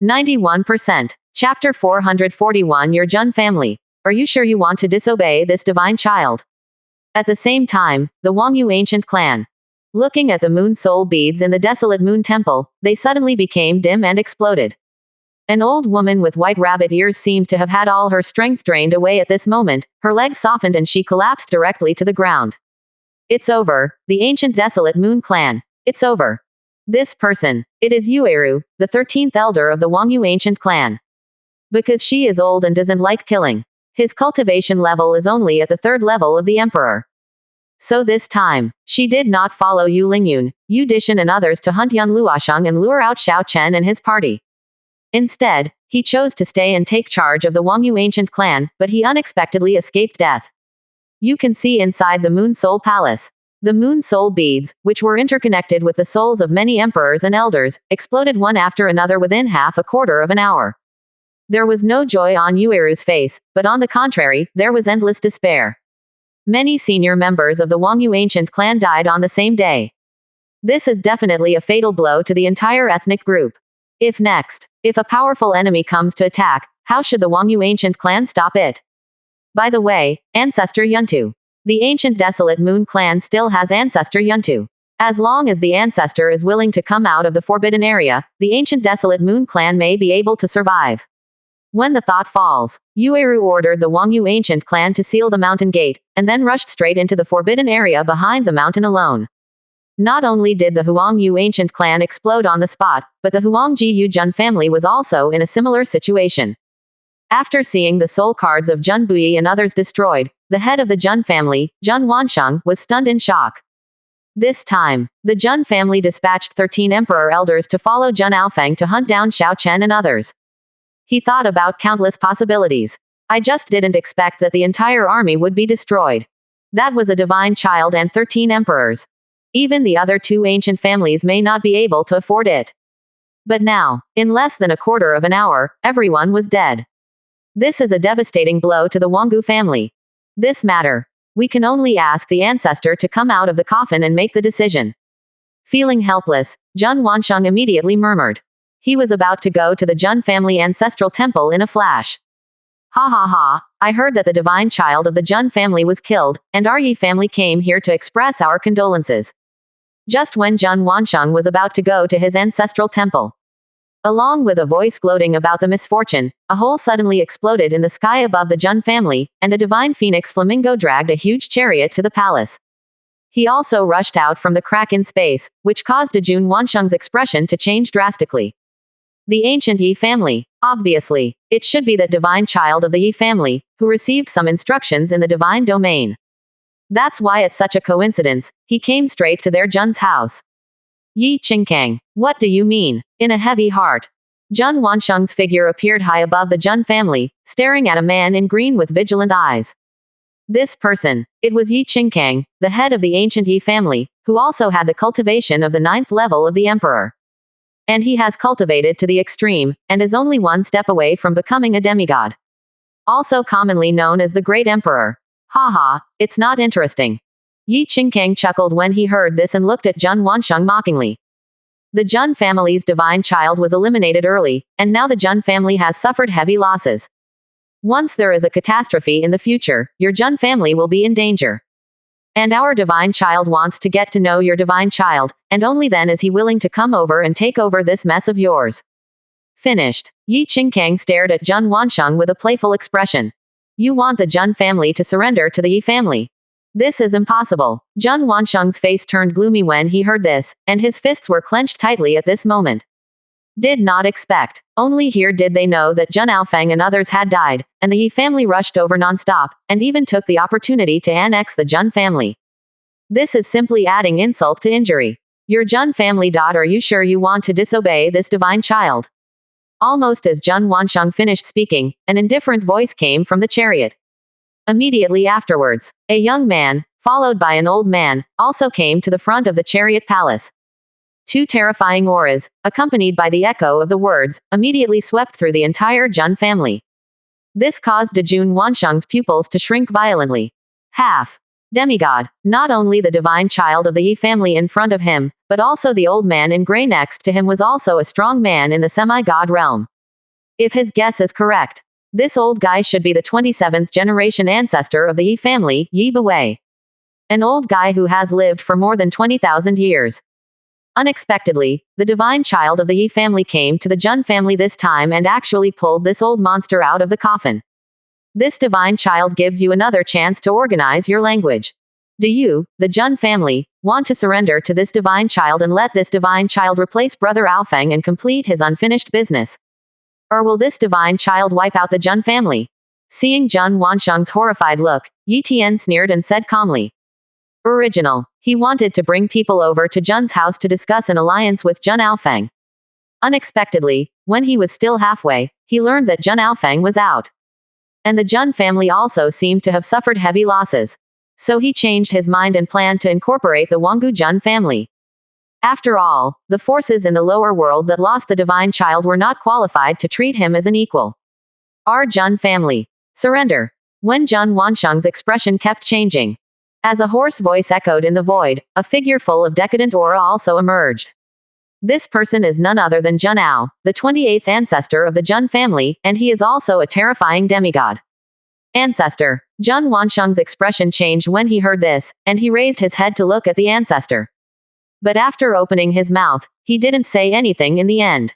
91%. Chapter 441 Your Jun family. Are you sure you want to disobey this divine child? At the same time, the Wangyu ancient clan. Looking at the moon soul beads in the desolate moon temple, they suddenly became dim and exploded. An old woman with white rabbit ears seemed to have had all her strength drained away at this moment, her legs softened and she collapsed directly to the ground. It's over, the ancient desolate moon clan. It's over. This person. It is Yueru, the 13th elder of the Wangyu ancient clan. Because she is old and doesn't like killing. His cultivation level is only at the 3rd level of the emperor. So this time, she did not follow Yu Lingyun, Yu Dishan and others to hunt Yun Luosheng and lure out Xiao Chen and his party. Instead, he chose to stay and take charge of the Wangyu ancient clan, but he unexpectedly escaped death. You can see inside the Moon Soul Palace. The Moon Soul beads, which were interconnected with the souls of many emperors and elders, exploded one after another within half a quarter of an hour. There was no joy on Yueru's face, but on the contrary, there was endless despair. Many senior members of the Wangyu ancient clan died on the same day. This is definitely a fatal blow to the entire ethnic group. If a powerful enemy comes to attack, how should the Wangyu ancient clan stop it? By the way, Ancestor Yuntu. The ancient desolate moon clan still has Ancestor Yuntu. As long as the ancestor is willing to come out of the forbidden area, the ancient desolate moon clan may be able to survive. When the thought falls, Yueru ordered the Wangyu ancient clan to seal the mountain gate, and then rushed straight into the forbidden area behind the mountain alone. Not only did the Huangyu ancient clan explode on the spot, but the Huangji Yu Jun family was also in a similar situation. After seeing the soul cards of Jun Bui and others destroyed, the head of the Jun family, Jun Wansheng, was stunned in shock. This time, the Jun family dispatched 13 emperor elders to follow Jun Aofeng to hunt down Xiao Chen and others. He thought about countless possibilities. I just didn't expect that the entire army would be destroyed. That was a divine child and 13 emperors. Even the other 2 ancient families may not be able to afford it. But now, in less than a quarter of an hour, everyone was dead. This is a devastating blow to the Wangyu family. This matter. We can only ask the ancestor to come out of the coffin and make the decision. Feeling helpless, Jun Wansheng immediately murmured. He was about to go to the Jun family ancestral temple in a flash. Ha ha ha, I heard that the divine child of the Jun family was killed, and our Yi family came here to express our condolences. Just when Jun Wansheng was about to go to his ancestral temple. Along with a voice gloating about the misfortune, a hole suddenly exploded in the sky above the Jun family, and a divine phoenix flamingo dragged a huge chariot to the palace. He also rushed out from the crack in space, which caused Jun Wansheng's expression to change drastically. The ancient Yi family. Obviously, it should be that divine child of the Yi family, who received some instructions in the divine domain. That's why it's such a coincidence, he came straight to their Jun's house. Yi Qingkang. What do you mean? In a heavy heart. Jun Wansheng's figure appeared high above the Jun family, staring at a man in green with vigilant eyes. This person. It was Yi Qingkang, the head of the ancient Yi family, who also had the cultivation of the 9th level of the emperor. And he has cultivated to the extreme, and is only one step away from becoming a demigod. Also commonly known as the Great Emperor. Haha, it's not interesting. Yi Qingkang chuckled when he heard this and looked at Jun Wansheng mockingly. The Jun family's divine child was eliminated early, and now the Jun family has suffered heavy losses. Once there is a catastrophe in the future, your Jun family will be in danger. And our divine child wants to get to know your divine child, and only then is he willing to come over and take over this mess of yours. Finished. Yi Qingkang stared at Jun Wansheng with a playful expression. You want the Jun family to surrender to the Yi family? This is impossible. Jun Wansheng's face turned gloomy when he heard this, and his fists were clenched tightly at this moment. Did not expect. Only here did they know that Jun Aofeng and others had died, and the Yi family rushed over non-stop, and even took the opportunity to annex the Jun family. This is simply adding insult to injury. Your Jun family. Are you sure you want to disobey this divine child? Almost as Jun Wansheng finished speaking, an indifferent voice came from the chariot. Immediately afterwards, a young man, followed by an old man, also came to the front of the chariot palace. 2 terrifying auras, accompanied by the echo of the words, immediately swept through the entire Jun family. This caused Jun Wansheng's pupils to shrink violently. Half. Demigod, not only the divine child of the Yi family in front of him, but also the old man in gray next to him was also a strong man in the semi-god realm. If his guess is correct, this old guy should be the 27th generation ancestor of the Yi family, Yi Bei. An old guy who has lived for more than 20,000 years. Unexpectedly, the divine child of the Yi family came to the Jun family this time and actually pulled this old monster out of the coffin. This divine child gives you another chance to organize your language. Do you, the Jun family, want to surrender to this divine child and let this divine child replace Brother Aofeng and complete his unfinished business? Or will this divine child wipe out the Jun family? Seeing Jun Wansheng's horrified look, Yi Tian sneered and said calmly. Original. He wanted to bring people over to Jun's house to discuss an alliance with Jun Aofeng. Unexpectedly, when he was still halfway, he learned that Jun Aofeng was out. And the Jun family also seemed to have suffered heavy losses. So he changed his mind and planned to incorporate the Wanggu Jun family. After all, the forces in the lower world that lost the divine child were not qualified to treat him as an equal. Our Jun family. Surrender. When Jun Wansheng's expression kept changing. As a hoarse voice echoed in the void, a figure full of decadent aura also emerged. This person is none other than Jun Ao, the 28th ancestor of the Jun family, and he is also a terrifying demigod. Ancestor. Jun Wansheng's expression changed when he heard this, and he raised his head to look at the ancestor. But after opening his mouth, he didn't say anything in the end.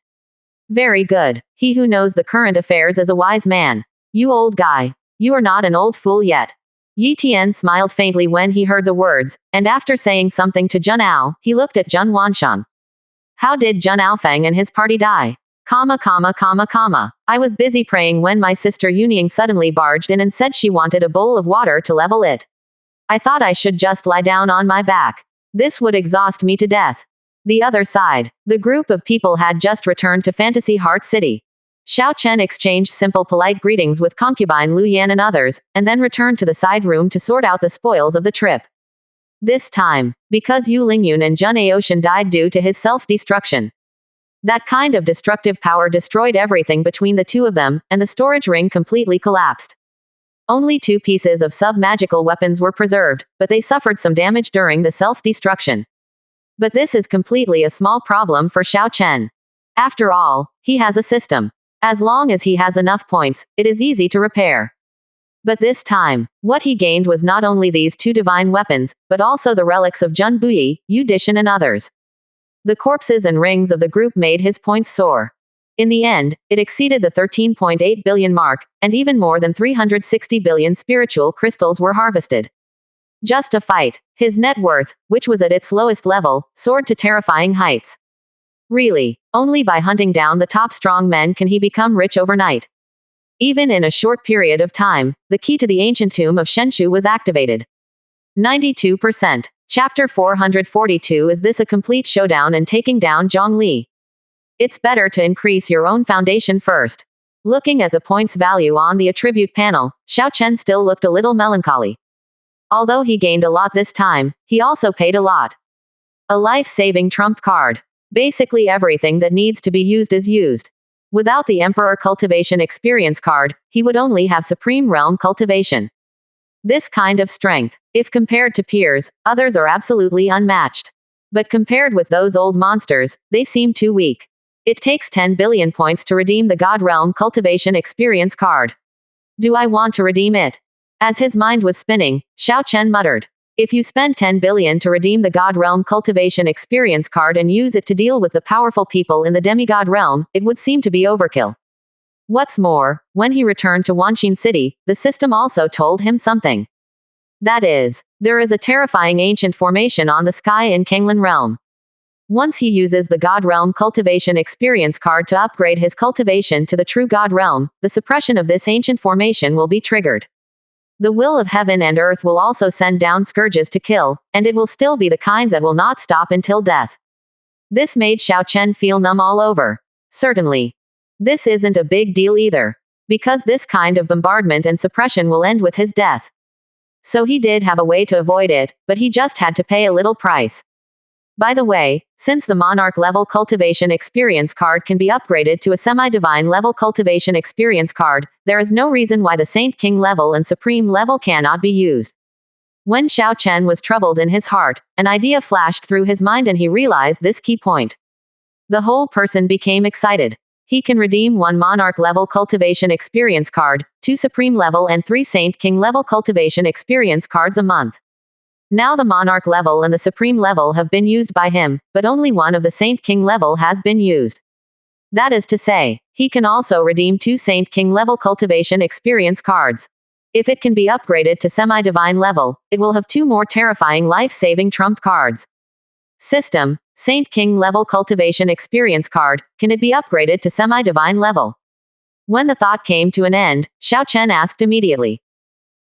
Very good. He who knows the current affairs is a wise man. You old guy. You are not an old fool yet. Yi Tian smiled faintly when he heard the words, and after saying something to Jun Ao, he looked at Jun Wansheng. How did Jun Aofeng and his party die? I was busy praying when my sister Yunying suddenly barged in and said she wanted a bowl of water to level it. I thought I should just lie down on my back. This would exhaust me to death. The other side. The group of people had just returned to Fantasy Heart City. Xiao Chen exchanged simple polite greetings with concubine Lu Yan and others, and then returned to the side room to sort out the spoils of the trip. This time, because Yu Lingyun and Jun Aoshan died due to his self-destruction. That kind of destructive power destroyed everything between the two of them, and the storage ring completely collapsed. Only 2 pieces of sub-magical weapons were preserved, but they suffered some damage during the self-destruction. But this is completely a small problem for Xiao Chen. After all, he has a system. As long as he has enough points, it is easy to repair. But this time, what he gained was not only these 2 divine weapons, but also the relics of Jun Buyi, Yu Dishan and others. The corpses and rings of the group made his points soar. In the end, it exceeded the 13.8 billion mark, and even more than 360 billion spiritual crystals were harvested. Just a fight. His net worth, which was at its lowest level, soared to terrifying heights. Really, only by hunting down the top strong men can he become rich overnight. Even in a short period of time, the key to the ancient tomb of Shenshu was activated. 92%. Chapter 442. Is this a complete showdown and taking down Zhongli? It's better to increase your own foundation first. Looking at the points value on the attribute panel, Xiao Chen still looked a little melancholy. Although he gained a lot this time, he also paid a lot. A life-saving trump card. Basically everything that needs to be used is used. Without the Emperor Cultivation Experience card, he would only have Supreme Realm Cultivation. This kind of strength, if compared to peers, others are absolutely unmatched. But compared with those old monsters, they seem too weak. It takes 10 billion points to redeem the God Realm Cultivation Experience card. Do I want to redeem it? As his mind was spinning, Xiao Chen muttered. If you spend 10 billion to redeem the God Realm Cultivation Experience card and use it to deal with the powerful people in the demigod realm, it would seem to be overkill. What's more, when he returned to Wanxin City, the system also told him something. That is, there is a terrifying ancient formation on the sky in Kanglan Realm. Once he uses the God Realm Cultivation Experience card to upgrade his cultivation to the true God Realm, the suppression of this ancient formation will be triggered. The will of heaven and earth will also send down scourges to kill, and it will still be the kind that will not stop until death. This made Xiao Chen feel numb all over. Certainly. This isn't a big deal either. Because this kind of bombardment and suppression will end with his death. So he did have a way to avoid it, but he just had to pay a little price. By the way, since the Monarch level Cultivation Experience card can be upgraded to a semi-divine level Cultivation Experience card, there is no reason why the Saint King level and Supreme level cannot be used. When Xiao Chen was troubled in his heart, an idea flashed through his mind and he realized this key point. The whole person became excited. He can redeem 1 Monarch level cultivation experience card, 2 Supreme level and 3 Saint King level cultivation experience cards a month. Now the Monarch level and the Supreme level have been used by him, but only one of the Saint King level has been used. That is to say, he can also redeem 2 Saint King level cultivation experience cards. If it can be upgraded to semi-divine level, it will have 2 more terrifying life-saving trump cards. System: Saint King level cultivation experience card, can it be upgraded to semi-divine level? When the thought came to an end, Xiao Chen asked immediately.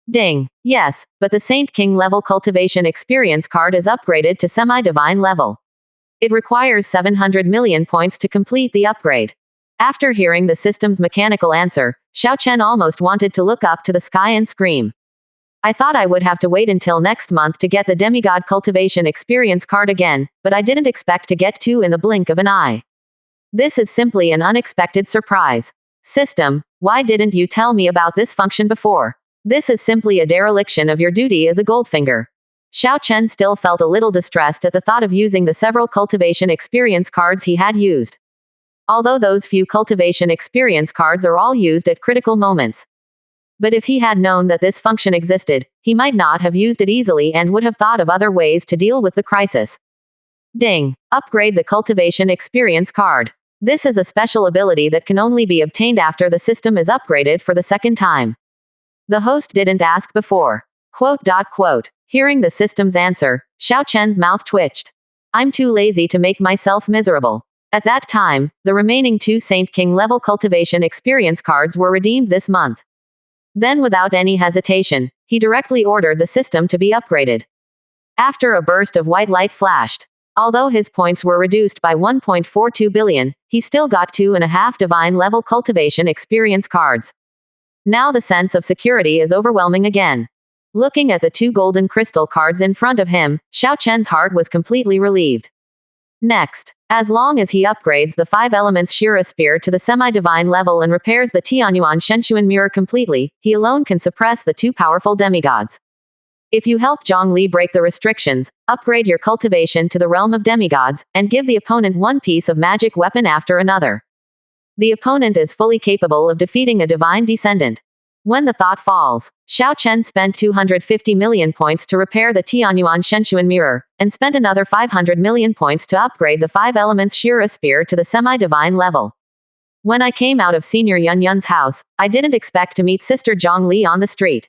Ding. Yes, but the Saint King level cultivation experience card is upgraded to semi-divine level. It requires 700 million points to complete the upgrade. After hearing the system's mechanical answer, Xiao Chen almost wanted to look up to the sky and scream. I thought I would have to wait until next month to get the demigod cultivation experience card again, but I didn't expect to get 2 in the blink of an eye. This is simply an unexpected surprise. System, why didn't you tell me about this function before? This is simply a dereliction of your duty as a Goldfinger. Xiao Chen still felt a little distressed at the thought of using the several cultivation experience cards he had used. Although those few cultivation experience cards are all used at critical moments. But if he had known that this function existed, he might not have used it easily and would have thought of other ways to deal with the crisis. Ding. Upgrade the cultivation experience card. This is a special ability that can only be obtained after the system is upgraded for the second time. The host didn't ask before. Quote. Hearing the system's answer, Xiao Chen's mouth twitched. I'm too lazy to make myself miserable. At that time, the remaining 2 Saint King level cultivation experience cards were redeemed this month. Then without any hesitation, he directly ordered the system to be upgraded. After a burst of white light flashed. Although his points were reduced by 1.42 billion, he still got 2.5 divine level cultivation experience cards. Now the sense of security is overwhelming again. Looking at the 2 golden crystal cards in front of him, Xiao Chen's heart was completely relieved. Next, as long as he upgrades the 5 elements Shira spear to the semi-divine level and repairs the Tianyuan Shenchuan mirror completely, he alone can suppress the 2 powerful demigods. If you help Zhongli break the restrictions, upgrade your cultivation to the realm of demigods, and give the opponent 1 piece of magic weapon after another. The opponent is fully capable of defeating a divine descendant. When the thought falls, Xiao Chen spent 250 million points to repair the Tianyuan Shenchuan mirror, and spent another 500 million points to upgrade the 5 elements Shira spear to the semi-divine level. When I came out of Senior Yun Yun's house, I didn't expect to meet Sister Zhongli on the street.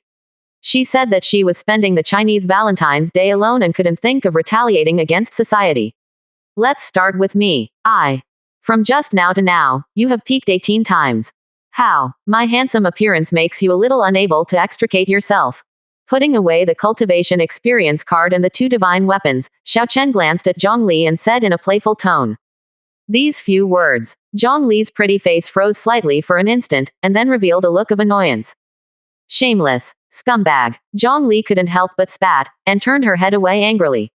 She said that she was spending the Chinese Valentine's Day alone and couldn't think of retaliating against society. Let's start with me. From just now to now, you have peaked 18 times. How? My handsome appearance makes you a little unable to extricate yourself. Putting away the cultivation experience card and the 2 divine weapons, Xiao Chen glanced at Zhongli and said in a playful tone. These few words. Zhongli's pretty face froze slightly for an instant, and then revealed a look of annoyance. Shameless. Scumbag. Zhongli couldn't help but spat, and turned her head away angrily.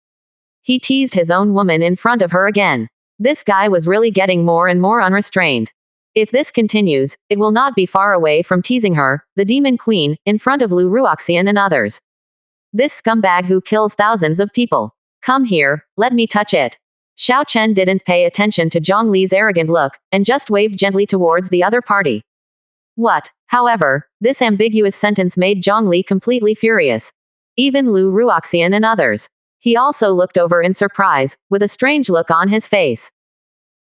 He teased his own woman in front of her again. This guy was really getting more and more unrestrained. If this continues, it will not be far away from teasing her, the demon queen, in front of Lu Ruoxian and others. This scumbag who kills thousands of people. Come here, let me touch it. Xiao Chen didn't pay attention to Zhongli's arrogant look, and just waved gently towards the other party. What? However, this ambiguous sentence made Zhongli completely furious. Even Lu Ruoxian and others. He also looked over in surprise, with a strange look on his face.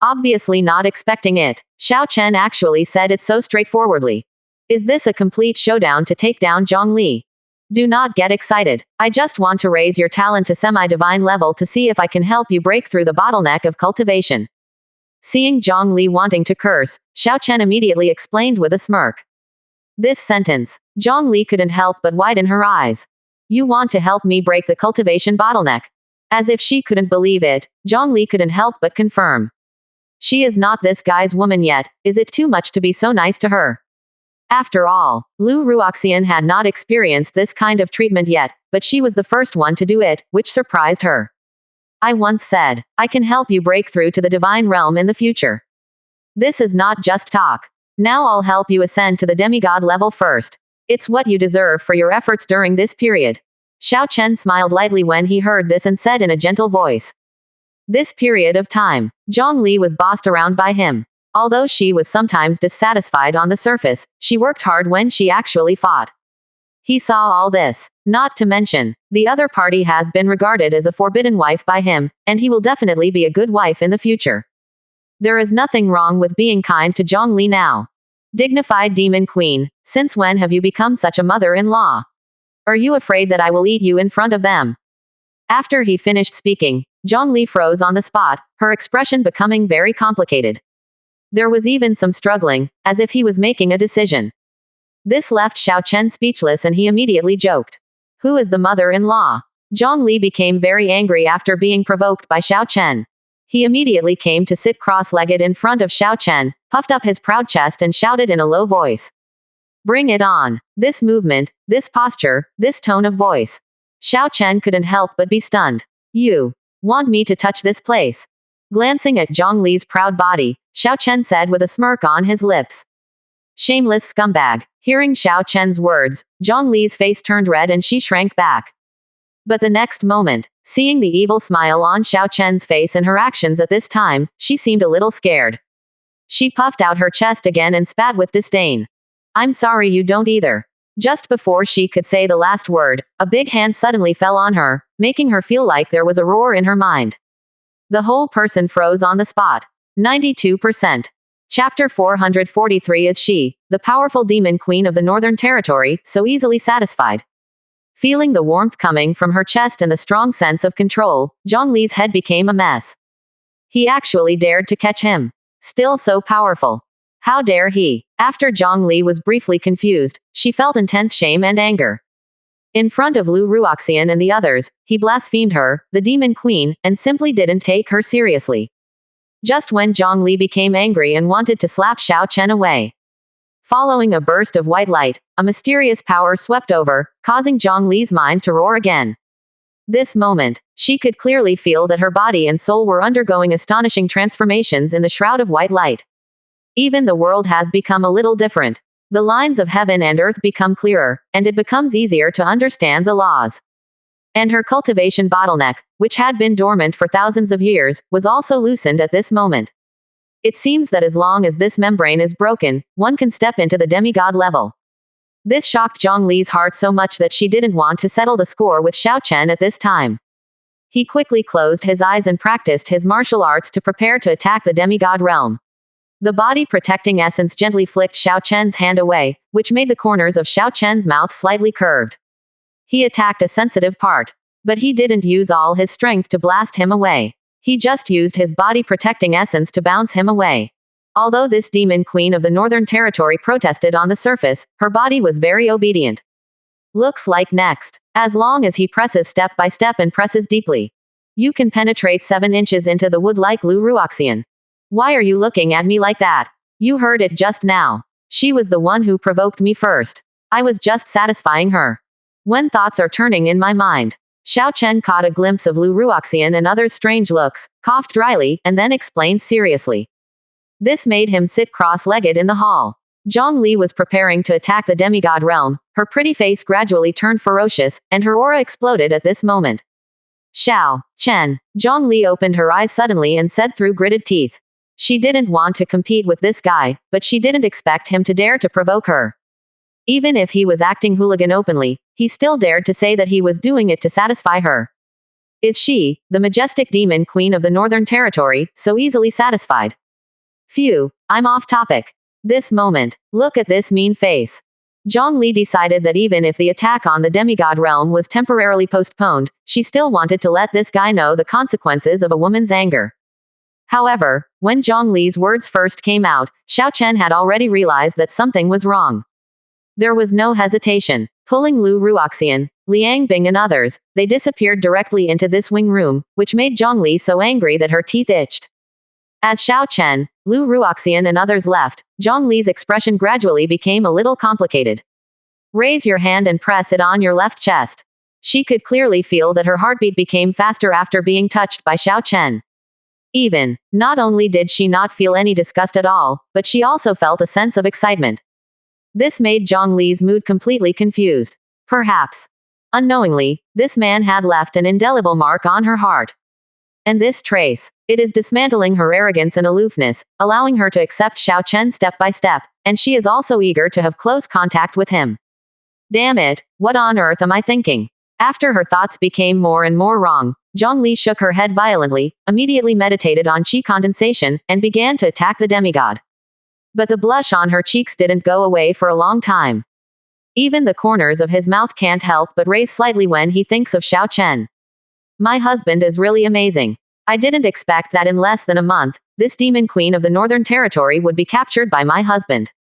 Obviously not expecting it, Xiao Chen actually said it so straightforwardly. Is this a complete showdown to take down Zhongli? Do not get excited. I just want to raise your talent to semi-divine level to see if I can help you break through the bottleneck of cultivation. Seeing Zhongli wanting to curse, Xiao Chen immediately explained with a smirk. This sentence, Zhongli couldn't help but widen her eyes. You want to help me break the cultivation bottleneck? As if she couldn't believe it, Zhongli couldn't help but confirm. She is not this guy's woman yet, is it too much to be so nice to her? After all, Lu Ruoxian had not experienced this kind of treatment yet, but she was the first one to do it, which surprised her. I once said, I can help you break through to the divine realm in the future. This is not just talk. Now I'll help you ascend to the demigod level first. It's what you deserve for your efforts during this period. Xiao Chen smiled lightly when he heard this and said in a gentle voice. This period of time, Zhang Li was bossed around by him. Although she was sometimes dissatisfied on the surface, she worked hard when she actually fought. He saw all this. Not to mention, the other party has been regarded as a forbidden wife by him, and he will definitely be a good wife in the future. There is nothing wrong with being kind to Zhang Li now. Dignified demon queen, since when have you become such a mother-in-law? Are you afraid that I will eat you in front of them? After he finished speaking, Zhang Li froze on the spot, her expression becoming very complicated. There was even some struggling, as if he was making a decision. This left Xiao Chen speechless and he immediately joked. Who is the mother-in-law? Zhang Li became very angry after being provoked by Xiao Chen. He immediately came to sit cross-legged in front of Xiao Chen, puffed up his proud chest and shouted in a low voice. Bring it on. This movement, this posture, this tone of voice. Xiao Chen couldn't help but be stunned. You want me to touch this place? Glancing at Zhang Li's proud body, Xiao Chen said with a smirk on his lips. Shameless scumbag. Hearing Xiao Chen's words, Zhang Li's face turned red and she shrank back. But the next moment, seeing the evil smile on Xiao Chen's face and her actions at this time, she seemed a little scared. She puffed out her chest again and spat with disdain. I'm sorry you don't either. Just before she could say the last word, a big hand suddenly fell on her, making her feel like there was a roar in her mind. The whole person froze on the spot. 92%. Chapter 443. Is she, the powerful demon queen of the Northern Territory, so easily satisfied? Feeling the warmth coming from her chest and the strong sense of control, Zhang Li's head became a mess. He actually dared to catch him. Still so powerful. How dare he? After Zhang Li was briefly confused, she felt intense shame and anger. In front of Lu Ruoxian and the others, he blasphemed her, the demon queen, and simply didn't take her seriously. Just when Zhang Li became angry and wanted to slap Xiao Chen away. Following a burst of white light, a mysterious power swept over, causing Zhang Li's mind to roar again. This moment, she could clearly feel that her body and soul were undergoing astonishing transformations in the shroud of white light. Even the world has become a little different. The lines of heaven and earth become clearer, and it becomes easier to understand the laws. And her cultivation bottleneck, which had been dormant for thousands of years, was also loosened at this moment. It seems that as long as this membrane is broken, one can step into the demigod level. This shocked Zhang Li's heart so much that she didn't want to settle the score with Xiao Chen at this time. He quickly closed his eyes and practiced his martial arts to prepare to attack the demigod realm. The body-protecting essence gently flicked Xiao Chen's hand away, which made the corners of Xiao Chen's mouth slightly curved. He attacked a sensitive part. But he didn't use all his strength to blast him away. He just used his body-protecting essence to bounce him away. Although this demon queen of the Northern Territory protested on the surface, her body was very obedient. Looks like next. As long as he presses step by step and presses deeply. You can penetrate 7 inches into the wood like Lu Ruoxian. Why are you looking at me like that? You heard it just now. She was the one who provoked me first. I was just satisfying her. When thoughts are turning in my mind. Xiao Chen caught a glimpse of Lu Ruoxian and others' strange looks, coughed dryly, and then explained seriously. This made him sit cross-legged in the hall. Zhang Li was preparing to attack the demigod realm, her pretty face gradually turned ferocious, and her aura exploded at this moment. Xiao Chen. Zhang Li opened her eyes suddenly and said through gritted teeth. She didn't want to compete with this guy, but she didn't expect him to dare to provoke her. Even if he was acting hooligan openly, he still dared to say that he was doing it to satisfy her. Is she, the majestic demon queen of the Northern Territory, so easily satisfied? Phew, I'm off topic. This moment, look at this mean face. Zhang Li decided that even if the attack on the demigod realm was temporarily postponed, she still wanted to let this guy know the consequences of a woman's anger. However, when Zhang Li's words first came out, Xiao Chen had already realized that something was wrong. There was no hesitation. Pulling Lu Ruoxian, Liang Bing and others, they disappeared directly into this wing room, which made Zhang Li so angry that her teeth itched. As Xiao Chen, Lu Ruoxian and others left, Zhang Li's expression gradually became a little complicated. Raise your hand and press it on your left chest. She could clearly feel that her heartbeat became faster after being touched by Xiao Chen. Not only did she not feel any disgust at all, but she also felt a sense of excitement. This made Zhang Li's mood completely confused. Perhaps Unknowingly, this man had left an indelible mark on her heart. And this trace, it is dismantling her arrogance and aloofness, allowing her to accept Xiao Chen step by step, and she is also eager to have close contact with him. Damn it, what on earth am I thinking? After her thoughts became more and more wrong, Zhongli shook her head violently, immediately meditated on qi condensation, and began to attack the demigod. But the blush on her cheeks didn't go away for a long time. Even the corners of his mouth can't help but raise slightly when he thinks of Xiao Chen. My husband is really amazing. I didn't expect that in less than a month, this demon queen of the Northern Territory would be captured by my husband.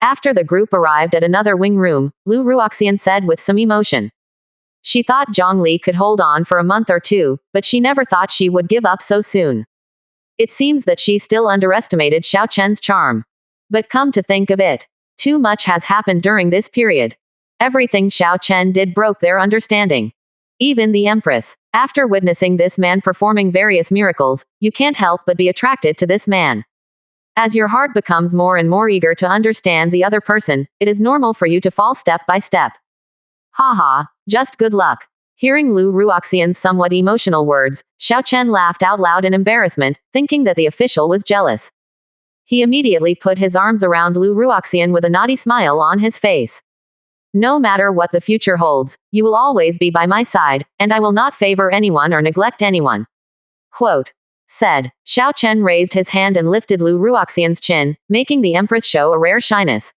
After the group arrived at another wing room, Lu Ruoxian said with some emotion. She thought Zhongli could hold on for a month or two, but she never thought she would give up so soon. It seems that she still underestimated Xiao Chen's charm. But come to think of it, too much has happened during this period. Everything Xiao Chen did broke their understanding. Even the Empress. After witnessing this man performing various miracles, you can't help but be attracted to this man. As your heart becomes more and more eager to understand the other person, it is normal for you to fall step by step. Haha, just good luck. Hearing Lu Ruoxian's somewhat emotional words, Xiao Chen laughed out loud in embarrassment, thinking that the official was jealous. He immediately put his arms around Lu Ruoxian with a naughty smile on his face. No matter what the future holds, you will always be by my side, and I will not favor anyone or neglect anyone. Quote. Said. Xiao Chen raised his hand and lifted Lu Ruoxian's chin, making the Empress show a rare shyness.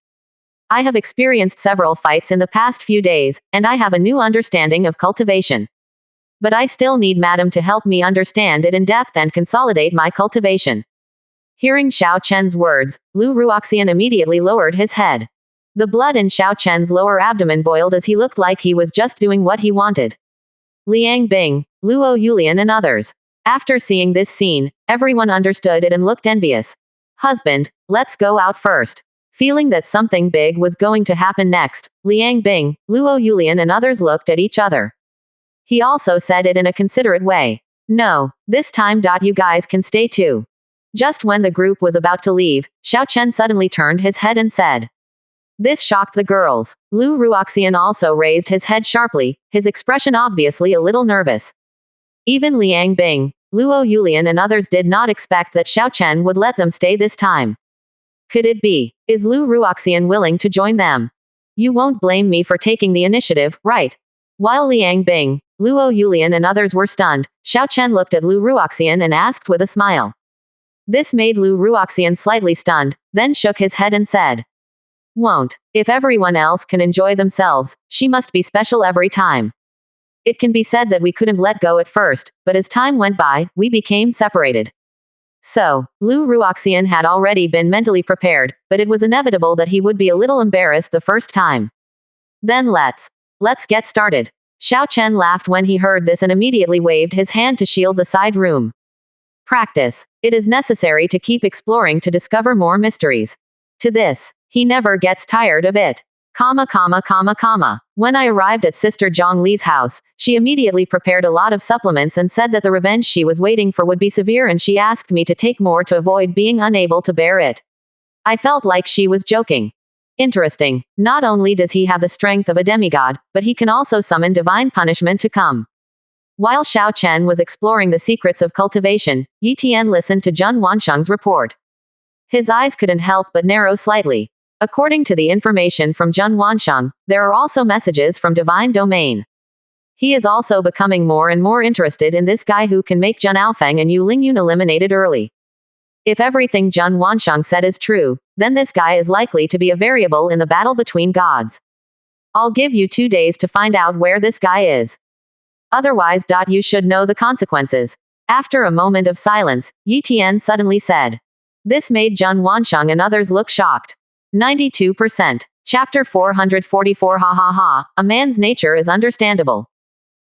I have experienced several fights in the past few days, and I have a new understanding of cultivation. But I still need Madam to help me understand it in depth and consolidate my cultivation. Hearing Xiao Chen's words, Lu Ruoxian immediately lowered his head. The blood in Xiao Chen's lower abdomen boiled as he looked like he was just doing what he wanted. Liang Bing, Luo Yulian and others. After seeing this scene, everyone understood it and looked envious. Husband, let's go out first. Feeling that something big was going to happen next, Liang Bing, Luo Yulian and others looked at each other. He also said it in a considerate way. No, this time. You guys can stay too. Just when the group was about to leave, Xiao Chen suddenly turned his head and said. This shocked the girls. Lu Ruoxian also raised his head sharply, his expression obviously a little nervous. Even Liang Bing, Luo Yulian and others did not expect that Xiao Chen would let them stay this time. Could it be? Is Lu Ruoxian willing to join them? You won't blame me for taking the initiative, right? While Liang Bing, Luo Yulian and others were stunned, Xiao Chen looked at Lu Ruoxian and asked with a smile. This made Lu Ruoxian slightly stunned, then shook his head and said. Won't. If everyone else can enjoy themselves, she must be special every time. It can be said that we couldn't let go at first, but as time went by, we became separated. So, Lu Ruoxian had already been mentally prepared, but it was inevitable that he would be a little embarrassed the first time. Then let's get started. Xiao Chen laughed when he heard this and immediately waved his hand to shield the side room. Practice. It is necessary to keep exploring to discover more mysteries. To this, he never gets tired of it. When I arrived at Sister Zhongli's house, she immediately prepared a lot of supplements and said that the revenge she was waiting for would be severe, and she asked me to take more to avoid being unable to bear it. I felt like she was joking. Interesting. Not only does he have the strength of a demigod, but he can also summon divine punishment to come. While Xiao Chen was exploring the secrets of cultivation, Yi Tian listened to Zhun Wansheng's report. His eyes couldn't help but narrow slightly. According to the information from Zhun Wansheng, there are also messages from Divine Domain. He is also becoming more and more interested in this guy who can make Zhun Aofeng and Yu Lingyun eliminated early. If everything Zhun Wansheng said is true, then this guy is likely to be a variable in the battle between gods. I'll give you 2 days to find out where this guy is. Otherwise, you should know the consequences. After a moment of silence, Yi Tian suddenly said. This made Zhun Wansheng and others look shocked. 92%. Chapter 444. A man's nature is understandable.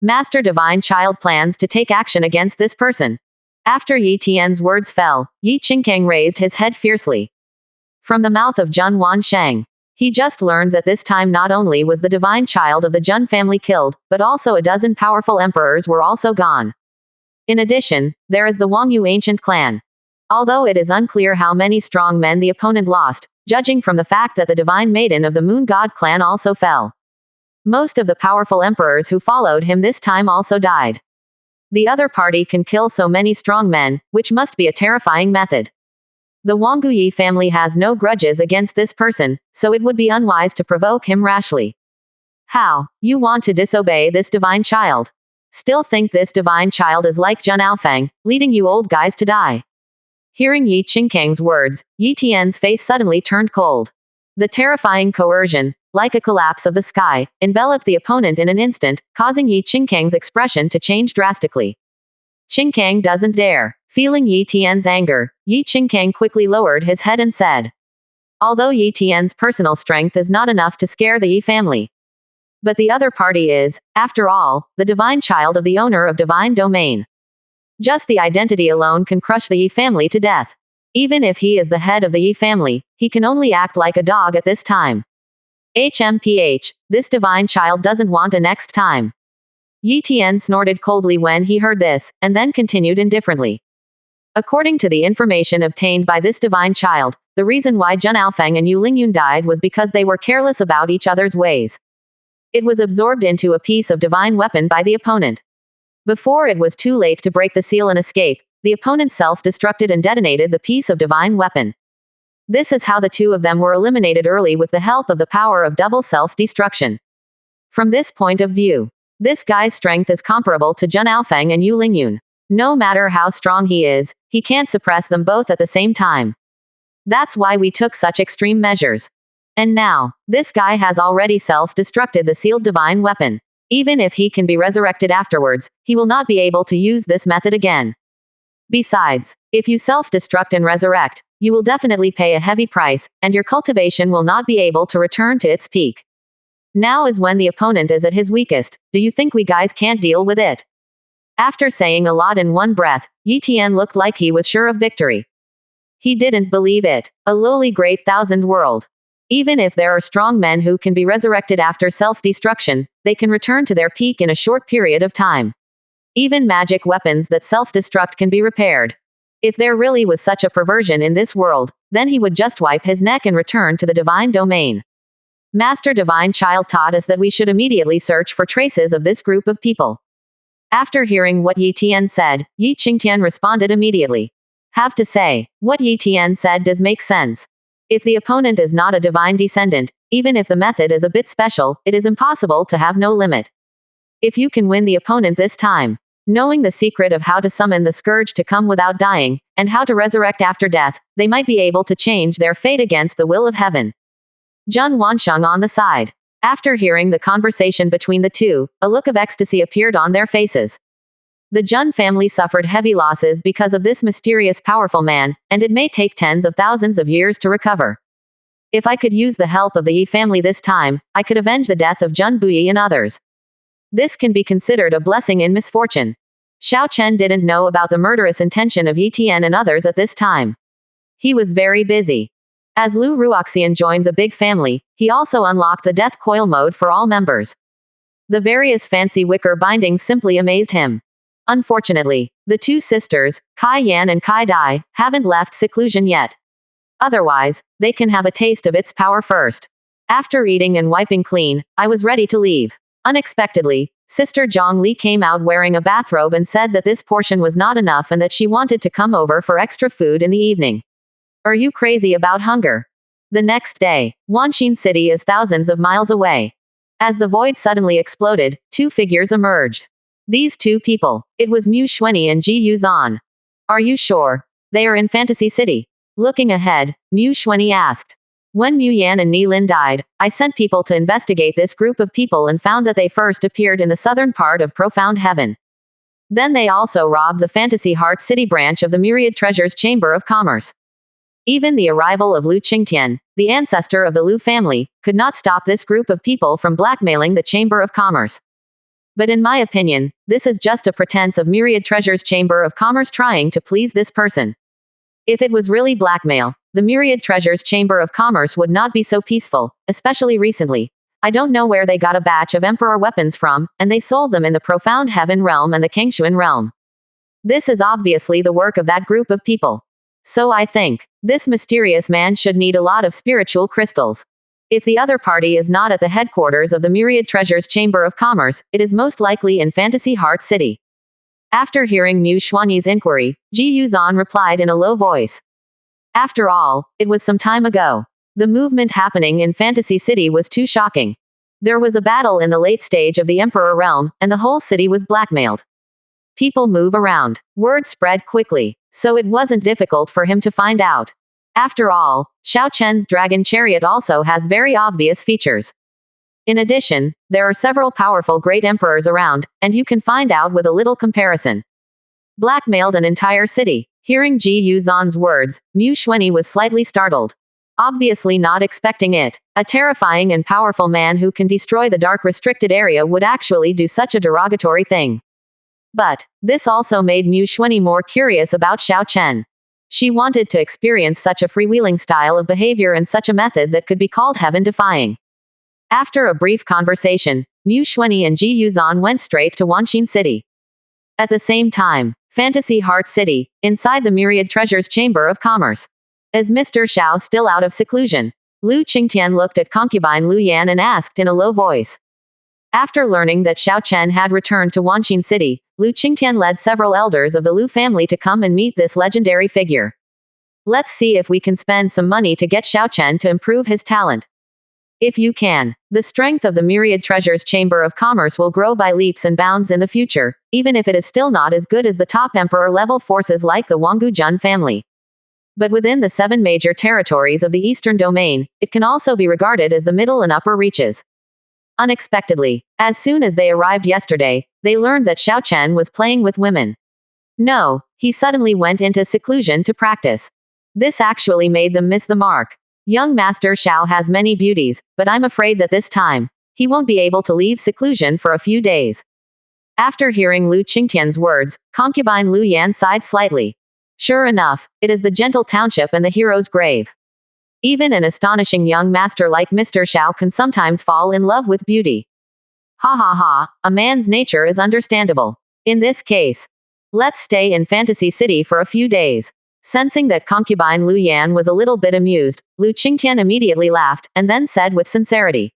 Master Divine Child plans to take action against this person. After Yi Tian's words fell, Yi Qingkang raised his head fiercely. From the mouth of Zhun Wansheng. He just learned that this time not only was the divine child of the Zhun family killed, but also a dozen powerful emperors were also gone. In addition, there is the Wangyu ancient clan. Although it is unclear how many strong men the opponent lost, judging from the fact that the divine maiden of the moon god clan also fell. Most of the powerful emperors who followed him this time also died. The other party can kill so many strong men, which must be a terrifying method. The Wangguyi family has no grudges against this person, so it would be unwise to provoke him rashly. How? You want to disobey this divine child? Still think this divine child is like Zhen Aofang, leading you old guys to die? Hearing Yi Qingkang's words, Yi Tian's face suddenly turned cold. The terrifying coercion, like a collapse of the sky, enveloped the opponent in an instant, causing Yi Qingkang's expression to change drastically. Qingkang doesn't dare. Feeling Yi Tian's anger, Yi Qingkang quickly lowered his head and said. Although Yi Tian's personal strength is not enough to scare the Yi family. But the other party is, after all, the divine child of the owner of divine domain. Just the identity alone can crush the Yi family to death. Even if he is the head of the Yi family, he can only act like a dog at this time. HMPH, this divine child doesn't want a next time. Yi Tian snorted coldly when he heard this, and then continued indifferently. According to the information obtained by this divine child, the reason why Zhen Aofang and Yu Lingyun died was because they were careless about each other's ways. It was absorbed into a piece of divine weapon by the opponent. Before it was too late to break the seal and escape, the opponent self-destructed and detonated the piece of divine weapon. This is how the two of them were eliminated early with the help of the power of double self-destruction. From this point of view, this guy's strength is comparable to Zhen Aofang and Yu Lingyun. No matter how strong he is, he can't suppress them both at the same time. That's why we took such extreme measures. And now, this guy has already self-destructed the sealed divine weapon. Even if he can be resurrected afterwards, he will not be able to use this method again. Besides, if you self-destruct and resurrect, you will definitely pay a heavy price, and your cultivation will not be able to return to its peak. Now is when the opponent is at his weakest. Do you think we guys can't deal with it? After saying a lot in one breath, Yi Tian looked like he was sure of victory. He didn't believe it. A lowly great thousand world. Even if there are strong men who can be resurrected after self-destruction, they can return to their peak in a short period of time. Even magic weapons that self-destruct can be repaired. If there really was such a perversion in this world, then he would just wipe his neck and return to the divine domain. Master Divine Child taught us that we should immediately search for traces of this group of people. After hearing what Yi Tian said, Yi Qingtian responded immediately. Have to say, what Yi Tian said does make sense. If the opponent is not a divine descendant, even if the method is a bit special, it is impossible to have no limit. If you can win the opponent this time, knowing the secret of how to summon the scourge to come without dying, and how to resurrect after death, they might be able to change their fate against the will of heaven. Zhun Wansheng on the side. After hearing the conversation between the two, a look of ecstasy appeared on their faces. The Zhun family suffered heavy losses because of this mysterious powerful man, and it may take tens of thousands of years to recover. If I could use the help of the Yi family this time, I could avenge the death of Zhun Buyi and others. This can be considered a blessing in misfortune. Xiao Chen didn't know about the murderous intention of Yi Tian and others at this time. He was very busy. As Lu Ruoxian joined the big family, he also unlocked the death coil mode for all members. The various fancy wicker bindings simply amazed him. Unfortunately, the two sisters, Kai Yan and Kai Dai, haven't left seclusion yet. Otherwise, they can have a taste of its power first. After eating and wiping clean, I was ready to leave. Unexpectedly, Sister Zhang Li came out wearing a bathrobe and said that this portion was not enough and that she wanted to come over for extra food in the evening. Are you crazy about hunger? The next day, Wanxin City is thousands of miles away. As the void suddenly exploded, two figures emerged. These two people, it was Mu Xuanyi and Ji Yuzan. Are you sure? They are in Fantasy City. Looking ahead, Mu Xuanyi asked. When Mu Yan and Ni Lin died, I sent people to investigate this group of people and found that they first appeared in the southern part of Profound Heaven. Then they also robbed the Fantasy Heart City branch of the Myriad Treasures Chamber of Commerce. Even the arrival of Lu Qingtian, the ancestor of the Lu family, could not stop this group of people from blackmailing the Chamber of Commerce. But in my opinion, this is just a pretense of Myriad Treasures Chamber of Commerce trying to please this person. If it was really blackmail, the Myriad Treasures Chamber of Commerce would not be so peaceful, especially recently. I don't know where they got a batch of Emperor weapons from, and they sold them in the Profound Heaven realm and the Kengshuan realm. This is obviously the work of that group of people. So I think, this mysterious man should need a lot of spiritual crystals. If the other party is not at the headquarters of the Myriad Treasures Chamber of Commerce, it is most likely in Fantasy Heart City. After hearing Mu Xuanyi's inquiry, Ji Yuzan replied in a low voice. After all, it was some time ago. The movement happening in Fantasy City was too shocking. There was a battle in the late stage of the Emperor realm, and the whole city was blackmailed. People move around. Word spread quickly, so it wasn't difficult for him to find out. After all, Xiao Chen's dragon chariot also has very obvious features. In addition, there are several powerful great emperors around, and you can find out with a little comparison. Blackmailed an entire city. Hearing Ji Yuzan's words, Mu Xuanyi was slightly startled. Obviously not expecting it. A terrifying and powerful man who can destroy the dark restricted area would actually do such a derogatory thing. But this also made Mu Xuanyi more curious about Xiao Chen. She wanted to experience such a freewheeling style of behavior and such a method that could be called heaven-defying. After a brief conversation, Mu Xuanyi and Ji Yuzan went straight to Wanxin City. At the same time, Fantasy Heart City, inside the Myriad Treasures Chamber of Commerce. As Mr. Xiao still out of seclusion, Lu Qingtian looked at concubine Lu Yan and asked in a low voice. After learning that Xiao Chen had returned to Wanxin City, Lu Qingtian led several elders of the Lu family to come and meet this legendary figure. Let's see if we can spend some money to get Xiao Chen to improve his talent. If you can, the strength of the Myriad Treasures Chamber of Commerce will grow by leaps and bounds in the future, even if it is still not as good as the top emperor-level forces like the Wanggu Jun family. But within the 7 major territories of the Eastern Domain, it can also be regarded as the middle and upper reaches. Unexpectedly, as soon as they arrived yesterday, they learned that Xiao Chen was playing with women. No, he suddenly went into seclusion to practice. This actually made them miss the mark. Young Master Xiao has many beauties, but I'm afraid that this time, he won't be able to leave seclusion for a few days. After hearing Lu Qingtian's words, concubine Lu Yan sighed slightly. Sure enough, it is the gentle township and the hero's grave. Even an astonishing young master like Mr. Xiao can sometimes fall in love with beauty. Ha ha ha, a man's nature is understandable. In this case, let's stay in Fantasy City for a few days. Sensing that concubine Lu Yan was a little bit amused, Lu Qingtian immediately laughed, and then said with sincerity.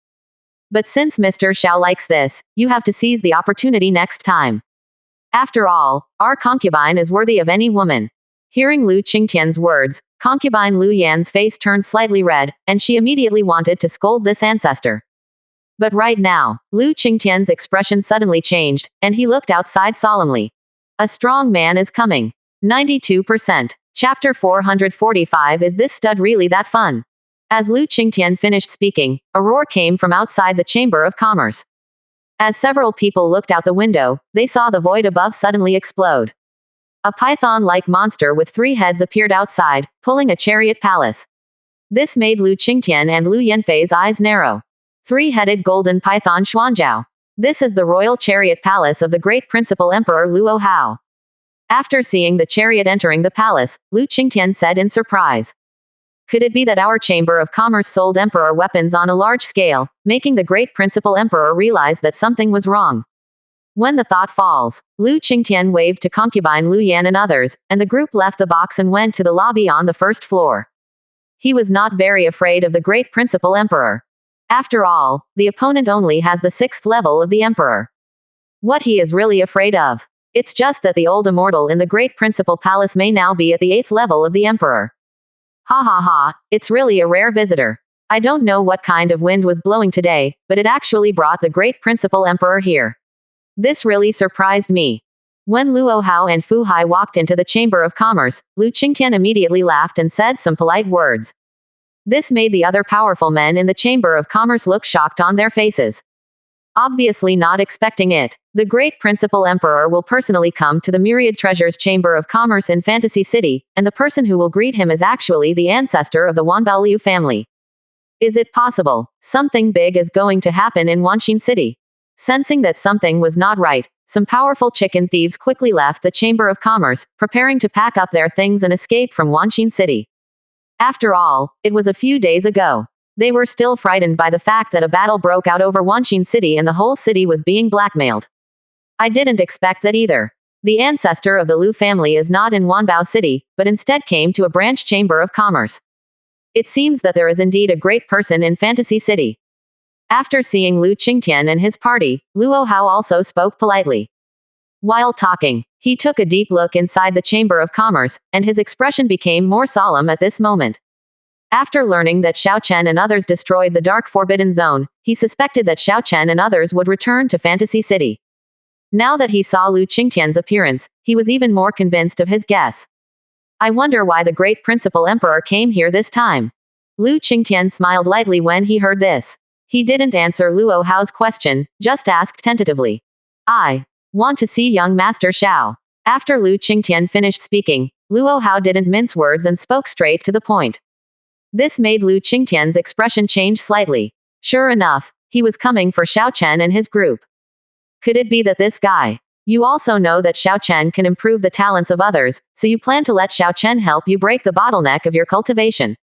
But since Mr. Xiao likes this, you have to seize the opportunity next time. After all, our concubine is worthy of any woman. Hearing Lu Qingtian's words, concubine Lu Yan's face turned slightly red, and she immediately wanted to scold this ancestor. But right now, Lu Qingtian's expression suddenly changed, and he looked outside solemnly. A strong man is coming. 92%. Chapter 445. Is this stud really that fun? As Lu Qingtian finished speaking, a roar came from outside the Chamber of Commerce. As several people looked out the window, they saw the void above suddenly explode. A python-like monster with 3 heads appeared outside, pulling a chariot palace. This made Lu Qingtian and Lu Yanfei's eyes narrow. 3-headed golden python Xuanzhao. This is the royal chariot palace of the great principal emperor Luo Hao. After seeing the chariot entering the palace, Lu Qingtian said in surprise. Could it be that our Chamber of Commerce sold emperor weapons on a large scale, making the great principal emperor realize that something was wrong? When the thought falls, Lu Qingtian waved to concubine Lu Yan and others, and the group left the box and went to the lobby on the first floor. He was not very afraid of the great principal emperor. After all, the opponent only has the 6th level of the emperor. What he is really afraid of? It's just that the old immortal in the great principal palace may now be at the 8th level of the emperor. Ha ha ha, it's really a rare visitor. I don't know what kind of wind was blowing today, but it actually brought the great principal emperor here. This really surprised me. When Luo Hao and Fu Hai walked into the Chamber of Commerce, Lu Qingtian immediately laughed and said some polite words. This made the other powerful men in the Chamber of Commerce look shocked on their faces. Obviously not expecting it, the great principal emperor will personally come to the Myriad Treasures Chamber of Commerce in Fantasy City, and the person who will greet him is actually the ancestor of the Wanbaoliu family. Is it possible something big is going to happen in Wanxin City? Sensing that something was not right, some powerful chicken thieves quickly left the Chamber of Commerce, preparing to pack up their things and escape from Wanxin City. After all, it was a few days ago. They were still frightened by the fact that a battle broke out over Wanxin City and the whole city was being blackmailed. I didn't expect that either. The ancestor of the Lu family is not in Wanbao City, but instead came to a branch Chamber of Commerce. It seems that there is indeed a great person in Fantasy City. After seeing Lu Qingtian and his party, Luo Hao also spoke politely. While talking, he took a deep look inside the Chamber of Commerce, and his expression became more solemn at this moment. After learning that Xiao Chen and others destroyed the Dark Forbidden Zone, he suspected that Xiao Chen and others would return to Fantasy City. Now that he saw Lu Qingtian's appearance, he was even more convinced of his guess. I wonder why the great principal emperor came here this time. Lu Qingtian smiled lightly when he heard this. He didn't answer Luo Hao's question, just asked tentatively. I want to see young Master Xiao. After Lu Qingtian finished speaking, Luo Hao didn't mince words and spoke straight to the point. This made Lu Qingtian's expression change slightly. Sure enough, he was coming for Xiao Chen and his group. Could it be that this guy? You also know that Xiao Chen can improve the talents of others, so you plan to let Xiao Chen help you break the bottleneck of your cultivation.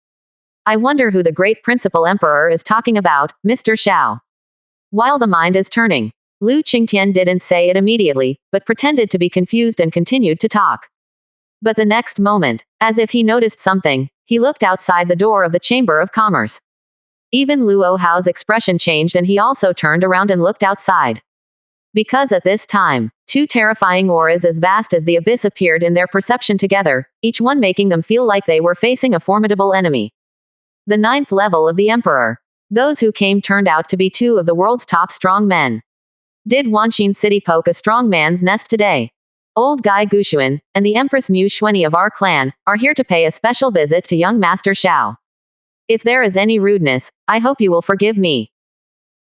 I wonder who the great principal emperor is talking about, Mr. Xiao. While the mind is turning, Lu Qingtian didn't say it immediately, but pretended to be confused and continued to talk. But the next moment, as if he noticed something, he looked outside the door of the Chamber of Commerce. Even Luo Hao's expression changed and he also turned around and looked outside. Because at this time, two terrifying auras as vast as the abyss appeared in their perception together, each one making them feel like they were facing a formidable enemy. The 9th level of the Emperor. Those who came turned out to be two of the world's top strong men. Did Wanxin City poke a strong man's nest today? Old Guy Gushuan, and the Empress Mu Xuanyi of our clan, are here to pay a special visit to young Master Xiao. If there is any rudeness, I hope you will forgive me.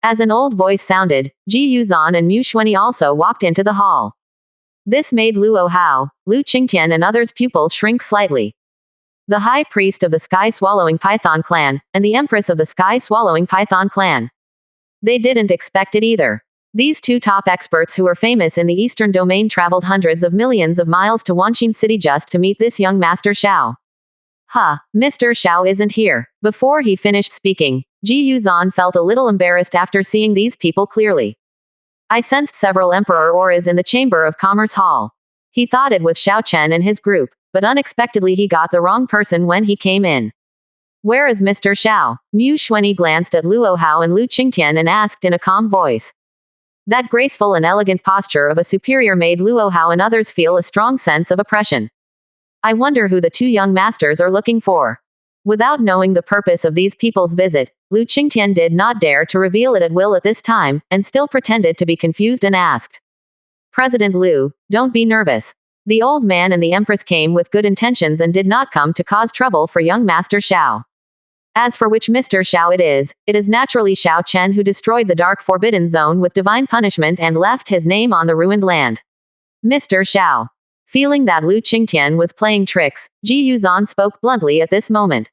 As an old voice sounded, Ji Yuzan and Mu Xuanyi also walked into the hall. This made Luo Hao, Lu Qingtian and others' pupils shrink slightly. The High Priest of the Sky-Swallowing Python clan, and the Empress of the Sky-Swallowing Python clan. They didn't expect it either. These two top experts who were famous in the Eastern Domain traveled hundreds of millions of miles to Wanxin City just to meet this young Master Xiao. Mr. Xiao isn't here. Before he finished speaking, Ji Yuzan felt a little embarrassed after seeing these people clearly. I sensed several Emperor auras in the Chamber of Commerce Hall. He thought it was Xiao Chen and his group, but unexpectedly he got the wrong person when he came in. Where is Mr. Xiao? Mu Xuanyi glanced at Luo Hao and Lu Qingtian and asked in a calm voice. That graceful and elegant posture of a superior made Luo Hao and others feel a strong sense of oppression. I wonder who the two young masters are looking for. Without knowing the purpose of these people's visit, Lu Qingtian did not dare to reveal it at will at this time, and still pretended to be confused and asked. President Lu, don't be nervous. The old man and the Empress came with good intentions and did not come to cause trouble for young Master Xiao. As for which Mr. Xiao it is naturally Xiao Chen who destroyed the Dark Forbidden Zone with divine punishment and left his name on the ruined land. Mr. Xiao. Feeling that Lu Qingtian was playing tricks, Ji Yuzan spoke bluntly at this moment.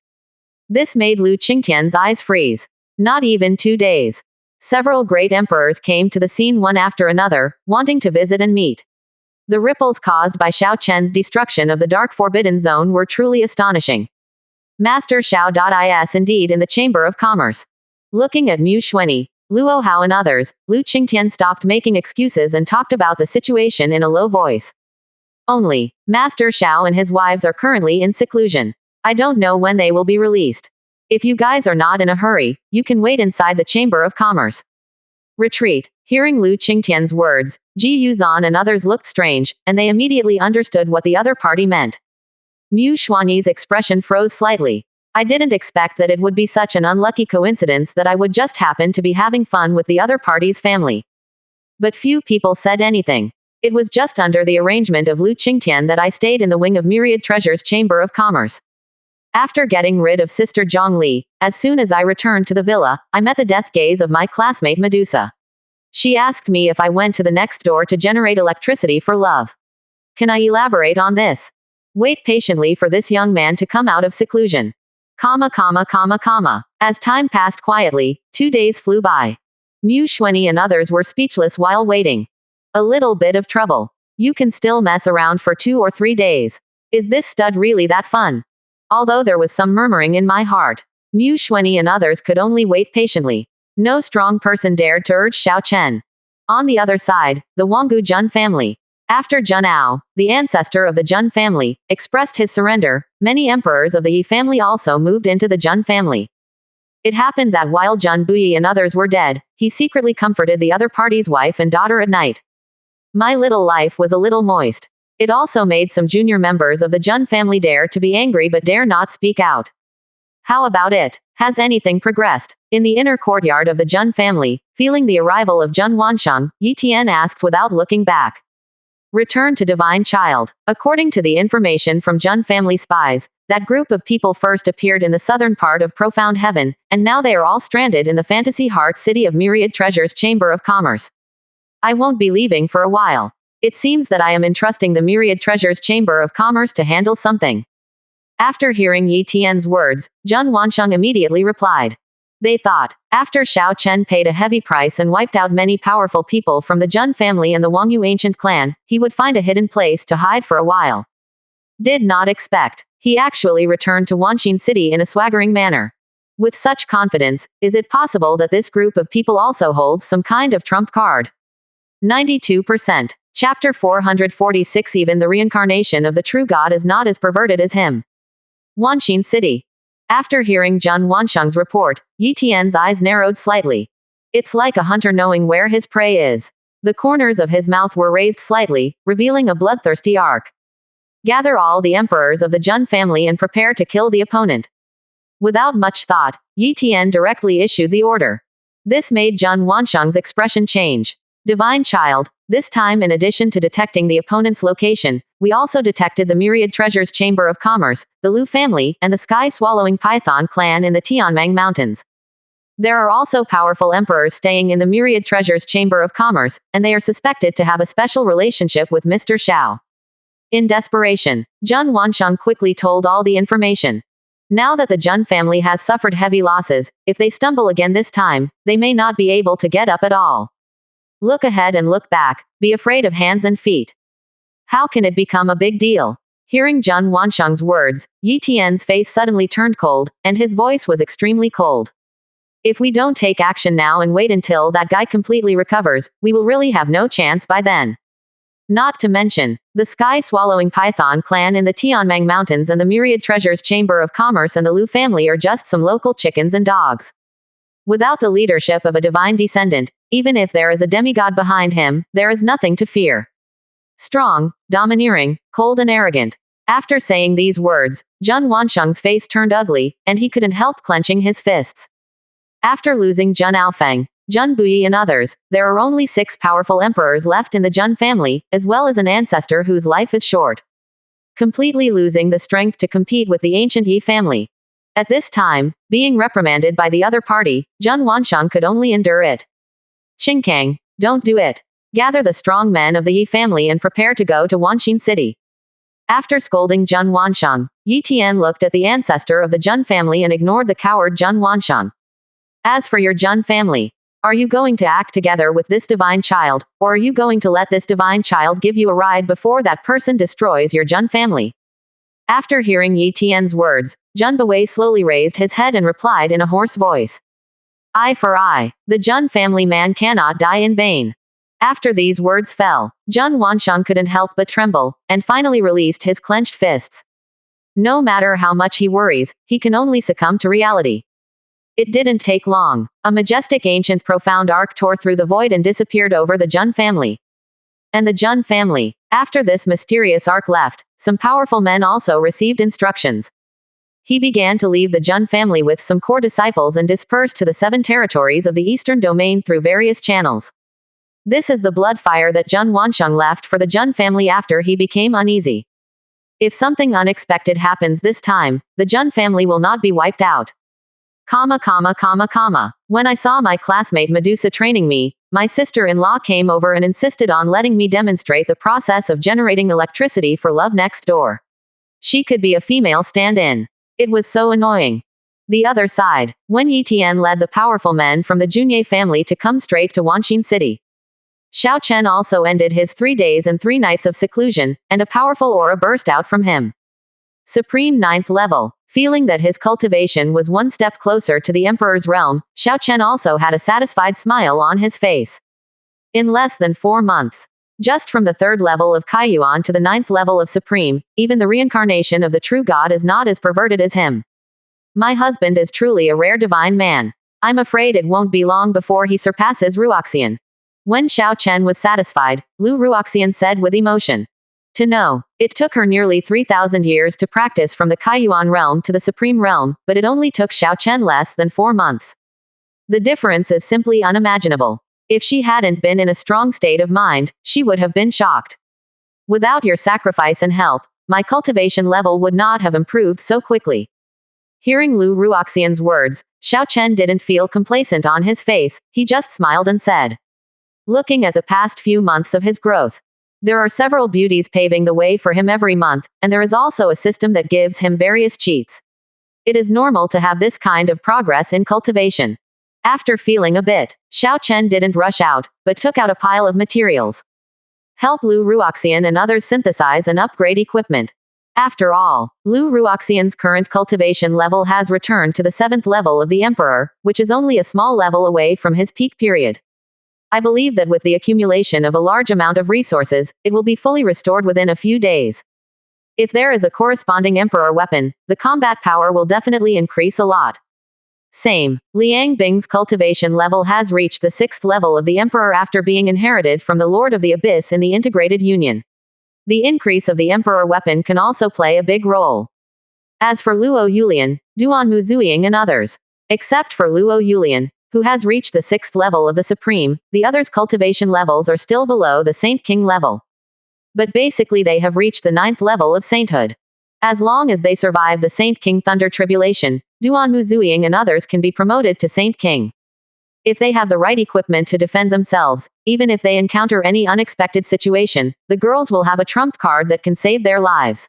This made Lu Qingtian's eyes freeze. Not even 2 days. Several great emperors came to the scene one after another, wanting to visit and meet. The ripples caused by Xiao Chen's destruction of the Dark Forbidden Zone were truly astonishing. Master Xiao is indeed in the Chamber of Commerce. Looking at Mu Xuanyi, Luo Hao and others, Lu Qingtian stopped making excuses and talked about the situation in a low voice. Only, Master Xiao and his wives are currently in seclusion. I don't know when they will be released. If you guys are not in a hurry, you can wait inside the Chamber of Commerce. Retreat. Hearing Lu Qingtian's words, Ji Yuzan and others looked strange, and they immediately understood what the other party meant. Mu Xuanyi's expression froze slightly. I didn't expect that it would be such an unlucky coincidence that I would just happen to be having fun with the other party's family. But few people said anything. It was just under the arrangement of Lu Qingtian that I stayed in the wing of Myriad Treasure's Chamber of Commerce. After getting rid of Sister Zhongli, as soon as I returned to the villa, I met the death gaze of my classmate Medusa. She asked me if I went to the next door to generate electricity for love. Can I elaborate on this? Wait patiently for this young man to come out of seclusion. As time passed quietly, 2 days flew by. Mu Xuanyi and others were speechless while waiting. A little bit of trouble. You can still mess around for 2 or 3 days. Is this stud really that fun? Although there was some murmuring in my heart, Mu Xuanyi and others could only wait patiently. No strong person dared to urge Xiao Chen. On the other side, the Wanggu Jun family. After Jun Ao, the ancestor of the Jun family, expressed his surrender, many emperors of the Yi family also moved into the Jun family. It happened that while Jun Buyi and others were dead, he secretly comforted the other party's wife and daughter at night. My little life was a little moist. It also made some junior members of the Jun family dare to be angry but dare not speak out. How about it? Has anything progressed? In the inner courtyard of the Jun family, feeling the arrival of Jun Wansheng, Yi Tian asked without looking back. Return to Divine Child. According to the information from Jun family spies, that group of people first appeared in the southern part of Profound Heaven, and now they are all stranded in the fantasy heart city of Myriad Treasures Chamber of Commerce. I won't be leaving for a while. It seems that I am entrusting the Myriad Treasures Chamber of Commerce to handle something. After hearing Yi Tian's words, Jun Wansheng immediately replied. They thought, after Xiao Chen paid a heavy price and wiped out many powerful people from the Jun family and the Wangyu ancient clan, he would find a hidden place to hide for a while. Did not expect. He actually returned to Wanxin City in a swaggering manner. With such confidence, is it possible that this group of people also holds some kind of trump card? 92%. Chapter 446. Even the reincarnation of the true God is not as perverted as him. Wanxin City. After hearing Jun Wansheng's report, Yi Tian's eyes narrowed slightly. It's like a hunter knowing where his prey is. The corners of his mouth were raised slightly, revealing a bloodthirsty arc. Gather all the emperors of the Jun family and prepare to kill the opponent. Without much thought, Yi Tian directly issued the order. This made Jun Wansheng's expression change. Divine Child, this time in addition to detecting the opponent's location, we also detected the Myriad Treasures Chamber of Commerce, the Lu family, and the sky-swallowing Python clan in the Tianmeng Mountains. There are also powerful emperors staying in the Myriad Treasures Chamber of Commerce, and they are suspected to have a special relationship with Mr. Xiao. In desperation, Jun Wansheng quickly told all the information. Now that the Jun family has suffered heavy losses, if they stumble again this time, they may not be able to get up at all. Look ahead and look back, be afraid of hands and feet. How can it become a big deal? Hearing Jun Wansheng's words, Yi Tian's face suddenly turned cold, and his voice was extremely cold. If we don't take action now and wait until that guy completely recovers, we will really have no chance by then. Not to mention, the sky-swallowing Python clan in the Tianmeng Mountains and the Myriad Treasures Chamber of Commerce and the Lu family are just some local chickens and dogs. Without the leadership of a divine descendant, even if there is a demigod behind him, there is nothing to fear. Strong, domineering, cold and arrogant. After saying these words, Jun Wansheng's face turned ugly, and he couldn't help clenching his fists. After losing Jun Aofeng, Jun Buyi and others, there are only 6 powerful emperors left in the Jun family, as well as an ancestor whose life is short. Completely losing the strength to compete with the ancient Yi family. At this time, being reprimanded by the other party, Jun Wansheng could only endure it. Qingkang, don't do it. Gather the strong men of the Yi family and prepare to go to Wanxin City. After scolding Jun Wansheng, Yi Tian looked at the ancestor of the Jun family and ignored the coward Jun Wansheng. As for your Jun family, are you going to act together with this divine child, or are you going to let this divine child give you a ride before that person destroys your Jun family? After hearing Yi Tian's words, Jun Buwei slowly raised his head and replied in a hoarse voice. Eye for eye. The Jun family man cannot die in vain. After these words fell, Jun Wansheng couldn't help but tremble, and finally released his clenched fists. No matter how much he worries, he can only succumb to reality. It didn't take long. A majestic ancient profound arc tore through the void and disappeared over the Jun family. And the Jun family, after this mysterious arc left, some powerful men also received instructions. He began to leave the Jun family with some core disciples and dispersed to the 7 territories of the eastern domain through various channels. This is the blood fire that Jun Wansheng left for the Jun family after he became uneasy. If something unexpected happens this time, the Jun family will not be wiped out. When I saw my classmate Medusa training me, my sister-in-law came over and insisted on letting me demonstrate the process of generating electricity for Love Next Door. She could be a female stand-in. It was so annoying. The other side, when Yi Tian led the powerful men from the Junye family to come straight to Wanxin City. Xiao Chen also ended his 3 days and 3 nights of seclusion, and a powerful aura burst out from him. Supreme 9th level. Feeling that his cultivation was one step closer to the Emperor's realm, Xiao Chen also had a satisfied smile on his face. In less than 4 months, Just from the 3rd level of Kaiyuan to the 9th level of Supreme, even the reincarnation of the true God is not as perverted as him. My husband is truly a rare divine man. I'm afraid it won't be long before he surpasses Ruoxian. When Xiao Chen was satisfied, Lu Ruoxian said with emotion. To know, it took her nearly 3,000 years to practice from the Kaiyuan realm to the Supreme realm, but it only took Xiao Chen less than 4 months. The difference is simply unimaginable. If she hadn't been in a strong state of mind, she would have been shocked. Without your sacrifice and help, my cultivation level would not have improved so quickly. Hearing Lu Ruoxian's words, Xiao Chen didn't feel complacent on his face, he just smiled and said. Looking at the past few months of his growth, there are several beauties paving the way for him every month, and there is also a system that gives him various cheats. It is normal to have this kind of progress in cultivation. After feeling a bit, Xiao Chen didn't rush out, but took out a pile of materials. Help Lu Ruoxian and others synthesize and upgrade equipment. After all, Lu Ruoxian's current cultivation level has returned to the 7th level of the Emperor, which is only a small level away from his peak period. I believe that with the accumulation of a large amount of resources, it will be fully restored within a few days. If there is a corresponding Emperor weapon, the combat power will definitely increase a lot. Same. Liang Bing's cultivation level has reached the 6th level of the Emperor after being inherited from the Lord of the Abyss in the Integrated Union. The increase of the Emperor weapon can also play a big role. As for Luo Yulian, Duan Muzuying and others, except for Luo Yulian, who has reached the 6th level of the Supreme, the others' cultivation levels are still below the Saint King level. But basically they have reached the 9th level of sainthood. As long as they survive the Saint King Thunder Tribulation, Duan Muzuying and others can be promoted to Saint King. If they have the right equipment to defend themselves, even if they encounter any unexpected situation, the girls will have a trump card that can save their lives.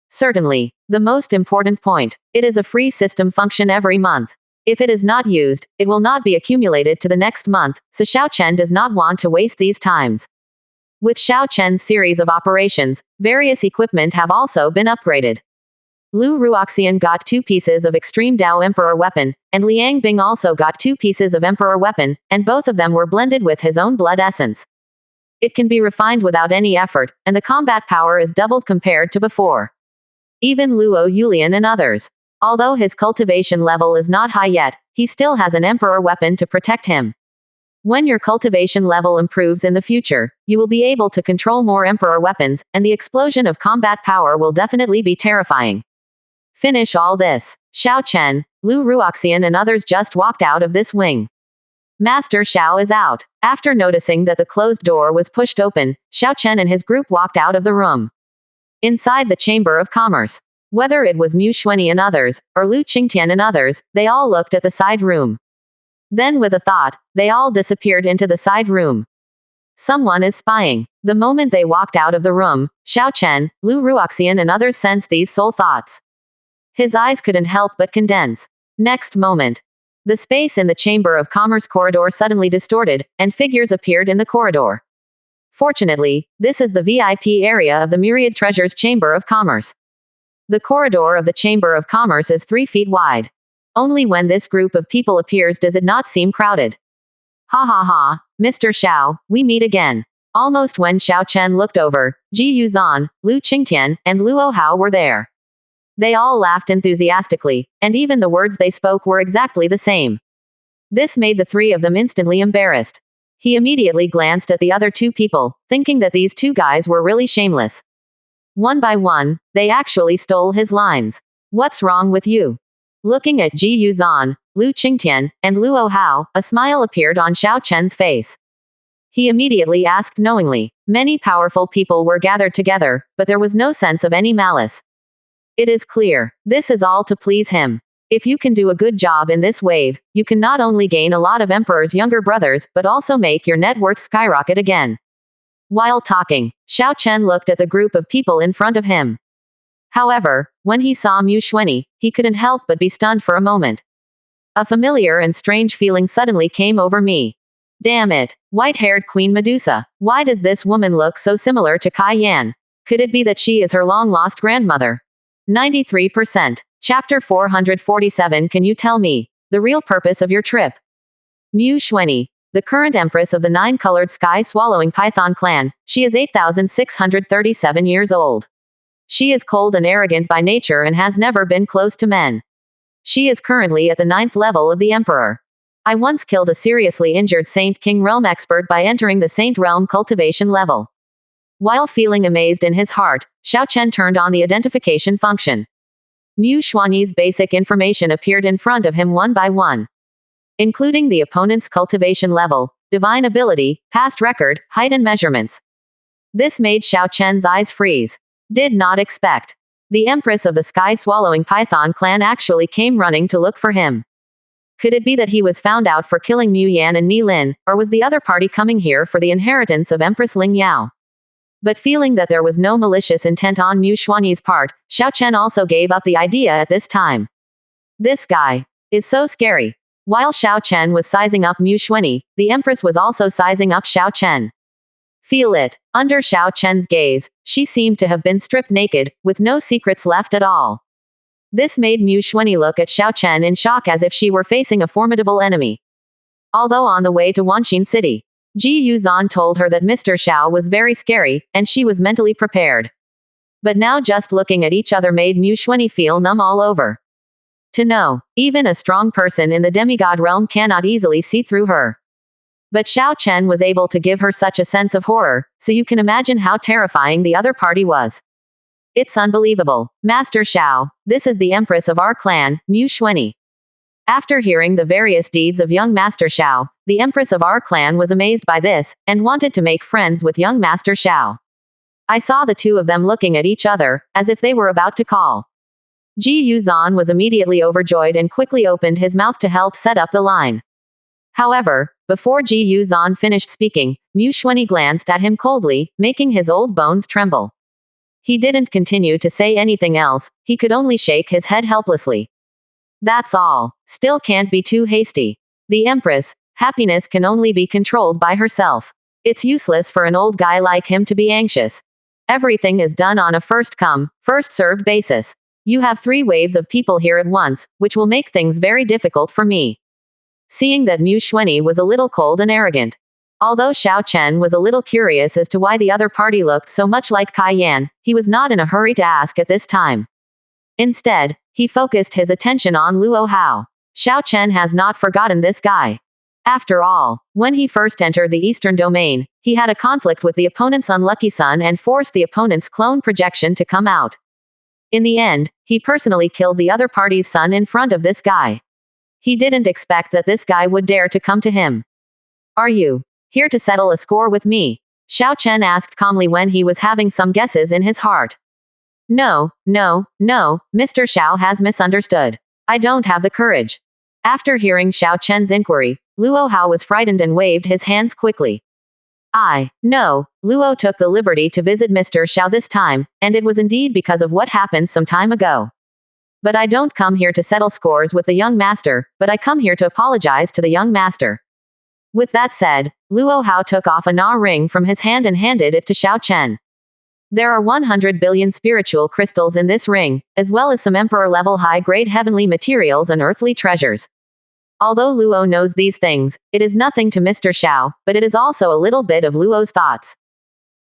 Certainly. The most important point. It is a free system function every month. If it is not used, it will not be accumulated to the next month, so Xiao Chen does not want to waste these times. With Xiao Chen's series of operations, various equipment have also been upgraded. Lu Ruoxian got 2 pieces of Extreme Dao Emperor weapon, and Liang Bing also got 2 pieces of Emperor weapon, and both of them were blended with his own blood essence. It can be refined without any effort, and the combat power is doubled compared to before. Even Luo Yulian and others. Although his cultivation level is not high yet, he still has an Emperor weapon to protect him. When your cultivation level improves in the future, you will be able to control more Emperor weapons, and the explosion of combat power will definitely be terrifying. Finish all this. Xiao Chen, Lu Ruoxian and others just walked out of this wing. Master Xiao is out. After noticing that the closed door was pushed open, Xiao Chen and his group walked out of the room. Inside the Chamber of Commerce. Whether it was Mu Xuanyi and others, or Lu Qingtian and others, they all looked at the side room. Then with a thought, they all disappeared into the side room. Someone is spying. The moment they walked out of the room, Xiao Chen, Lu Ruoxian and others sensed these soul thoughts. His eyes couldn't help but condense. Next moment, the space in the Chamber of Commerce corridor suddenly distorted, and figures appeared in the corridor. Fortunately, this is the VIP area of the Myriad Treasures Chamber of Commerce. The corridor of the Chamber of Commerce is 3 feet wide. Only when this group of people appears does it not seem crowded. Ha ha ha, Mr. Xiao, we meet again. Almost when Xiao Chen looked over, Ji Yuzan, Lu Qingtian, and Luo Hao were there. They all laughed enthusiastically, and even the words they spoke were exactly the same. This made the 3 of them instantly embarrassed. He immediately glanced at the other 2 people, thinking that these 2 guys were really shameless. One by one, they actually stole his lines. What's wrong with you? Looking at Ji Yuzan, Lu Qingtian, and Luo Hao, a smile appeared on Xiao Chen's face. He immediately asked knowingly. Many powerful people were gathered together, but there was no sense of any malice. It is clear. This is all to please him. If you can do a good job in this wave, you can not only gain a lot of Emperor's younger brothers, but also make your net worth skyrocket again. While talking, Xiao Chen looked at the group of people in front of him. However, when he saw Mu Xuanyi, he couldn't help but be stunned for a moment. A familiar and strange feeling suddenly came over me. Damn it, white-haired Queen Medusa. Why does this woman look so similar to Kai Yan? Could it be that she is her long-lost grandmother? 93%. Chapter 447. Can you tell me the real purpose of your trip? Mu Xuanyi. the current empress of the nine-colored sky-swallowing python clan. She is 8,637 years old. She is cold and arrogant by nature and has never been close to men. She is currently at the 9th level of the emperor. I once killed a seriously injured Saint King Realm expert by entering the Saint Realm cultivation level. While feeling amazed in his heart, Xiao Chen turned on the identification function. Mu Xuanyi's basic information appeared in front of him one by one, including the opponent's cultivation level, divine ability, past record, height and measurements. This made Xiao Chen's eyes freeze. Did not expect. The empress of the sky-swallowing python clan actually came running to look for him. Could it be that he was found out for killing Mu Yan and Ni Lin, or was the other party coming here for the inheritance of Empress Ling Yao? But feeling that there was no malicious intent on Mu Xuanyi's part, Xiao Chen also gave up the idea at this time. This guy is so scary. While Xiao Chen was sizing up Mu Xuanyi, the empress was also sizing up Xiao Chen. Feel it. Under Xiao Chen's gaze, she seemed to have been stripped naked, with no secrets left at all. This made Mu Xuanyi look at Xiao Chen in shock as if she were facing a formidable enemy. Although on the way to Wanxin City, Ji Yuzan told her that Mr. Xiao was very scary, and she was mentally prepared. But now just looking at each other made Mu Xuanyi feel numb all over. To know, even a strong person in the demigod realm cannot easily see through her. But Xiao Chen was able to give her such a sense of horror, so you can imagine how terrifying the other party was. It's unbelievable. Master Xiao, this is the empress of our clan, Mu Xuanyi. After hearing the various deeds of young Master Xiao, the empress of our clan was amazed by this, and wanted to make friends with young Master Xiao. I saw the two of them looking at each other, as if they were about to call. Ji Yuzan was immediately overjoyed and quickly opened his mouth to help set up the line. However, before Ji Yuzan finished speaking, Mu Xuanyi glanced at him coldly, making his old bones tremble. He didn't continue to say anything else, he could only shake his head helplessly. That's all. Still can't be too hasty. The Empress, happiness can only be controlled by herself. It's useless for an old guy like him to be anxious. Everything is done on a first come, first served basis. You have 3 waves of people here at once, which will make things very difficult for me. Seeing that Mu Xuanyi was a little cold and arrogant. Although Xiao Chen was a little curious as to why the other party looked so much like Kai Yan, he was not in a hurry to ask at this time. Instead, he focused his attention on Luo Hao. Xiao Chen has not forgotten this guy. After all, when he first entered the Eastern Domain, he had a conflict with the opponent's unlucky son and forced the opponent's clone projection to come out. In the end, he personally killed the other party's son in front of this guy. He didn't expect that this guy would dare to come to him. Are you here to settle a score with me? Xiao Chen asked calmly when he was having some guesses in his heart. No, Mr. Xiao has misunderstood. I don't have the courage. After hearing Xiao Chen's inquiry, Luo Hao was frightened and waved his hands quickly. No, Luo took the liberty to visit Mr. Xiao this time, and it was indeed because of what happened some time ago. But I don't come here to settle scores with the young master, but I come here to apologize to the young master. With that said, Luo Hao took off a Na ring from his hand and handed it to Xiao Chen. There are 100 billion spiritual crystals in this ring, as well as some emperor-level high-grade heavenly materials and earthly treasures. Although Luo knows these things, it is nothing to Mr. Xiao, but it is also a little bit of Luo's thoughts.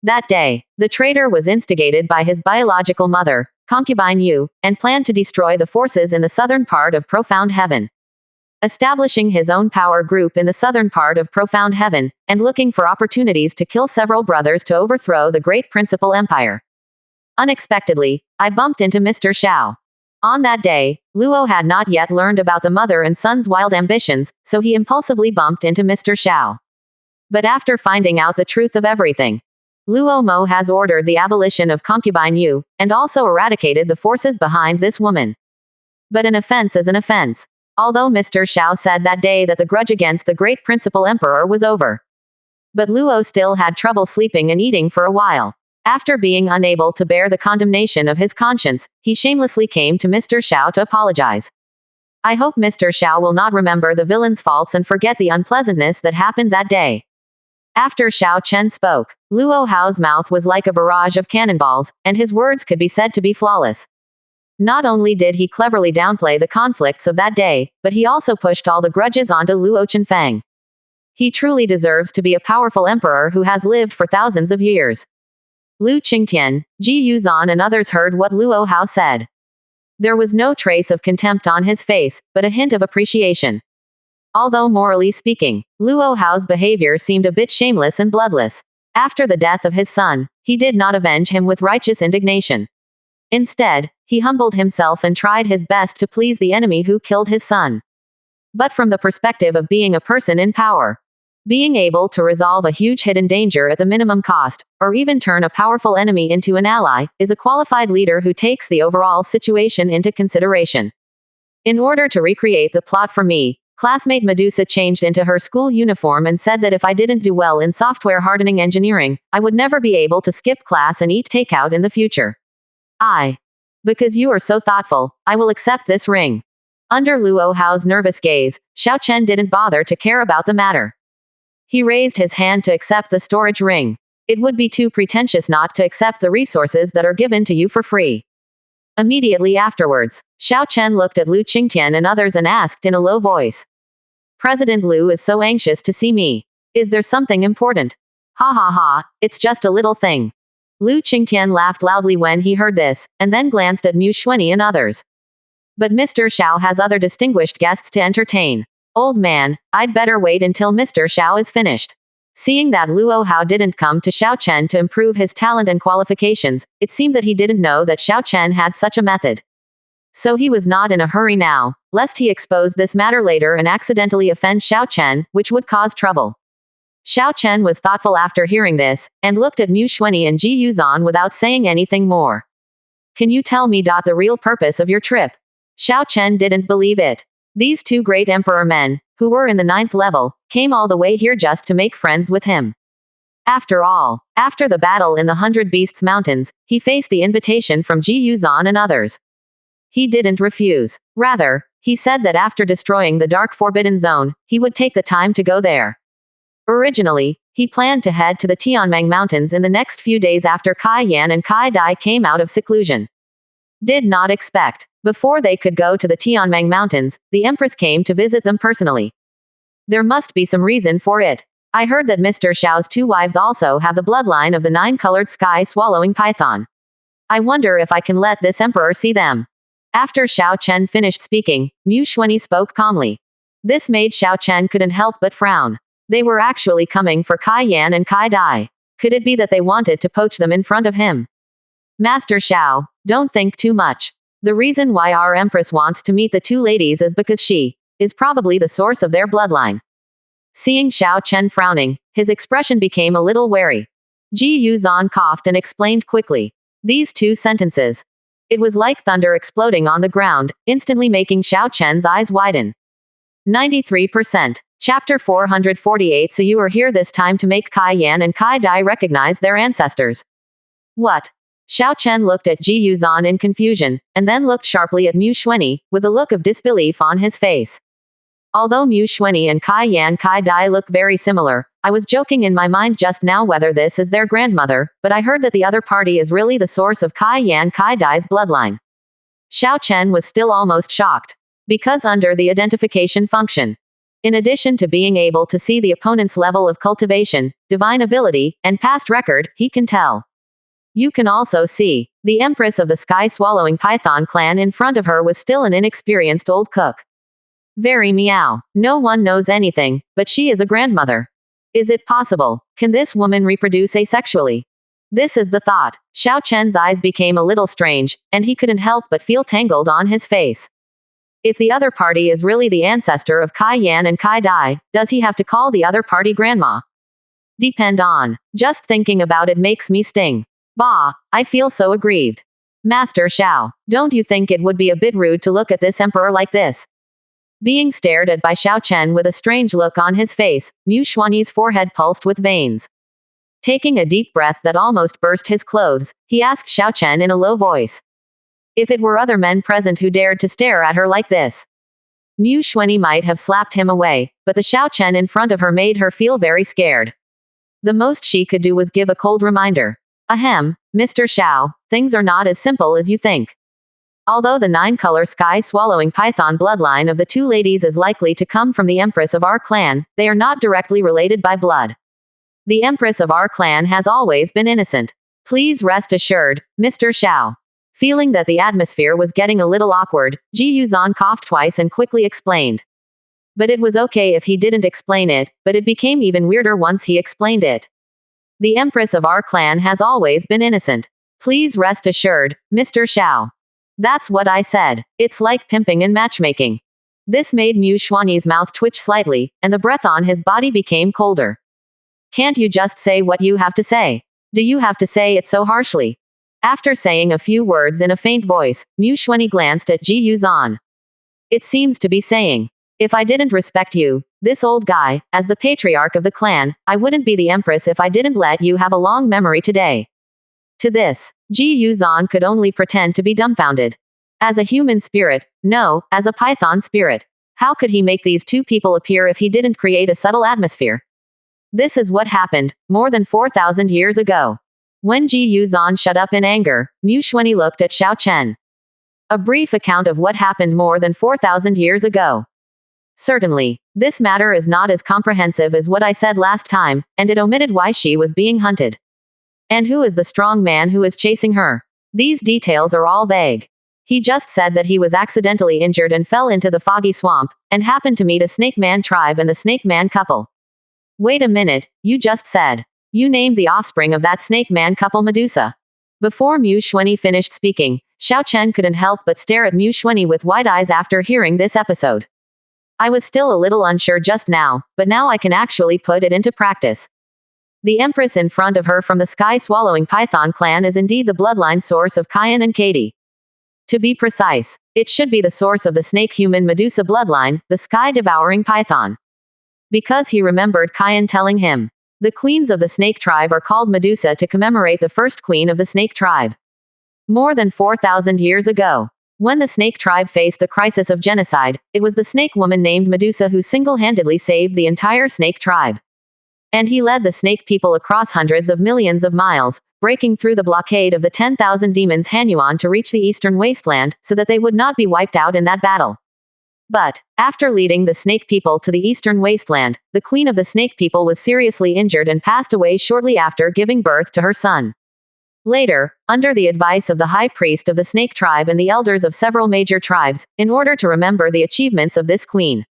That day, the traitor was instigated by his biological mother, concubine Yu, and planned to destroy the forces in the southern part of Profound Heaven. Establishing his own power group in the southern part of Profound Heaven, and looking for opportunities to kill several brothers to overthrow the great principal empire. Unexpectedly, I bumped into Mr. Xiao. On that day, Luo had not yet learned about the mother and son's wild ambitions, so he impulsively bumped into Mr. Xiao. But after finding out the truth of everything, Luo Mo has ordered the abolition of concubine Yu, and also eradicated the forces behind this woman. But an offense is an offense. Although Mr. Xiao said that day that the grudge against the great principal emperor was over. But Luo still had trouble sleeping and eating for a while. After being unable to bear the condemnation of his conscience, he shamelessly came to Mr. Xiao to apologize. I hope Mr. Xiao will not remember the villain's faults and forget the unpleasantness that happened that day. After Xiao Chen spoke, Luo Hao's mouth was like a barrage of cannonballs, and his words could be said to be flawless. Not only did he cleverly downplay the conflicts of that day, but he also pushed all the grudges onto Luo Chenfang. He truly deserves to be a powerful emperor who has lived for thousands of years. Lu Qingtian, Ji Yuzhan and others heard what Luo Hao said. There was no trace of contempt on his face, but a hint of appreciation. Although morally speaking, Luo Hao's behavior seemed a bit shameless and bloodless. After the death of his son, he did not avenge him with righteous indignation. Instead, he humbled himself and tried his best to please the enemy who killed his son. But from the perspective of being a person in power, being able to resolve a huge hidden danger at the minimum cost, or even turn a powerful enemy into an ally, is a qualified leader who takes the overall situation into consideration. In order to recreate the plot for me, classmate Medusa changed into her school uniform and said that if I didn't do well in software hardening engineering, I would never be able to skip class and eat takeout in the future. Because you are so thoughtful, I will accept this ring. Under Luo Hao's nervous gaze, Xiao Chen didn't bother to care about the matter. He raised his hand to accept the storage ring. It would be too pretentious not to accept the resources that are given to you for free. Immediately afterwards, Xiao Chen looked at Lu Qingtian and others and asked in a low voice. President Lu is so anxious to see me. Is there something important? Ha ha ha, it's just a little thing. Lu Qingtian laughed loudly when he heard this, and then glanced at Mu Xuanyi and others. But Mr. Xiao has other distinguished guests to entertain. Old man, I'd better wait until Mr. Xiao is finished. Seeing that Luo Hao didn't come to Xiao Chen to improve his talent and qualifications, it seemed that he didn't know that Xiao Chen had such a method. So he was not in a hurry now, lest he expose this matter later and accidentally offend Xiao Chen, which would cause trouble. Xiao Chen was thoughtful after hearing this, and looked at Mu Xuanyi and Ji Yuzhan without saying anything more. Can you tell me the real purpose of your trip? Xiao Chen didn't believe it. These two great emperor men, who were in the 9th level, came all the way here just to make friends with him. After all, after the battle in the 100 Beasts Mountains, he faced the invitation from Ji Yuzhan and others. He didn't refuse. Rather, he said that after destroying the Dark Forbidden Zone, he would take the time to go there. Originally, he planned to head to the Tianmeng Mountains in the next few days after Kai Yan and Kai Dai came out of seclusion. Did not expect. Before they could go to the Tianmeng Mountains, the Empress came to visit them personally. There must be some reason for it. I heard that Mr. Xiao's 2 wives also have the bloodline of the 9-colored sky-swallowing python. I wonder if I can let this emperor see them. After Xiao Chen finished speaking, Mu Xuanyi spoke calmly. This made Xiao Chen couldn't help but frown. They were actually coming for Kai Yan and Kai Dai. Could it be that they wanted to poach them in front of him? Master Xiao, don't think too much. The reason why our empress wants to meet the 2 ladies is because she is probably the source of their bloodline. Seeing Xiao Chen frowning, his expression became a little wary. Ji Yuzhan coughed and explained quickly. These 2 sentences. It was like thunder exploding on the ground, instantly making Xiao Chen's eyes widen. 93%. Chapter 448. So you are here this time to make Kai Yan and Kai Dai recognize their ancestors. What? Xiao Chen looked at Ji Yuzhan in confusion, and then looked sharply at Mu Xuanyi, with a look of disbelief on his face. Although Mu Xuanyi and Kai Yan Kai Dai look very similar, I was joking in my mind just now whether this is their grandmother, but I heard that the other party is really the source of Kai Yan Kai Dai's bloodline. Xiao Chen was still almost shocked. Because under the identification function, in addition to being able to see the opponent's level of cultivation, divine ability, and past record, he can tell. You can also see, the empress of the sky-swallowing python clan in front of her was still an inexperienced old cook. Very meow. No one knows anything, but she is a grandmother. Is it possible? Can this woman reproduce asexually? This is the thought. Xiao Chen's eyes became a little strange, and he couldn't help but feel tangled on his face. If the other party is really the ancestor of Kai Yan and Kai Dai, does he have to call the other party grandma? Depend on. Just thinking about it makes me sting. Bah, I feel so aggrieved. Master Xiao, don't you think it would be a bit rude to look at this emperor like this? Being stared at by Xiao Chen with a strange look on his face, Mu Xuanyi's forehead pulsed with veins. Taking a deep breath that almost burst his clothes, he asked Xiao Chen in a low voice. If it were other men present who dared to stare at her like this, Mu Xuanyi might have slapped him away, but the Xiao Chen in front of her made her feel very scared. The most she could do was give a cold reminder. Ahem, Mr. Xiao, things are not as simple as you think. Although the nine-color sky-swallowing python bloodline of the two ladies is likely to come from the empress of our clan, they are not directly related by blood. The empress of our clan has always been innocent. Please rest assured, Mr. Xiao. Feeling that the atmosphere was getting a little awkward, Ji Yuzhan coughed twice and quickly explained. But it was okay if he didn't explain it, but it became even weirder once he explained it. The empress of our clan has always been innocent. Please rest assured, Mr. Xiao. That's what I said. It's like pimping and matchmaking. This made Mu Xuanyi's mouth twitch slightly, and the breath on his body became colder. Can't you just say what you have to say? Do you have to say it so harshly? After saying a few words in a faint voice, Mu Xuanyi glanced at Ji Yuzhan. It seems to be saying, if I didn't respect you, this old guy, as the patriarch of the clan, I wouldn't be the empress if I didn't let you have a long memory today. To this, Ji Yuzhan could only pretend to be dumbfounded. As a human spirit, no, as a python spirit. How could he make these two people appear if he didn't create a subtle atmosphere? This is what happened, more than 4,000 years ago. When Ji Yuzhan shut up in anger, Mu Xuanyi looked at Xiao Chen. A brief account of what happened more than 4,000 years ago. Certainly, this matter is not as comprehensive as what I said last time, and it omitted why she was being hunted. And who is the strong man who is chasing her? These details are all vague. He just said that he was accidentally injured and fell into the foggy swamp, and happened to meet a Snake Man tribe and the Snake Man couple. Wait a minute, you just said. You named the offspring of that Snake Man couple Medusa. Before Mu Xuanyi finished speaking, Xiao Chen couldn't help but stare at Mu Xuanyi with wide eyes after hearing this episode. I was still a little unsure just now, but now I can actually put it into practice. The empress in front of her from the sky-swallowing python clan is indeed the bloodline source of Kayan and Katie. To be precise, it should be the source of the snake-human Medusa bloodline, the sky-devouring python. Because he remembered Kayan telling him, the queens of the snake tribe are called Medusa to commemorate the first queen of the snake tribe. More than 4,000 years ago, when the snake tribe faced the crisis of genocide, it was the snake woman named Medusa who single-handedly saved the entire snake tribe. And he led the snake people across hundreds of millions of miles, breaking through the blockade of the 10,000 demons Hanyuan to reach the eastern wasteland, so that they would not be wiped out in that battle. But, after leading the snake people to the eastern wasteland, the queen of the snake people was seriously injured and passed away shortly after giving birth to her son. Later, under the advice of the high priest of the snake tribe and the elders of several major tribes, in order to remember the achievements of this queen,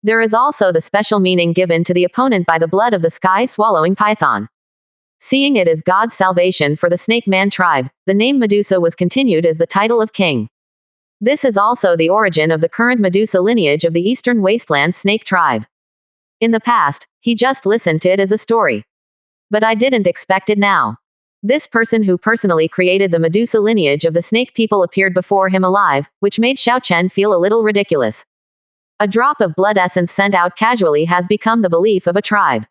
there is also the special meaning given to the opponent by the blood of the sky-swallowing python. Seeing it as God's salvation for the Snake Man tribe, the name Medusa was continued as the title of king. This is also the origin of the current Medusa lineage of the Eastern Wasteland snake tribe. In the past, he just listened to it as a story. But I didn't expect it now. This person who personally created the Medusa lineage of the snake people appeared before him alive, which made Xiao Chen feel a little ridiculous. A drop of blood essence sent out casually has become the belief of a tribe.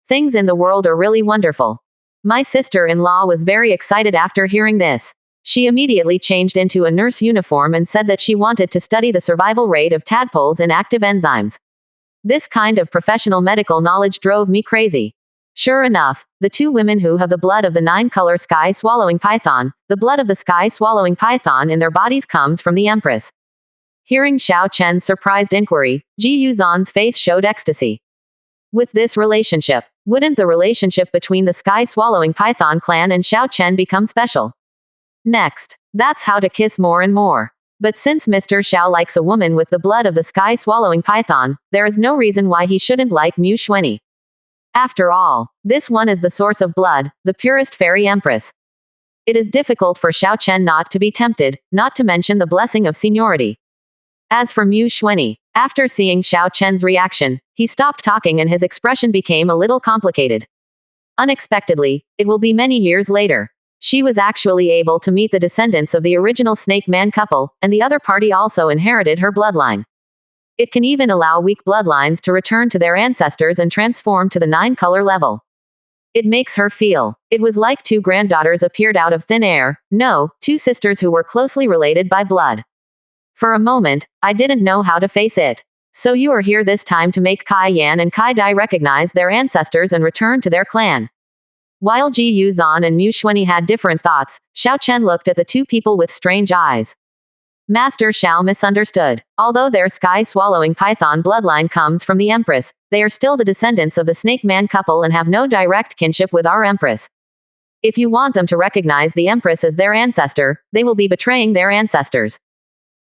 Things in the world are really wonderful. My sister-in-law was very excited after hearing this. She immediately changed into a nurse uniform and said that she wanted to study the survival rate of tadpoles in active enzymes. This kind of professional medical knowledge drove me crazy. Sure enough, the two women who have the blood of the nine-color sky-swallowing python, the blood of the sky-swallowing python in their bodies comes from the empress. Hearing Xiao Chen's surprised inquiry, Ji Yuzhan's face showed ecstasy. With this relationship, wouldn't the relationship between the sky-swallowing python clan and Xiao Chen become special? Next, that's how to kiss more and more. But since Mr. Xiao likes a woman with the blood of the sky-swallowing python, there is no reason why he shouldn't like Mu Xuanyi. After all, this one is the source of blood, the purest fairy empress. It is difficult for Xiao Chen not to be tempted, not to mention the blessing of seniority. As for Mu Xuanyi, after seeing Xiao Chen's reaction, he stopped talking and his expression became a little complicated. Unexpectedly, it will be many years later, she was actually able to meet the descendants of the original Snake Man couple, and the other party also inherited her bloodline. It can even allow weak bloodlines to return to their ancestors and transform to the 9-color level. It makes her feel. It was like two granddaughters appeared out of thin air, no, two sisters who were closely related by blood. For a moment, I didn't know how to face it. So you are here this time to make Kai Yan and Kai Dai recognize their ancestors and return to their clan. While Ji Yuzhan and Mu Xuanyi had different thoughts, Xiao Chen looked at the two people with strange eyes. Master Xiao misunderstood. Although their sky-swallowing python bloodline comes from the Empress, they are still the descendants of the Snake Man couple and have no direct kinship with our Empress. If you want them to recognize the Empress as their ancestor, they will be betraying their ancestors.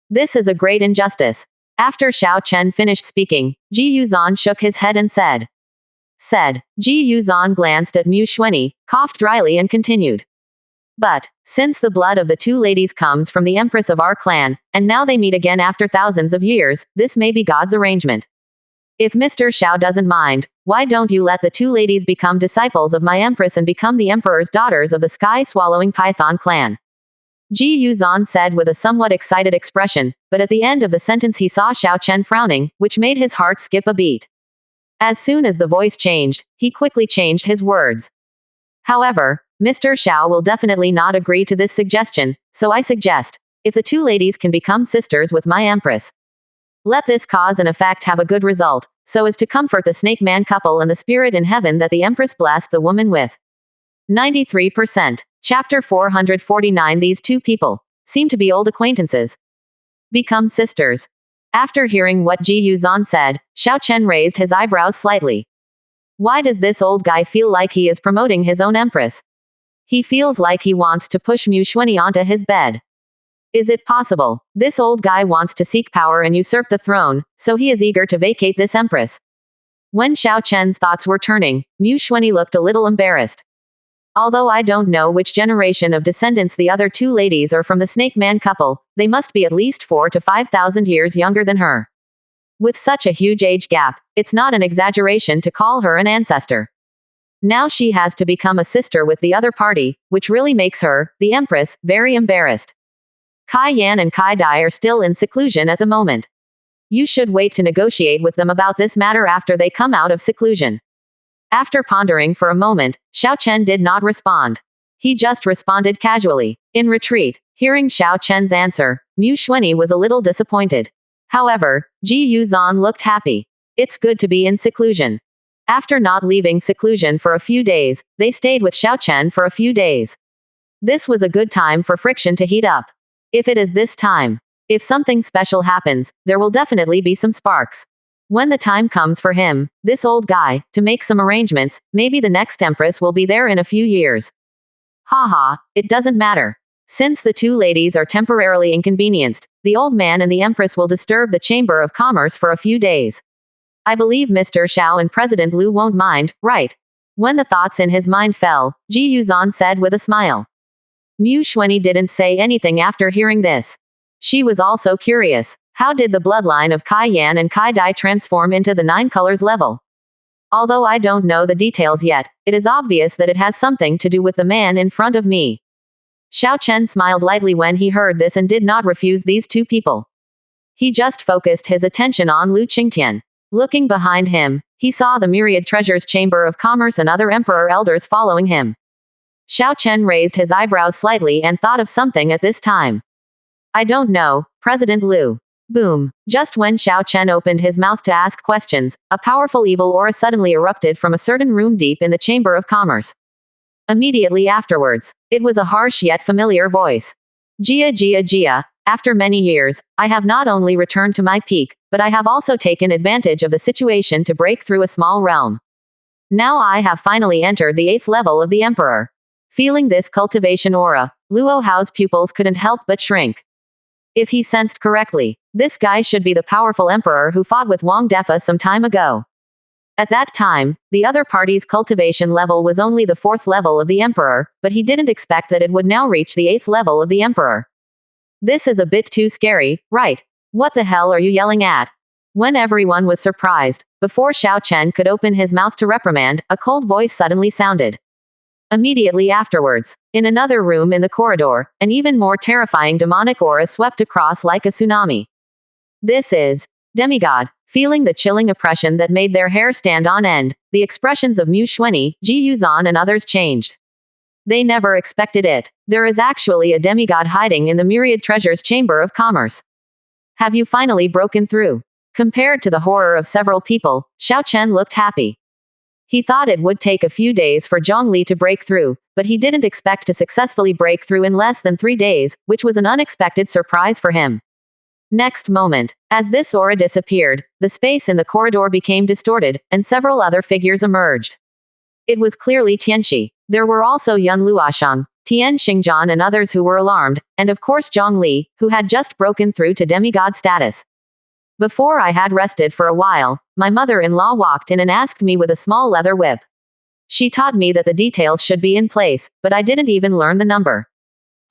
This is a great injustice. After Xiao Chen finished speaking, Ji Yuzhan shook his head and said. Ji Yuzhan glanced at Mu Xuanyi, coughed dryly and continued. But, since the blood of the two ladies comes from the Empress of our clan, and now they meet again after thousands of years, this may be God's arrangement. If Mr. Xiao doesn't mind, why don't you let the two ladies become disciples of my Empress and become the Emperor's daughters of the sky-swallowing python clan? Ji Yuzhan said with a somewhat excited expression, but at the end of the sentence he saw Xiao Chen frowning, which made his heart skip a beat. As soon as the voice changed, he quickly changed his words. However, Mr. Xiao will definitely not agree to this suggestion, so I suggest, if the two ladies can become sisters with my Empress, let this cause and effect have a good result, so as to comfort the Snake Man couple and the spirit in heaven that the Empress blessed the woman with. 93%. Chapter 449. These two people seem to be old acquaintances. Become sisters. After hearing what Ji Yuzhan said, Xiao Chen raised his eyebrows slightly. Why does this old guy feel like he is promoting his own Empress? He feels like he wants to push Mu Xuanyi onto his bed. Is it possible this old guy wants to seek power and usurp the throne, so he is eager to vacate this Empress? When Xiao Chen's thoughts were turning, Mu Xuanyi looked a little embarrassed. Although I don't know which generation of descendants the other two ladies are from the Snake Man couple, they must be at least 4,000 to 5,000 years younger than her. With such a huge age gap, it's not an exaggeration to call her an ancestor. Now she has to become a sister with the other party, which really makes her, the Empress, very embarrassed. Kai Yan and Kai Dai are still in seclusion at the moment. You should wait to negotiate with them about this matter after they come out of seclusion. After pondering for a moment, Xiao Chen did not respond. He just responded casually. In retreat, hearing Xiao Chen's answer, Mu Xuanyi was a little disappointed. However, Ji Yuzhan looked happy. It's good to be in seclusion. After not leaving seclusion for a few days, they stayed with Xiao Chen for a few days. This was a good time for friction to heat up. If it is this time, if something special happens, there will definitely be some sparks. When the time comes for him, this old guy, to make some arrangements, maybe the next Empress will be there in a few years. Haha, it doesn't matter. Since the two ladies are temporarily inconvenienced, the old man and the Empress will disturb the Chamber of Commerce for a few days. I believe Mr. Xiao and President Liu won't mind, right? When the thoughts in his mind fell, Ji Yuzhan said with a smile. Mu Xuanyi didn't say anything after hearing this. She was also curious. How did the bloodline of Kai Yan and Kai Dai transform into the 9 colors level? Although I don't know the details yet, it is obvious that it has something to do with the man in front of me. Xiao Chen smiled lightly when he heard this and did not refuse these two people. He just focused his attention on Lu Qingtian. Looking behind him, he saw the myriad treasures Chamber of Commerce and other emperor elders following him. Xiao Chen raised his eyebrows slightly and thought of something at this time. I don't know, President Liu. Boom. Just when Xiao Chen opened his mouth to ask questions, a powerful evil aura suddenly erupted from a certain room deep in the Chamber of Commerce. Immediately afterwards, it was a harsh yet familiar voice. Jia, after many years, I have not only returned to my peak, but I have also taken advantage of the situation to break through a small realm. Now I have finally entered the 8th level of the Emperor. Feeling this cultivation aura, Luo Hao's pupils couldn't help but shrink. If he sensed correctly, this guy should be the powerful emperor who fought with Wang Defa some time ago. At that time, the other party's cultivation level was only the 4th level of the emperor, but he didn't expect that it would now reach the 8th level of the emperor. This is a bit too scary, right? What the hell are you yelling at? When everyone was surprised, before Xiao Chen could open his mouth to reprimand, a cold voice suddenly sounded. Immediately afterwards, in another room in the corridor, an even more terrifying demonic aura swept across like a tsunami. This is Demigod. Feeling the chilling oppression that made their hair stand on end, the expressions of Mu Xuanyi, Ji Yuzhan and others changed. They never expected it. There is actually a demigod hiding in the myriad treasures Chamber of Commerce. Have you finally broken through? Compared to the horror of several people, Xiao Chen looked happy. He thought it would take a few days for Zhongli to break through, but he didn't expect to successfully break through in less than 3 days, which was an unexpected surprise for him. Next moment, as this aura disappeared, the space in the corridor became distorted, and several other figures emerged. It was clearly Tianxi. There were also Yun Luoshang, Tian Xingjian and others who were alarmed, and of course Zhang Li, who had just broken through to demigod status. Before I had rested for a while, my mother-in-law walked in and asked me with a small leather whip. She taught me that the details should be in place, but I didn't even learn the number.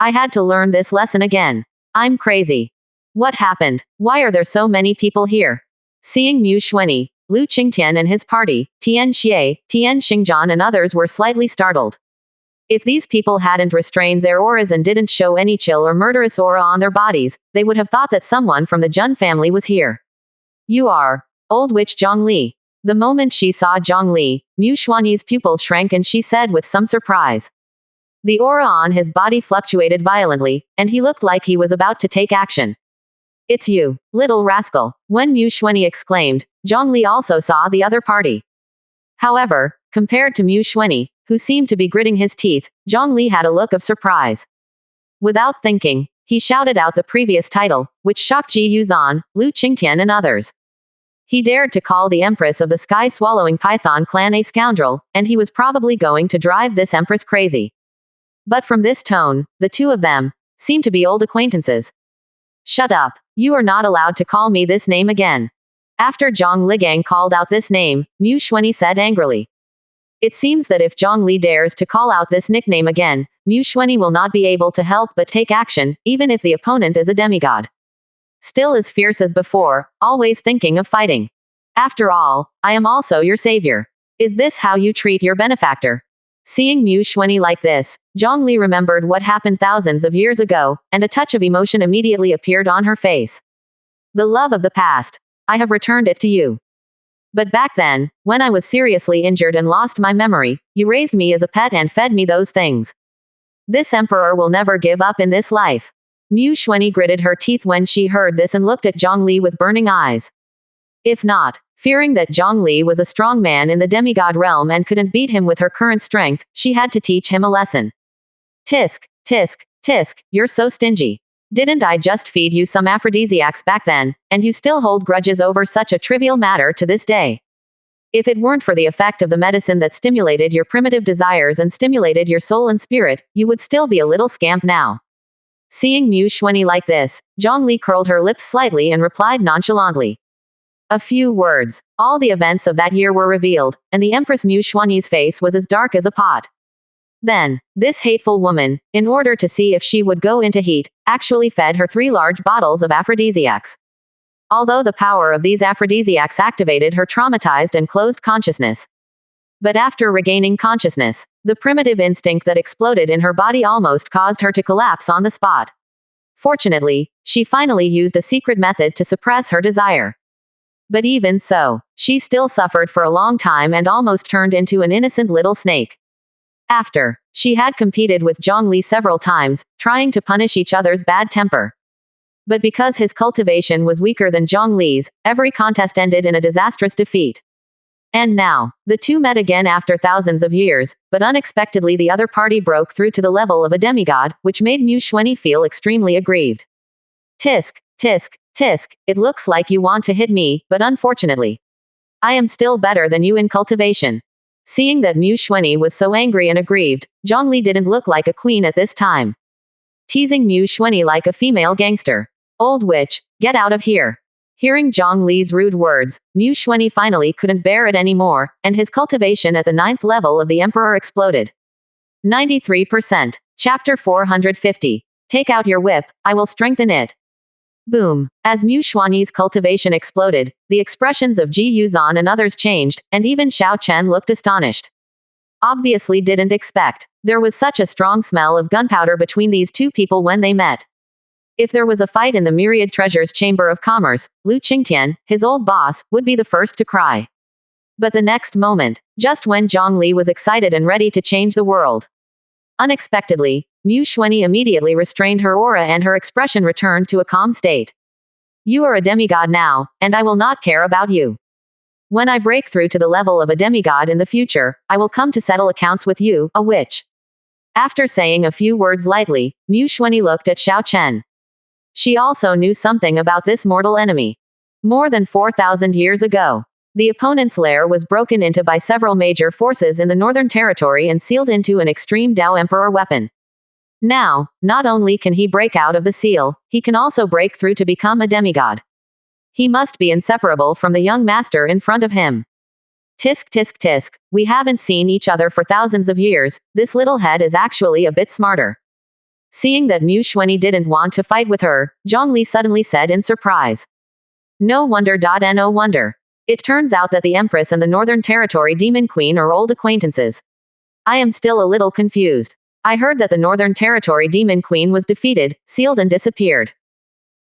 I had to learn this lesson again. I'm crazy. What happened? Why are there so many people here? Seeing Mu Xuanyi, Lu Qingtian and his party, Tian Xie, Tian Xingjian and others were slightly startled. If these people hadn't restrained their auras and didn't show any chill or murderous aura on their bodies, they would have thought that someone from the Jun family was here. You are old witch Zhang Li. The moment she saw Zhang Li, Mu Xuanyi's pupils shrank and she said with some surprise. The aura on his body fluctuated violently, and he looked like he was about to take action. It's you, little rascal. When Mu Xuanyi exclaimed, Zhang Li also saw the other party. However, compared to Mu Xuanyi, who seemed to be gritting his teeth, Zhang Li had a look of surprise. Without thinking, he shouted out the previous title, which shocked Ji Yuzan, Lu Qingtian and others. He dared to call the empress of the sky-swallowing python clan a scoundrel, and he was probably going to drive this empress crazy. But from this tone, the two of them seemed to be old acquaintances. Shut up. You are not allowed to call me this name again. After Zhang Ligang called out this name, Mu Xuanyi said angrily. It seems that if Zhang Li dares to call out this nickname again, Mu Xuanyi will not be able to help but take action, even if the opponent is a demigod. Still as fierce as before, always thinking of fighting. After all, I am also your savior. Is this how you treat your benefactor? Seeing Mu Xuanyi like this, Zhang Li remembered what happened thousands of years ago, and a touch of emotion immediately appeared on her face. The love of the past. I have returned it to you. But back then, when I was seriously injured and lost my memory, you raised me as a pet and fed me those things. This emperor will never give up in this life. Mu Xuanyi gritted her teeth when she heard this and looked at Zhang Li with burning eyes. If not, fearing that Zhang Li was a strong man in the demigod realm and couldn't beat him with her current strength, she had to teach him a lesson. Tisk, tisk, tisk, you're so stingy. Didn't I just feed you some aphrodisiacs back then, and you still hold grudges over such a trivial matter to this day? If it weren't for the effect of the medicine that stimulated your primitive desires and stimulated your soul and spirit, you would still be a little scamp now. Seeing Mu Xuanyi like this, Zhang Li curled her lips slightly and replied nonchalantly. A few words. All the events of that year were revealed, and the Empress Mu Xuanyi's face was as dark as a pot. Then, this hateful woman, in order to see if she would go into heat, actually fed her 3 large bottles of aphrodisiacs. Although the power of these aphrodisiacs activated her traumatized and closed consciousness. But after regaining consciousness, the primitive instinct that exploded in her body almost caused her to collapse on the spot. Fortunately, she finally used a secret method to suppress her desire. But even so, she still suffered for a long time and almost turned into an innocent little snake. After, she had competed with Zhang Li several times, trying to punish each other's bad temper. But because his cultivation was weaker than Zhang Li's, every contest ended in a disastrous defeat. And now, the two met again after thousands of years, but unexpectedly the other party broke through to the level of a demigod, which made Mu Xuanyi feel extremely aggrieved. Tisk, tisk, tisk, it looks like you want to hit me, but unfortunately, I am still better than you in cultivation. Seeing that Mu Xuanyi was so angry and aggrieved, Zhang Li didn't look like a queen at this time. Teasing Mu Xuanyi like a female gangster. Old witch, get out of here. Hearing Zhang Li's rude words, Mu Xuanyi finally couldn't bear it anymore, and his cultivation at the 9th level of the Emperor exploded. 93%. Chapter 450. Take out your whip, I will strengthen it. Boom. As Mu Xuanyi's cultivation exploded, the expressions of Ji Yuzan and others changed, and even Xiao Chen looked astonished. Obviously didn't expect. There was such a strong smell of gunpowder between these two people when they met. If there was a fight in the Myriad Treasures Chamber of Commerce, Lu Qingtian, his old boss, would be the first to cry. But the next moment, just when Zhang Li was excited and ready to change the world, unexpectedly, Mu Xuanyi immediately restrained her aura and her expression returned to a calm state. You are a demigod now, and I will not care about you. When I break through to the level of a demigod in the future, I will come to settle accounts with you, a witch. After saying a few words lightly, Mu Xuanyi looked at Xiao Chen. She also knew something about this mortal enemy. More than 4,000 years ago, the opponent's lair was broken into by several major forces in the Northern Territory and sealed into an extreme Dao Emperor weapon. Now, not only can he break out of the seal, he can also break through to become a demigod. He must be inseparable from the young master in front of him. Tisk tisk tisk, we haven't seen each other for thousands of years, this little head is actually a bit smarter. Seeing that Mu Xuanyi didn't want to fight with her, Zhongli suddenly said in surprise. No wonder. No wonder. It turns out that the Empress and the Northern Territory Demon Queen are old acquaintances. I am still a little confused. I heard that the Northern Territory Demon Queen was defeated, sealed and disappeared.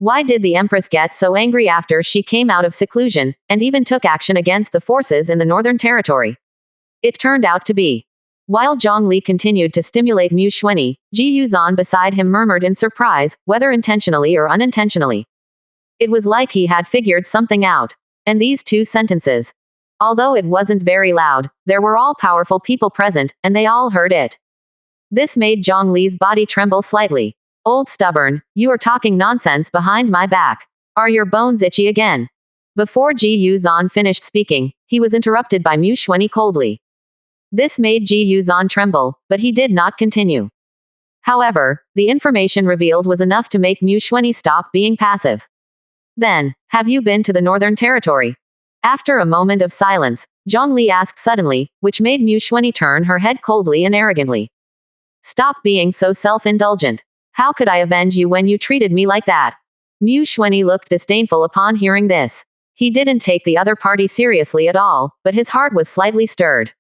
Why did the Empress get so angry after she came out of seclusion, and even took action against the forces in the Northern Territory? It turned out to be. While Zhongli continued to stimulate Mu Xuanyi, Ji Yuzhan beside him murmured in surprise, whether intentionally or unintentionally. It was like he had figured something out. And these two sentences. Although it wasn't very loud, there were all powerful people present, and they all heard it. This made Zhongli's body tremble slightly. Old stubborn, you are talking nonsense behind my back. Are your bones itchy again? Before Ji Yuzhan finished speaking, he was interrupted by Mu Xuanyi coldly. This made Ji Yuzhan tremble, but he did not continue. However, the information revealed was enough to make Mu Xuanyi stop being passive. Then, have you been to the Northern Territory? After a moment of silence, Zhongli asked suddenly, which made Mu Xuanyi turn her head coldly and arrogantly. Stop being so self-indulgent. How could I avenge you when you treated me like that? Mu Xuanyi looked disdainful upon hearing this. He didn't take the other party seriously at all, but his heart was slightly stirred.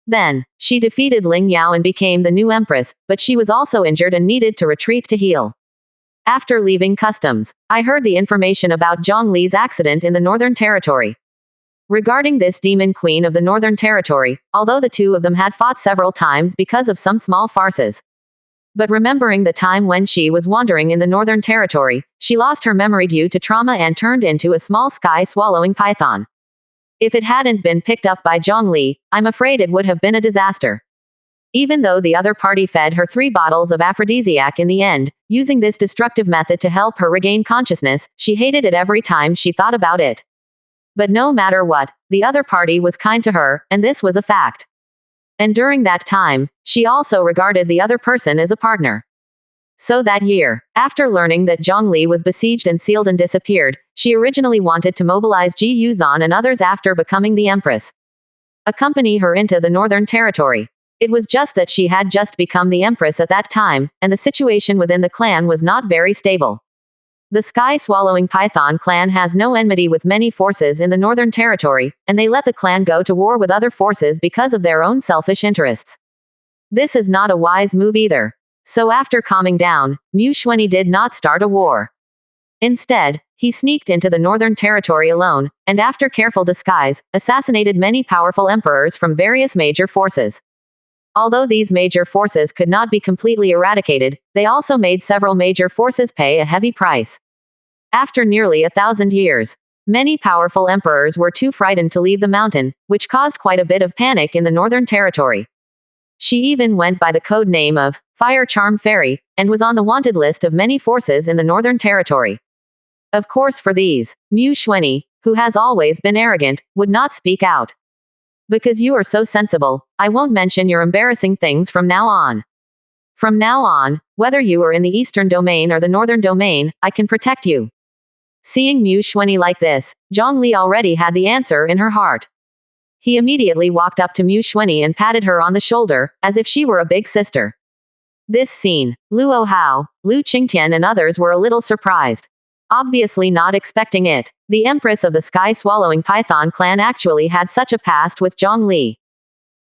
Then, she defeated Ling Yao and became the new empress, but she was also injured and needed to retreat to heal. After leaving customs, I heard the information about Zhongli's accident in the Northern Territory. Regarding this demon queen of the Northern Territory, although the two of them had fought several times because of some small farces. But remembering the time when she was wandering in the Northern Territory, she lost her memory due to trauma and turned into a small sky-swallowing python. If it hadn't been picked up by Zhongli, I'm afraid it would have been a disaster. Even though the other party fed her 3 bottles of aphrodisiac in the end, using this destructive method to help her regain consciousness, she hated it every time she thought about it. But no matter what, the other party was kind to her, and this was a fact. And during that time, she also regarded the other person as a partner. So that year, after learning that Zhongli was besieged and sealed and disappeared, she originally wanted to mobilize Ji Yuzhan and others after becoming the empress. Accompany her into the Northern Territory. It was just that she had just become the empress at that time, and the situation within the clan was not very stable. The sky-swallowing python clan has no enmity with many forces in the Northern Territory, and they let the clan go to war with other forces because of their own selfish interests. This is not a wise move either. So after calming down, Mu Xuanyi did not start a war. Instead, he sneaked into the Northern Territory alone, and after careful disguise, assassinated many powerful emperors from various major forces. Although these major forces could not be completely eradicated, they also made several major forces pay a heavy price. After nearly 1,000 years, many powerful emperors were too frightened to leave the mountain, which caused quite a bit of panic in the Northern Territory. She even went by the code name of Fire Charm Fairy, and was on the wanted list of many forces in the Northern Territory. Of course, for these, Mu Xuanyi, who has always been arrogant, would not speak out. Because you are so sensible, I won't mention your embarrassing things from now on. From now on, whether you are in the Eastern Domain or the Northern Domain, I can protect you. Seeing Mu Xuanyi like this, Zhongli already had the answer in her heart. He immediately walked up to Mu Xuanyi and patted her on the shoulder, as if she were a big sister. This scene, Luo Hao, Lu Qingtian and others were a little surprised. Obviously not expecting it. The empress of the sky-swallowing python clan actually had such a past with Zhongli.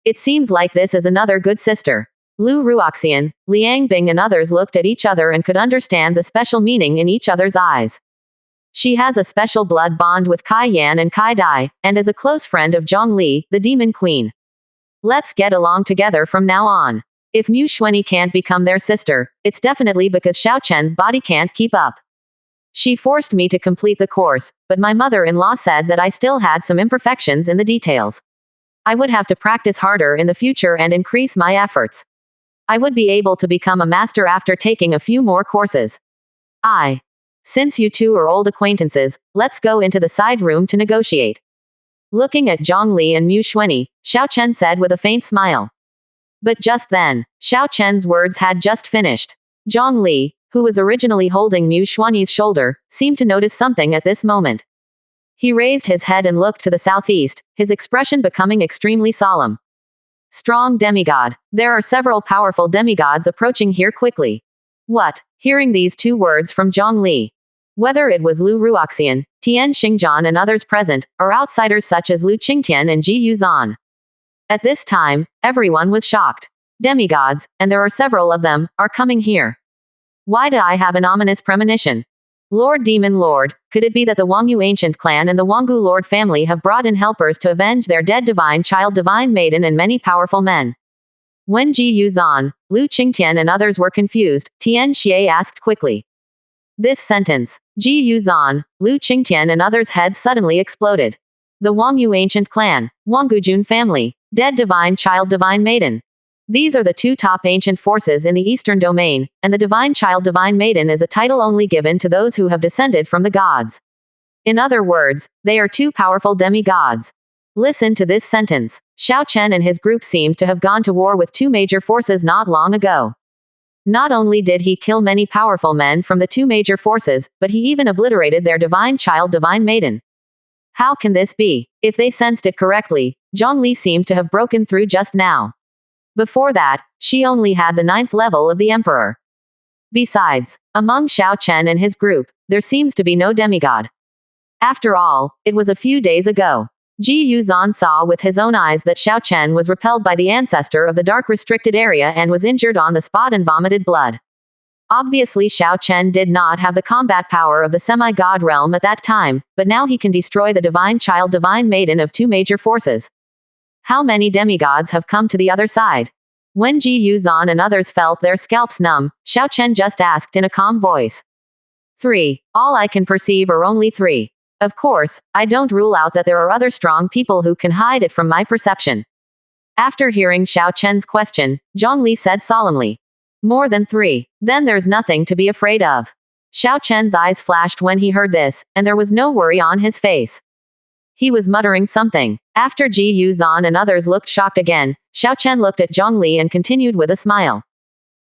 It seems like this is another good sister. Lu Ruoxian, Liang Bing and others looked at each other and could understand the special meaning in each other's eyes. She has a special blood bond with Kai Yan and Kai Dai, and is a close friend of Zhongli, the demon queen. Let's get along together from now on. If Mu Xuanyi can't become their sister, it's definitely because Xiao Chen's body can't keep up. She forced me to complete the course, but my mother-in-law said that I still had some imperfections in the details. I would have to practice harder in the future and increase my efforts. I would be able to become a master after taking a few more courses. I Since you two are old acquaintances, let's go into the side room to negotiate. Looking at Zhang Li and Mu Xuanyi, Xiao Chen said with a faint smile. But just then, Xiao Chen's words had just finished. Zhang Li, who was originally holding Mu Xuanyi's shoulder, seemed to notice something at this moment. He raised his head and looked to the southeast, his expression becoming extremely solemn. Strong demigod. There are several powerful demigods approaching here quickly. What? Hearing these two words from Zhang Li. Whether it was Lu Ruoxian, Tian Xingjian and others present, or outsiders such as Lu Qingtian and Ji Yuzan. At this time, everyone was shocked. Demigods, and there are several of them, are coming here. Why do I have an ominous premonition? Lord Demon Lord, could it be that the Wangyu ancient clan and the Wanggu Lord family have brought in helpers to avenge their dead divine child, divine maiden and many powerful men? When Ji Yuzan, Lu Qingtian and others were confused, Tian Xie asked quickly. This sentence, Ji Yuzan, Lu Qingtian and others' heads suddenly exploded. The Wangyu ancient clan, Wanggujun family, dead divine child, divine maiden. These are the two top ancient forces in the Eastern domain, and the divine child, divine maiden is a title only given to those who have descended from the gods. In other words, they are two powerful demigods. Listen to this sentence. Xiao Chen and his group seemed to have gone to war with two major forces not long ago. Not only did he kill many powerful men from the two major forces, but he even obliterated their divine child, divine maiden. How can this be? If they sensed it correctly, Zhang Li seemed to have broken through just now. Before that, she only had the 9th level of the emperor. Besides, among Xiao Chen and his group, there seems to be no demigod. After all, it was a few days ago. Ji Yuzan saw with his own eyes that Xiao Chen was repelled by the ancestor of the dark restricted area and was injured on the spot and vomited blood. Obviously Xiao Chen did not have the combat power of the semi-god realm at that time, but now he can destroy the divine child, divine maiden of two major forces. How many demigods have come to the other side? When Ji Yuzan and others felt their scalps numb, Xiao Chen just asked in a calm voice. 3. All I can perceive are only 3. Of course, I don't rule out that there are other strong people who can hide it from my perception. After hearing Xiao Chen's question, Zhang Li said solemnly. More than 3. Then there's nothing to be afraid of. Xiao Chen's eyes flashed when he heard this, and there was no worry on his face. He was muttering something. After Ji Yuzan and others looked shocked again, Xiao Chen looked at Zhang Li and continued with a smile.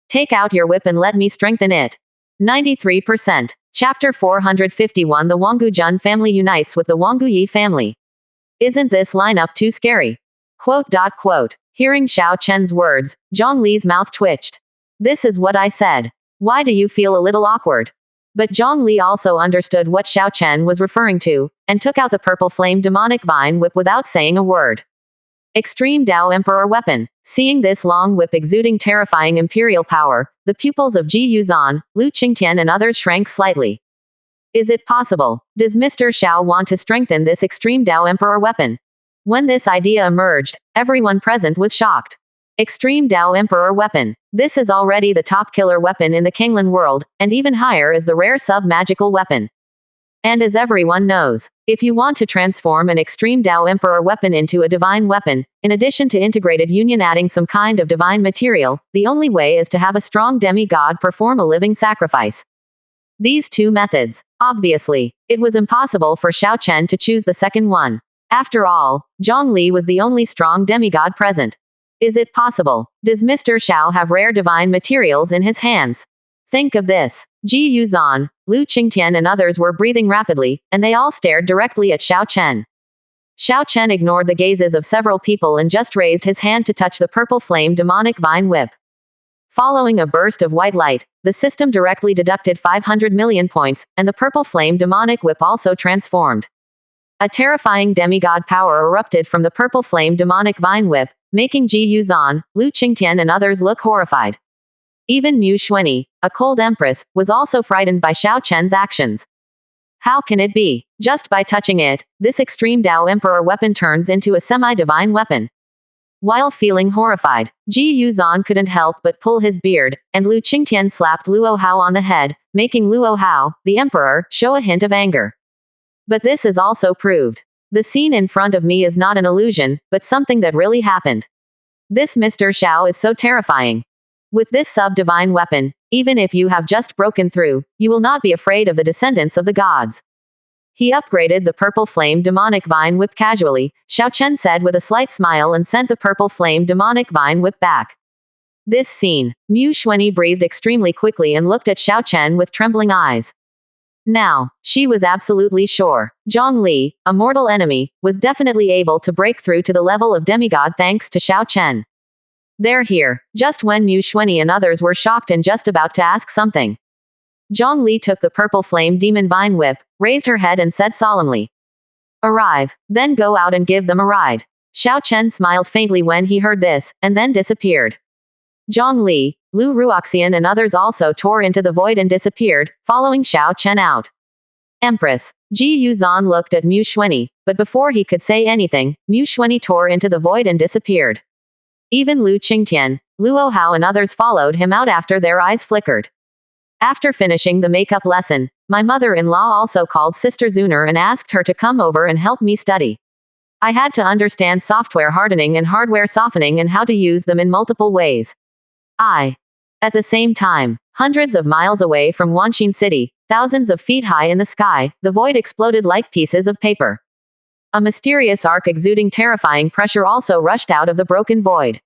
Take out your whip and let me strengthen it. 93%. Chapter 451. The Wanggujun family unites with the Wangguyi family. Isn't this lineup too scary? Quote. Hearing Xiao Chen's words, Zhang Li's mouth twitched. This is what I said. Why do you feel a little awkward? But Zhang Li also understood what Xiao Chen was referring to, and took out the purple flame demonic vine whip without saying a word. Extreme Dao Emperor Weapon. Seeing this long whip exuding terrifying imperial power, the pupils of Ji Yuzan, Lu Qingtian and others shrank slightly. Is it possible? Does Mr. Xiao want to strengthen this Extreme Dao Emperor Weapon? When this idea emerged, everyone present was shocked. Extreme Dao Emperor Weapon. This is already the top killer weapon in the Kinglan world, and even higher is the rare sub-magical weapon. And as everyone knows, if you want to transform an Extreme Dao Emperor weapon into a divine weapon, in addition to integrated union adding some kind of divine material, the only way is to have a strong demigod perform a living sacrifice. These two methods. Obviously, it was impossible for Xiao Chen to choose the second one. After all, Zhang Li was the only strong demigod present. Is it possible? Does Mr. Xiao have rare divine materials in his hands? Think of this. Ji Yuzan, Lu Qingtian and others were breathing rapidly, and they all stared directly at Xiao Chen. Xiao Chen ignored the gazes of several people and just raised his hand to touch the purple flame demonic vine whip. Following a burst of white light, the system directly deducted 500 million points, and the purple flame demonic whip also transformed. A terrifying demigod power erupted from the purple flame demonic vine whip, making Ji Yuzan, Lu Qingtian and others look horrified. Even Mu Xuanyi, a cold empress, was also frightened by Xiao Chen's actions. How can it be? Just by touching it, this Extreme Dao Emperor weapon turns into a semi-divine weapon. While feeling horrified, Ji Yuzan couldn't help but pull his beard, and Lu Qingtian slapped Luo Hao on the head, making Luo Hao, the emperor, show a hint of anger. But this is also proved. The scene in front of me is not an illusion, but something that really happened. This Mr. Xiao is so terrifying. With this sub-divine weapon, Even if you have just broken through, you will not be afraid of the descendants of the gods. He upgraded the purple flame demonic vine whip casually, Xiao Chen said with a slight smile and sent the purple flame demonic vine whip back. This scene. Mu Xuanyi breathed extremely quickly and looked at Xiao Chen with trembling eyes. Now, she was absolutely sure. Zhang Li, a mortal enemy, was definitely able to break through to the level of demigod thanks to Xiao Chen. They're here, just when Mu Xuanyi and others were shocked and just about to ask something. Zhang Li took the purple flame demon vine whip, raised her head and said solemnly. Arrive, then go out and give them a ride. Xiao Chen smiled faintly when he heard this, and then disappeared. Zhang Li, Lu Ruoxian and others also tore into the void and disappeared, following Xiao Chen out. Empress. Ji Yuzan looked at Mu Xuanyi, but before he could say anything, Mu Xuanyi tore into the void and disappeared. Even Lu Qingtian, Luo Hao and others followed him out after their eyes flickered. After finishing the makeup lesson, my mother-in-law also called Sister Zuner and asked her to come over and help me study. I had to understand software hardening and hardware softening and how to use them in multiple ways. At the same time, hundreds of miles away from Wanxin City, thousands of feet high in the sky, the void exploded like pieces of paper. A mysterious arc exuding terrifying pressure also rushed out of the broken void.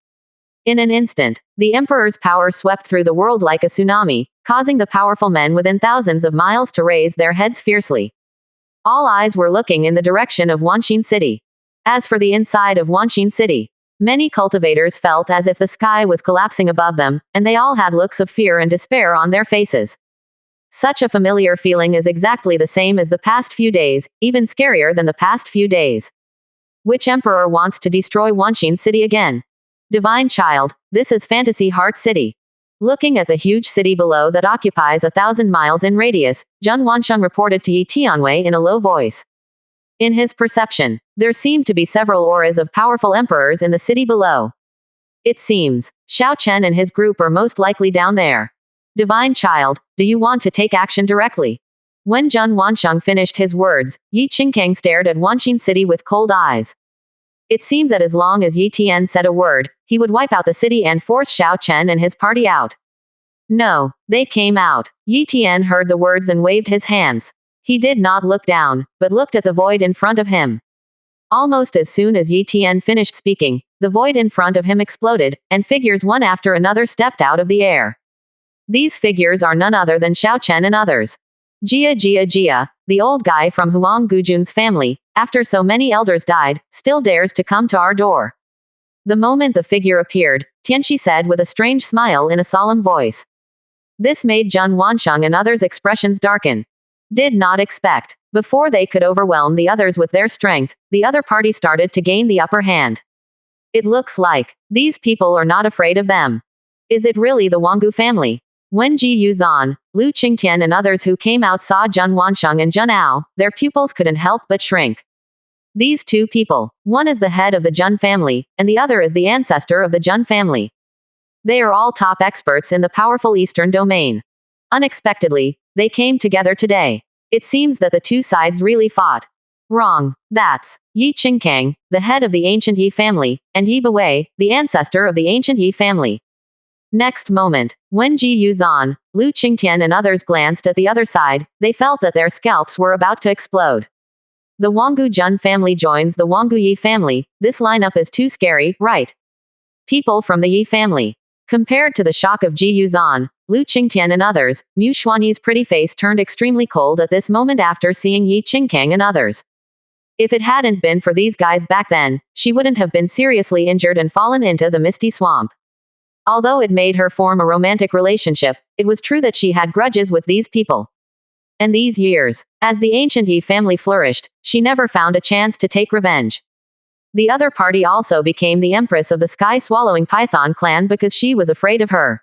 In an instant, the Emperor's power swept through the world like a tsunami, causing the powerful men within thousands of miles to raise their heads fiercely. All eyes were looking in the direction of Wanxin City. As for the inside of Wanxin City, many cultivators felt as if the sky was collapsing above them, and they all had looks of fear and despair on their faces. Such a familiar feeling is exactly the same as the past few days, even scarier than the past few days. Which emperor wants to destroy Wanxin City again? Divine child, this is Fantasy Heart City. Looking at the huge city below that occupies 1,000 miles in radius, Zhun Wansheng reported to Yi Tianwei in a low voice. In his perception, there seemed to be several auras of powerful emperors in the city below. It seems, Xiao Chen and his group are most likely down there. Divine child, do you want to take action directly? When Zhun Wansheng finished his words, Yi Qingkang stared at Wanxin City with cold eyes. It seemed that as long as Yi Tian said a word, he would wipe out the city and force Xiao Chen and his party out. No, they came out. Yi Tian heard the words and waved his hands. He did not look down, but looked at the void in front of him. Almost as soon as Yi Tian finished speaking, the void in front of him exploded, and figures one after another stepped out of the air. These figures are none other than Xiao Chen and others. Jia, the old guy from Huang Gujun's family, after so many elders died, still dares to come to our door. The moment the figure appeared, Tianxi said with a strange smile in a solemn voice. This made Zhun Wansheng and others' expressions darken. Did not expect. Before they could overwhelm the others with their strength, the other party started to gain the upper hand. It looks like these people are not afraid of them. Is it really the Wanggu family? When Ji Yuzan, Lu Qingtian and others who came out saw Zhun Wansheng and Zhun Ao, their pupils couldn't help but shrink. These two people, one is the head of the Zhun family, and the other is the ancestor of the Zhun family. They are all top experts in the powerful Eastern domain. Unexpectedly, they came together today. It seems that the two sides really fought. Wrong. That's Yi Qingkang, the head of the ancient Yi family, and Yi Bewei, the ancestor of the ancient Yi family. Next moment, when Ji Yuzan, Lu Qingtian and others glanced at the other side, they felt that their scalps were about to explode. The Wanggu Zhun family joins the Wanggu Yi family. This lineup is too scary, right? People from the Yi family. Compared to the shock of Ji Yuzan, Lu Qingtian and others, Mu Xuanyi's pretty face turned extremely cold at this moment after seeing Yi Qingkang and others. If it hadn't been for these guys back then, she wouldn't have been seriously injured and fallen into the misty swamp. Although it made her form a romantic relationship, it was true that she had grudges with these people. And these years, as the ancient Yi family flourished, she never found a chance to take revenge. The other party also became the empress of the sky-swallowing Python clan because she was afraid of her.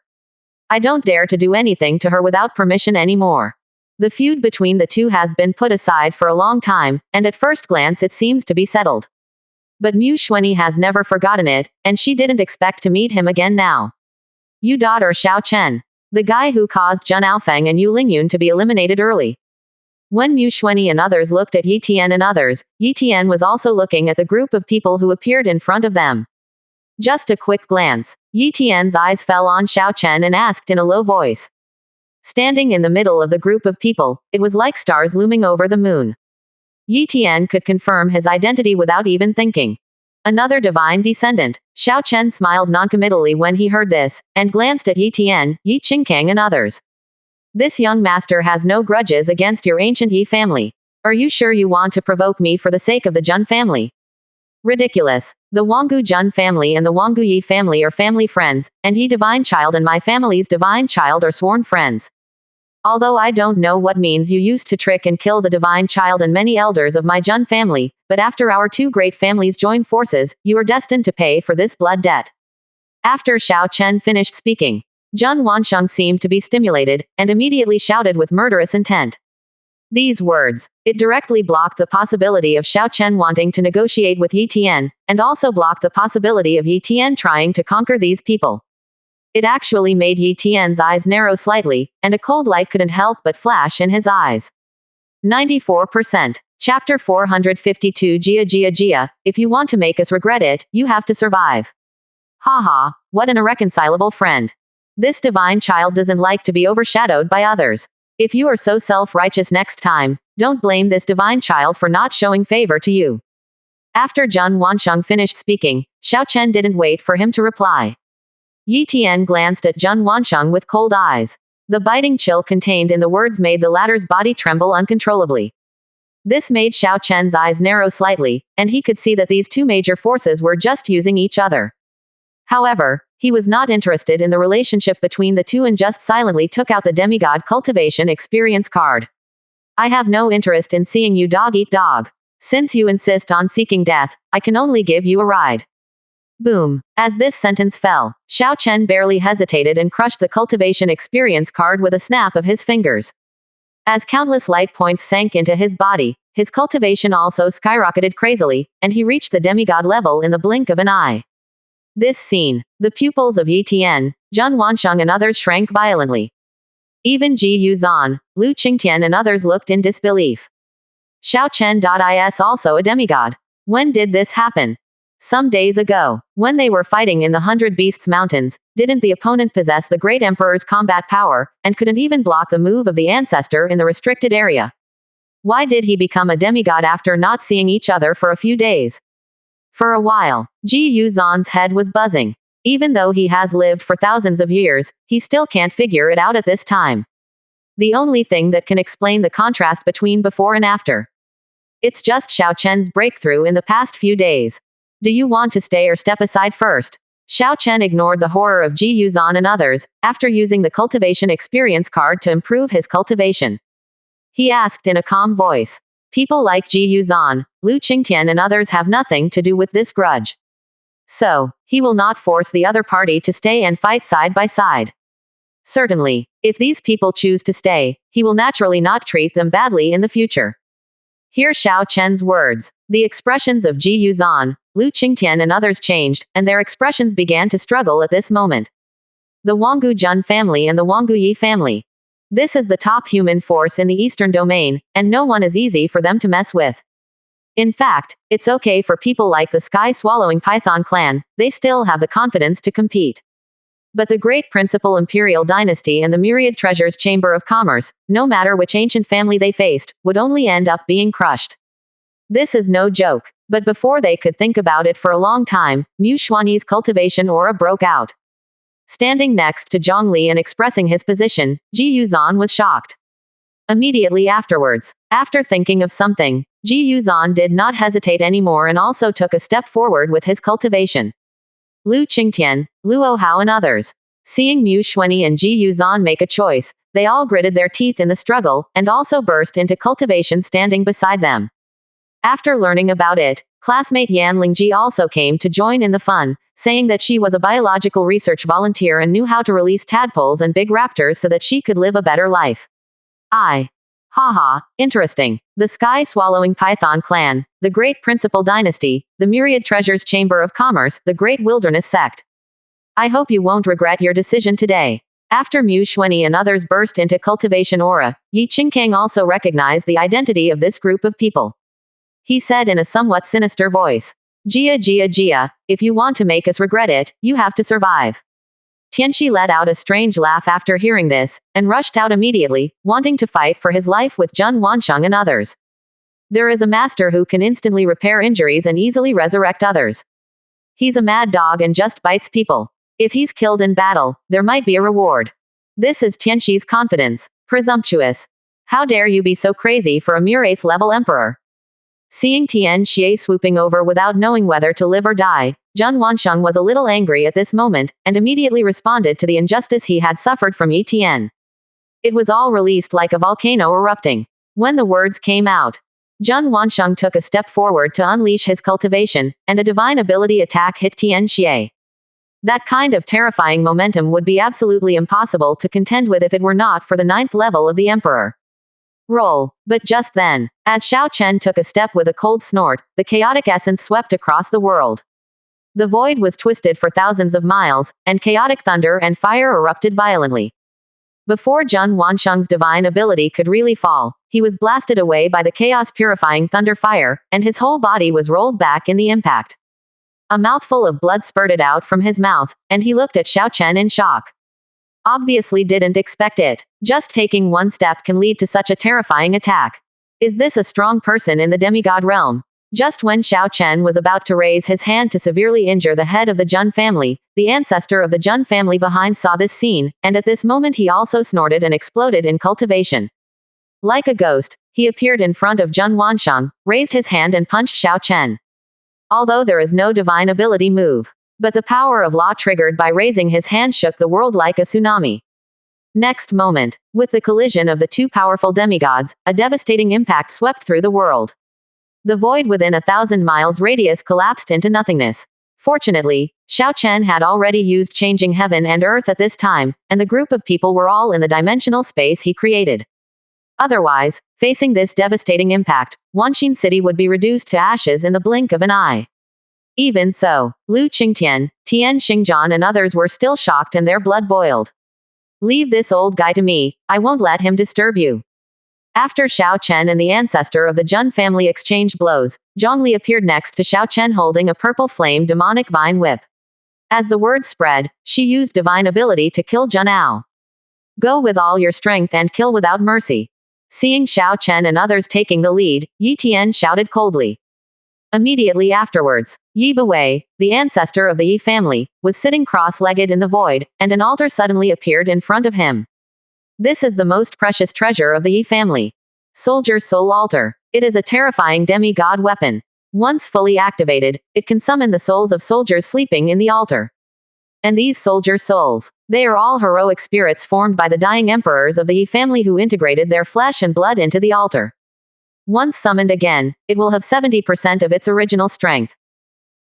I don't dare to do anything to her without permission anymore. The feud between the two has been put aside for a long time, and at first glance it seems to be settled. But Mu Xuanyi has never forgotten it, and she didn't expect to meet him again now. You daughter Xiao Chen. The guy who caused Zhun Aofeng and Yu Lingyun to be eliminated early. When Mu Xuanyi and others looked at Yi Tian and others, Yi Tian was also looking at the group of people who appeared in front of them. Just a quick glance. Yi Tian's eyes fell on Xiao Chen and asked in a low voice. Standing in the middle of the group of people, it was like stars looming over the moon. Yi Tian could confirm his identity without even thinking. Another divine descendant. Xiao Chen smiled noncommittally when he heard this, and glanced at Yi Tian, Yi Qingkang and others. This young master has no grudges against your ancient Yi family. Are you sure you want to provoke me for the sake of the Jun family? Ridiculous. The Wanggu Jun family and the Wanggu Yi family are family friends, and Yi divine child and my family's divine child are sworn friends. Although I don't know what means you used to trick and kill the divine child and many elders of my Jun family, but after our two great families joined forces, you are destined to pay for this blood debt. After Xiao Chen finished speaking, Jun Wansheng seemed to be stimulated, and immediately shouted with murderous intent. These words, it directly blocked the possibility of Xiao Chen wanting to negotiate with Yi Tian, and also blocked the possibility of Yi Tian trying to conquer these people. It actually made Yi Tian's eyes narrow slightly, and a cold light couldn't help but flash in his eyes. 94%. Chapter 452 Jia Jia Jia, if you want to make us regret it, you have to survive. Haha, what an irreconcilable friend. This divine child doesn't like to be overshadowed by others. If you are so self-righteous next time, don't blame this divine child for not showing favor to you. After Jun Wansheng finished speaking, Xiao Chen didn't wait for him to reply. Yi Tian glanced at Jun Wansheng with cold eyes. The biting chill contained in the words made the latter's body tremble uncontrollably. This made Xiao Chen's eyes narrow slightly, and he could see that these two major forces were just using each other. However, he was not interested in the relationship between the two and just silently took out the demigod cultivation experience card. I have no interest in seeing you dog eat dog. Since you insist on seeking death, I can only give you a ride. Boom. As this sentence fell, Xiao Chen barely hesitated and crushed the cultivation experience card with a snap of his fingers. As countless light points sank into his body, his cultivation also skyrocketed crazily, and he reached the demigod level in the blink of an eye. This scene, the pupils of Yi Tian, Jun Wansheng and others shrank violently. Even Ji Yuzan, Lu Qingtian and others looked in disbelief. Xiao Chen.is also a demigod. When did this happen? Some days ago, when they were fighting in the 100 Beasts Mountains, didn't the opponent possess the Great Emperor's combat power, and couldn't even block the move of the ancestor in the restricted area? Why did he become a demigod after not seeing each other for a few days? For a while, Ji Yuzan's head was buzzing. Even though he has lived for thousands of years, he still can't figure it out at this time. The only thing that can explain the contrast between before and after. It's just Xiao Chen's breakthrough in the past few days. Do you want to stay or step aside first? Xiao Chen ignored the horror of Ji Yuzan and others, after using the cultivation experience card to improve his cultivation. He asked in a calm voice. People like Ji Yuzan, Lu Qingtian and others have nothing to do with this grudge. So, he will not force the other party to stay and fight side by side. Certainly, if these people choose to stay, he will naturally not treat them badly in the future. Hear Xiao Chen's words. The expressions of Ji Yuzan, Lu Qingtian and others changed, and their expressions began to struggle at this moment. The Wanggu Jun family and the Wanggu Yi family. This is the top human force in the Eastern Domain, and no one is easy for them to mess with. In fact, it's okay for people like the sky-swallowing Python clan, they still have the confidence to compete. But the great principal imperial dynasty and the myriad treasures chamber of commerce, no matter which ancient family they faced, would only end up being crushed. This is no joke, but before they could think about it for a long time, Mu Xuanyi's cultivation aura broke out. Standing next to Zhongli and expressing his position, Ji Yuzan was shocked. Immediately afterwards, after thinking of something, Ji Yuzan did not hesitate anymore and also took a step forward with his cultivation. Lu Qingtian, Luo Hao and others. Seeing Mu Xuanyi and Ji Yuzan make a choice, they all gritted their teeth in the struggle, and also burst into cultivation standing beside them. After learning about it, classmate Yan Lingji also came to join in the fun, saying that she was a biological research volunteer and knew how to release tadpoles and big raptors so that she could live a better life. Haha, interesting. The sky-swallowing Python clan, the great principal dynasty, the myriad treasures chamber of commerce, the great wilderness sect. I hope you won't regret your decision today. After Mu Xuanyi and others burst into cultivation aura, Yi Qingkang also recognized the identity of this group of people. He said in a somewhat sinister voice. Jia Jia Jia, if you want to make us regret it, you have to survive. Tianxi let out a strange laugh after hearing this, and rushed out immediately, wanting to fight for his life with Zhun Wansheng and others. There is a master who can instantly repair injuries and easily resurrect others. He's a mad dog and just bites people. If he's killed in battle, there might be a reward. This is Tianxi's confidence. Presumptuous. How dare you be so crazy for a mere 8th level emperor? Seeing Tian Xie swooping over without knowing whether to live or die, Zhun Wansheng was a little angry at this moment, and immediately responded to the injustice he had suffered from Yi Tian. It was all released like a volcano erupting. When the words came out, Zhun Wansheng took a step forward to unleash his cultivation, and a divine ability attack hit Tian Xie. That kind of terrifying momentum would be absolutely impossible to contend with if it were not for the 9th level of the emperor. Roll. But just then, as Xiao Chen took a step with a cold snort, the chaotic essence swept across the world. The void was twisted for thousands of miles, and chaotic thunder and fire erupted violently. Before Zhun Wansheng's divine ability could really fall, he was blasted away by the chaos-purifying thunder fire, and his whole body was rolled back in the impact. A mouthful of blood spurted out from his mouth, and he looked at Xiao Chen in shock. Obviously didn't expect it. Just taking one step can lead to such a terrifying attack. Is this a strong person in the demigod realm? Just when Xiao Chen was about to raise his hand to severely injure the head of the Zhun family, the ancestor of the Zhun family behind saw this scene, and at this moment he also snorted and exploded in cultivation. Like a ghost, he appeared in front of Zhun Wansheng, raised his hand and punched Xiao Chen. Although there is no divine ability move, but the power of law triggered by raising his hand shook the world like a tsunami. Next moment, with the collision of the two powerful demigods, a devastating impact swept through the world. The void within 1,000 miles radius collapsed into nothingness. Fortunately, Xiao Chen had already used changing heaven and earth at this time, and the group of people were all in the dimensional space he created. Otherwise, facing this devastating impact, Wanxin City would be reduced to ashes in the blink of an eye. Even so, Lu Qingtian, Tian Xingjian and others were still shocked and their blood boiled. Leave this old guy to me, I won't let him disturb you. After Xiao Chen and the ancestor of the Zhun family exchanged blows, Zhongli appeared next to Xiao Chen holding a purple flame demonic vine whip. As the word spread, she used divine ability to kill Junao. Go with all your strength and kill without mercy. Seeing Xiao Chen and others taking the lead, Yi Tian shouted coldly. Immediately afterwards, Yi Bewei, the ancestor of the Yi family, was sitting cross-legged in the void, and an altar suddenly appeared in front of him. This is the most precious treasure of the Yi family. Soldier Soul Altar. It is a terrifying demigod weapon. Once fully activated, it can summon the souls of soldiers sleeping in the altar. And these soldier souls, they are all heroic spirits formed by the dying emperors of the Yi family who integrated their flesh and blood into the altar. Once summoned again, it will have 70% of its original strength.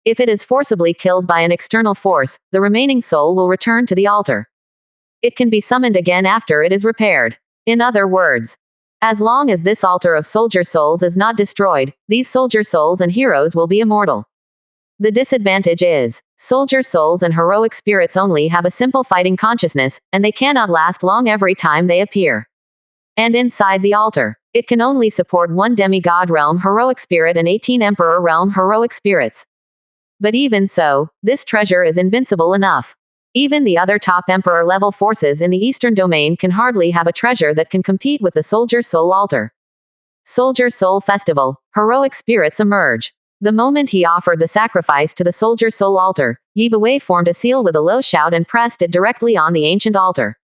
If it is forcibly killed by an external force, the remaining soul will return to the altar. It can be summoned again after it is repaired. In other words, as long as this altar of soldier souls is not destroyed, these soldier souls and heroes will be immortal. The disadvantage is, soldier souls and heroic spirits only have a simple fighting consciousness, and they cannot last long every time they appear. And inside the altar, it can only support 1 demigod realm heroic spirit and 18 emperor realm heroic spirits. But even so, this treasure is invincible enough. Even the other top emperor level forces in the eastern domain can hardly have a treasure that can compete with the Soldier Soul Altar. Soldier Soul Festival, heroic spirits emerge. The moment he offered the sacrifice to the Soldier Soul Altar, Yi Bewei formed a seal with a low shout and pressed it directly on the ancient altar.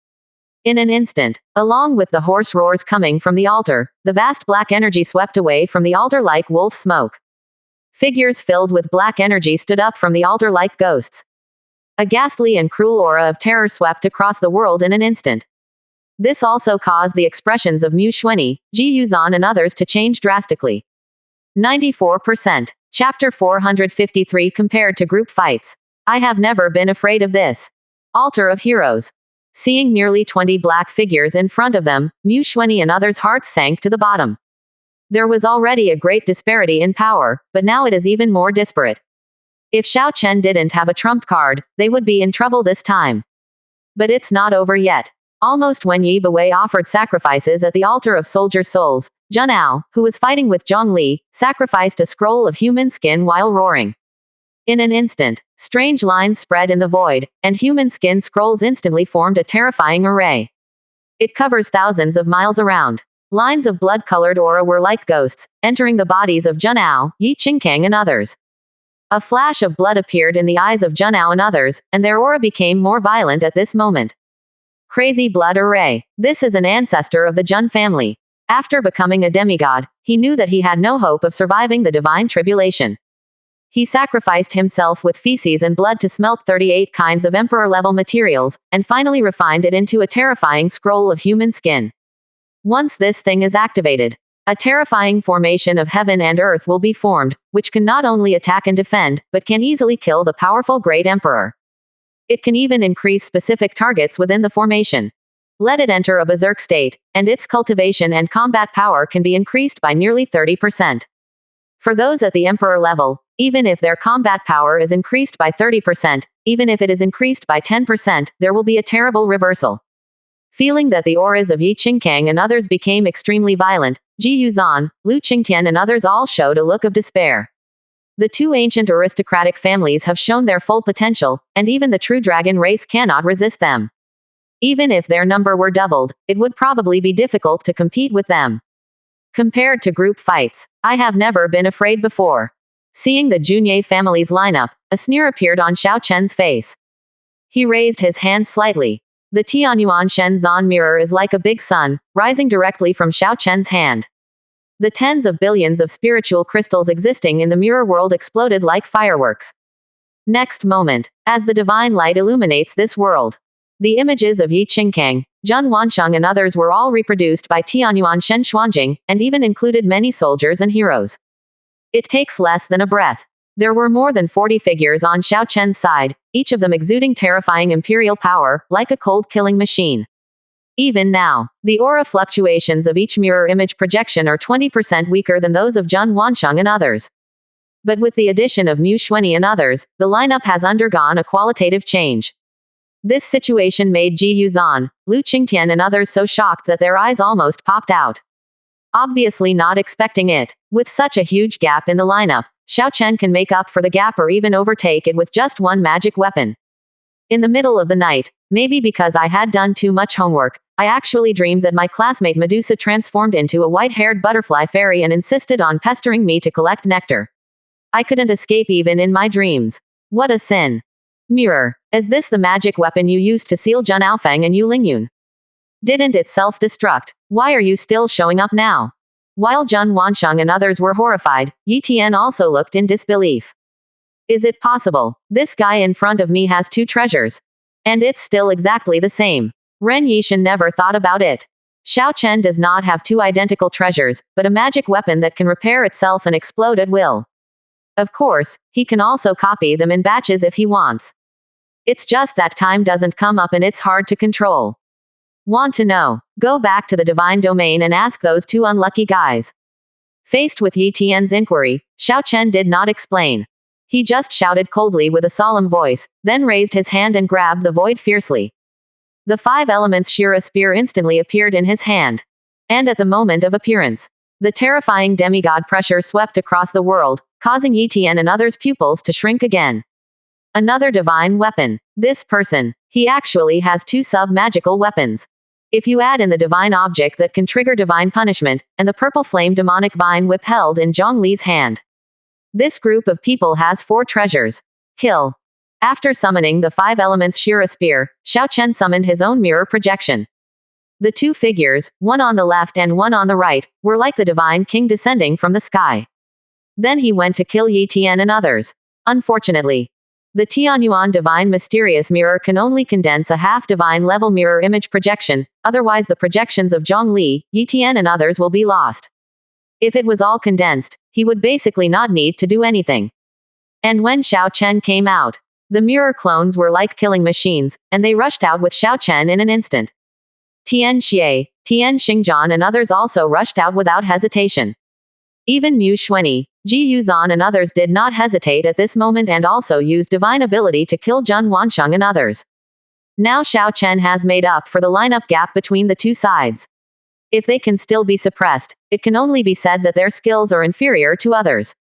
In an instant, along with the hoarse roars coming from the altar, the vast black energy swept away from the altar like wolf smoke. Figures filled with black energy stood up from the altar like ghosts. A ghastly and cruel aura of terror swept across the world in an instant. This also caused the expressions of Mu Xuanyi, Ji Yuzan and others to change drastically. 94%. Chapter 453 Compared to Group Fights. I have never been afraid of this. Altar of Heroes. Seeing nearly 20 black figures in front of them, Mu Xuanyi and others' hearts sank to the bottom. There was already a great disparity in power, but now it is even more disparate. If Xiao Chen didn't have a trump card, they would be in trouble this time. But it's not over yet. Almost when Yi Bewei offered sacrifices at the altar of soldier souls, Junao, who was fighting with Zhongli, sacrificed a scroll of human skin while roaring. In an instant, strange lines spread in the void, and human skin scrolls instantly formed a terrifying array. It covers thousands of miles around. Lines of blood-colored aura were like ghosts, entering the bodies of Junao, Yi Qingkang and others. A flash of blood appeared in the eyes of Junao and others, and their aura became more violent at this moment. Crazy blood array. This is an ancestor of the Jun family. After becoming a demigod, he knew that he had no hope of surviving the divine tribulation. He sacrificed himself with feces and blood to smelt 38 kinds of emperor-level materials, and finally refined it into a terrifying scroll of human skin. Once this thing is activated, a terrifying formation of heaven and earth will be formed, which can not only attack and defend, but can easily kill the powerful Great Emperor. It can even increase specific targets within the formation. Let it enter a berserk state, and its cultivation and combat power can be increased by nearly 30%. For those at the Emperor level, even if their combat power is increased by 30%, even if it is increased by 10%, there will be a terrible reversal. Feeling that the auras of Yi Qingkang and others became extremely violent, Ji Yuzan, Lu Qingtian and others all showed a look of despair. The two ancient aristocratic families have shown their full potential, and even the true dragon race cannot resist them. Even if their number were doubled, it would probably be difficult to compete with them. Compared to group fights, I have never been afraid before. Seeing the Junye family's lineup, a sneer appeared on Xiao Chen's face. He raised his hand slightly. The Tianyuan Shenzan mirror is like a big sun, rising directly from Xiao Chen's hand. The tens of billions of spiritual crystals existing in the mirror world exploded like fireworks. Next moment, as the divine light illuminates this world, the images of Yi Qingkang, Zhun Wansheng and others were all reproduced by Tianyuan Shen Xuanjing, and even included many soldiers and heroes. It takes less than a breath. There were more than 40 figures on Xiao Chen's side, each of them exuding terrifying imperial power, like a cold-killing machine. Even now, the aura fluctuations of each mirror image projection are 20% weaker than those of Zhun Wansheng and others. But with the addition of Mu Xuanyi and others, the lineup has undergone a qualitative change. This situation made Ji Yuzan, Lu Qingtian and others so shocked that their eyes almost popped out. Obviously not expecting it. With such a huge gap in the lineup, Xiao Chen can make up for the gap or even overtake it with just one magic weapon. In the middle of the night, maybe because I had done too much homework, I actually dreamed that my classmate Medusa transformed into a white-haired butterfly fairy and insisted on pestering me to collect nectar. I couldn't escape even in my dreams. What a sin. Mirror, is this the magic weapon you used to seal Zhun Aofeng and Yu Lingyun? Didn't it self-destruct? Why are you still showing up now? While Zhun Wansheng and others were horrified, Yi Tian also looked in disbelief. Is it possible? This guy in front of me has two treasures. And it's still exactly the same. Ren Yishan never thought about it. Xiao Chen does not have two identical treasures, but a magic weapon that can repair itself and explode at will. Of course, he can also copy them in batches if he wants. It's just that time doesn't come up and it's hard to control. Want to know? Go back to the divine domain and ask those two unlucky guys. Faced with Yi Tian's inquiry, Xiao Chen did not explain. He just shouted coldly with a solemn voice, then raised his hand and grabbed the void fiercely. The 5 elements Shira spear instantly appeared in his hand. And at the moment of appearance, the terrifying demigod pressure swept across the world, causing Yi Tian and others' pupils to shrink again. Another divine weapon. This person, he actually has 2 sub-magical weapons. If you add in the divine object that can trigger divine punishment, and the purple flame demonic vine whip held in Zhong Li's hand. This group of people has 4 treasures. Kill. After summoning the 5 elements Shira spear, Xiao Chen summoned his own mirror projection. The 2 figures, one on the left and one on the right, were like the divine king descending from the sky. Then he went to kill Yi Tian and others. Unfortunately, the Tianyuan divine mysterious mirror can only condense a half-divine level mirror image projection, otherwise the projections of Zhong Li, Yi Tian and others will be lost. If it was all condensed, he would basically not need to do anything. And when Xiao Chen came out, the mirror clones were like killing machines, and they rushed out with Xiao Chen in an instant. Tian Xie, Tian Xingzhan and others also rushed out without hesitation. Even Mu Xuanyi, Ji Yuzan and others did not hesitate at this moment and also used divine ability to kill Zhun Wansheng and others. Now Xiao Chen has made up for the lineup gap between the 2 sides. If they can still be suppressed, it can only be said that their skills are inferior to others.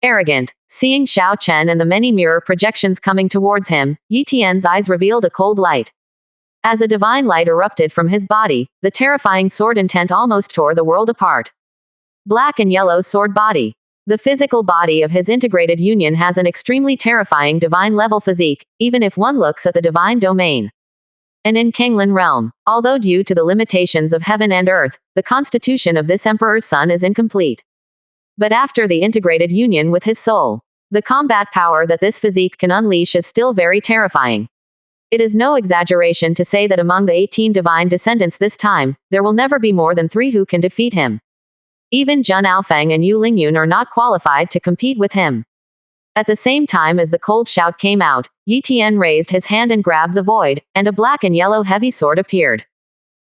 Arrogant. Seeing Xiao Chen and the many mirror projections coming towards him, Yi Tian's eyes revealed a cold light. As a divine light erupted from his body, the terrifying sword intent almost tore the world apart. Black and yellow sword body. The physical body of his integrated union has an extremely terrifying divine-level physique, even if one looks at the divine domain. And in Kanglan realm, although due to the limitations of heaven and earth, the constitution of this emperor's son is incomplete. But after the integrated union with his soul, the combat power that this physique can unleash is still very terrifying. It is no exaggeration to say that among the 18 divine descendants this time, there will never be more than 3 who can defeat him. Even Zhen Aofeng and Yu Lingyun are not qualified to compete with him. At the same time as the cold shout came out, Yi Tian raised his hand and grabbed the void, and a black and yellow heavy sword appeared.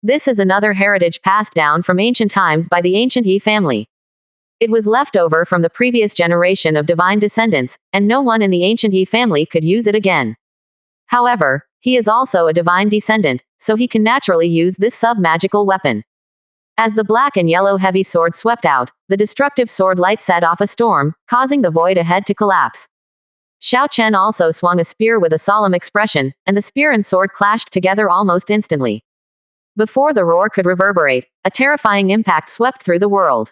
This is another heritage passed down from ancient times by the ancient Yi family. It was left over from the previous generation of divine descendants, and no one in the ancient Yi family could use it again. However, he is also a divine descendant, so he can naturally use this sub-magical weapon. As the black and yellow heavy sword swept out, the destructive sword light set off a storm, causing the void ahead to collapse. Xiao Chen also swung a spear with a solemn expression, and the spear and sword clashed together almost instantly. Before the roar could reverberate, a terrifying impact swept through the world.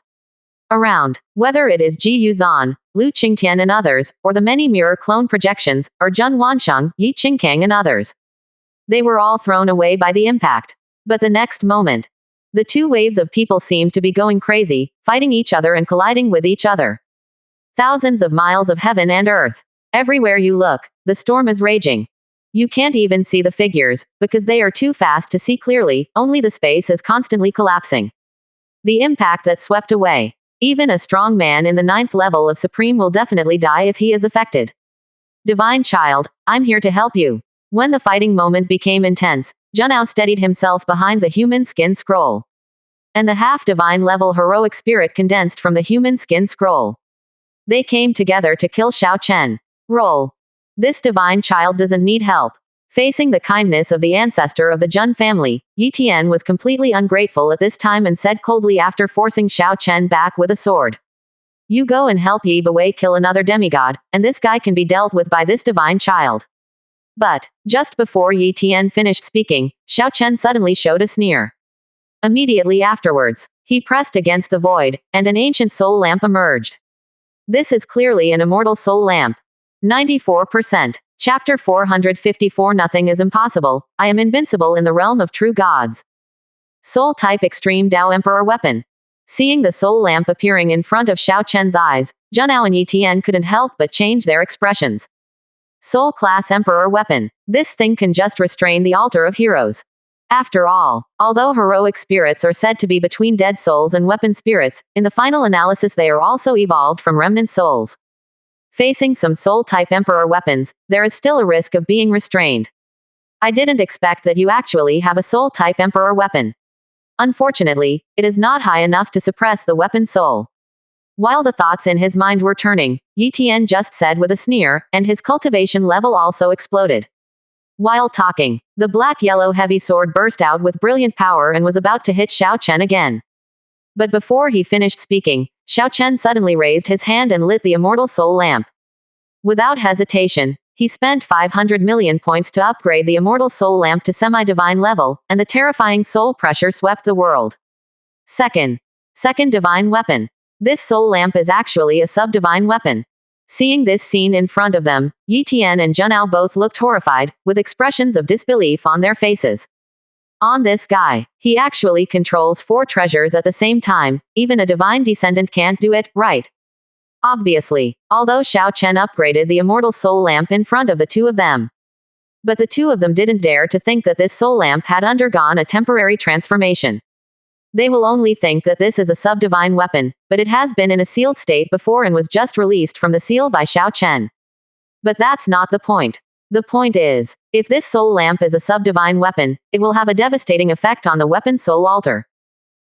Around, whether it is Ji Yuzan, Lu Qingtian and others, or the many mirror clone projections, or Zhen Wansheng, Yi Qingkang and others. They were all thrown away by the impact. But the next moment, the 2 waves of people seemed to be going crazy, fighting each other and colliding with each other. Thousands of miles of heaven and earth. Everywhere you look, the storm is raging. You can't even see the figures, because they are too fast to see clearly, only the space is constantly collapsing. The impact that swept away. Even a strong man in the 9th level of Supreme will definitely die if he is affected. Divine child, I'm here to help you. When the fighting moment became intense, Zhenao steadied himself behind the human skin scroll. And the half-divine level heroic spirit condensed from the human skin scroll. They came together to kill Xiao Chen. Roll. This divine child doesn't need help. Facing the kindness of the ancestor of the Zhen family, Yi Tian was completely ungrateful at this time and said coldly after forcing Xiao Chen back with a sword. You go and help Yi Bawei kill another demigod, and this guy can be dealt with by this divine child. But, just before Yi Tian finished speaking, Xiao Chen suddenly showed a sneer. Immediately afterwards, he pressed against the void, and an ancient soul lamp emerged. This is clearly an immortal soul lamp. 94%. Chapter 454 Nothing is impossible, I am invincible in the realm of true gods. Soul type Extreme Dao Emperor Weapon. Seeing the soul lamp appearing in front of Xiao Chen's eyes, Zhenao and Yi Tian couldn't help but change their expressions. Soul Class Emperor Weapon. This thing can just restrain the altar of heroes. After all, although heroic spirits are said to be between dead souls and weapon spirits, in the final analysis they are also evolved from remnant souls. Facing some soul-type emperor weapons, there is still a risk of being restrained. I didn't expect that you actually have a soul-type emperor weapon. Unfortunately, it is not high enough to suppress the weapon soul. While the thoughts in his mind were turning, Yi Tian just said with a sneer, and his cultivation level also exploded. While talking, the black-yellow heavy sword burst out with brilliant power and was about to hit Xiao Chen again. But before he finished speaking, Xiao Chen suddenly raised his hand and lit the immortal soul lamp. Without hesitation, he spent 500 million points to upgrade the immortal soul lamp to semi-divine level, and the terrifying soul pressure swept the world. Second divine weapon. This soul lamp is actually a sub-divine weapon. Seeing this scene in front of them, Yi Tian and Zhenao both looked horrified, with expressions of disbelief on their faces. On this guy, he actually controls 4 treasures at the same time, even a divine descendant can't do it, right? Obviously, although Xiao Chen upgraded the immortal soul lamp in front of the 2 of them. But the 2 of them didn't dare to think that this soul lamp had undergone a temporary transformation. They will only think that this is a sub-divine weapon, but it has been in a sealed state before and was just released from the seal by Xiao Chen. But that's not the point. The point is, if this soul lamp is a sub-divine weapon, it will have a devastating effect on the weapon's soul altar.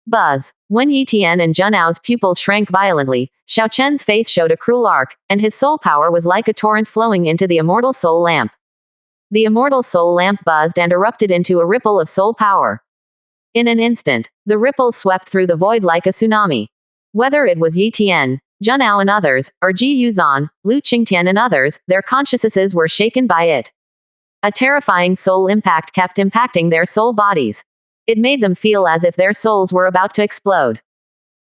Buzz. When Yi Tian and Zhenao's pupils shrank violently, Xiao Chen's face showed a cruel arc, and his soul power was like a torrent flowing into the immortal soul lamp. The immortal soul lamp buzzed and erupted into a ripple of soul power. In an instant, the ripples swept through the void like a tsunami. Whether it was Yi Tian, Junao and others, or Ji Yuzan, Lu Qingtian and others, their consciousnesses were shaken by it. A terrifying soul impact kept impacting their soul bodies. It made them feel as if their souls were about to explode.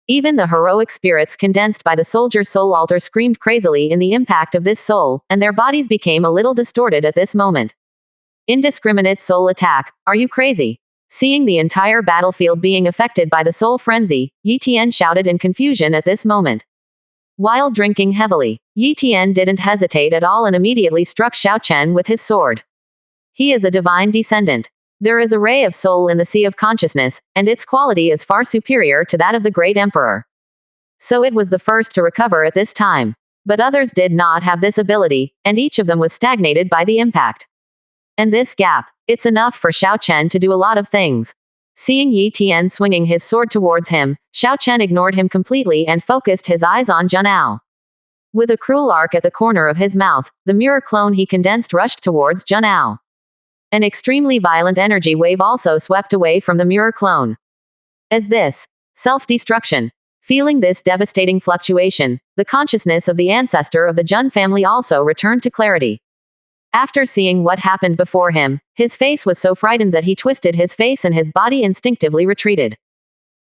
Even the heroic spirits condensed by the soldier's soul altar screamed crazily in the impact of this soul, and their bodies became a little distorted at this moment. Indiscriminate soul attack, are you crazy? Seeing the entire battlefield being affected by the soul frenzy, Yi Tian shouted in confusion at this moment. While drinking heavily, Yi Tian didn't hesitate at all and immediately struck Xiao Chen with his sword. He is a divine descendant. There is a ray of soul in the sea of consciousness, and its quality is far superior to that of the great emperor. So it was the first to recover at this time. But others did not have this ability, and each of them was stagnated by the impact. And this gap, it's enough for Xiao Chen to do a lot of things. Seeing Yi Tian swinging his sword towards him, Xiao Chen ignored him completely and focused his eyes on Junao. With a cruel arc at the corner of his mouth, the mirror clone he condensed rushed towards Junao. An extremely violent energy wave also swept away from the mirror clone. As this self-destruction. Feeling this devastating fluctuation, the consciousness of the ancestor of the Jun family also returned to clarity. After seeing what happened before him, his face was so frightened that he twisted his face and his body instinctively retreated.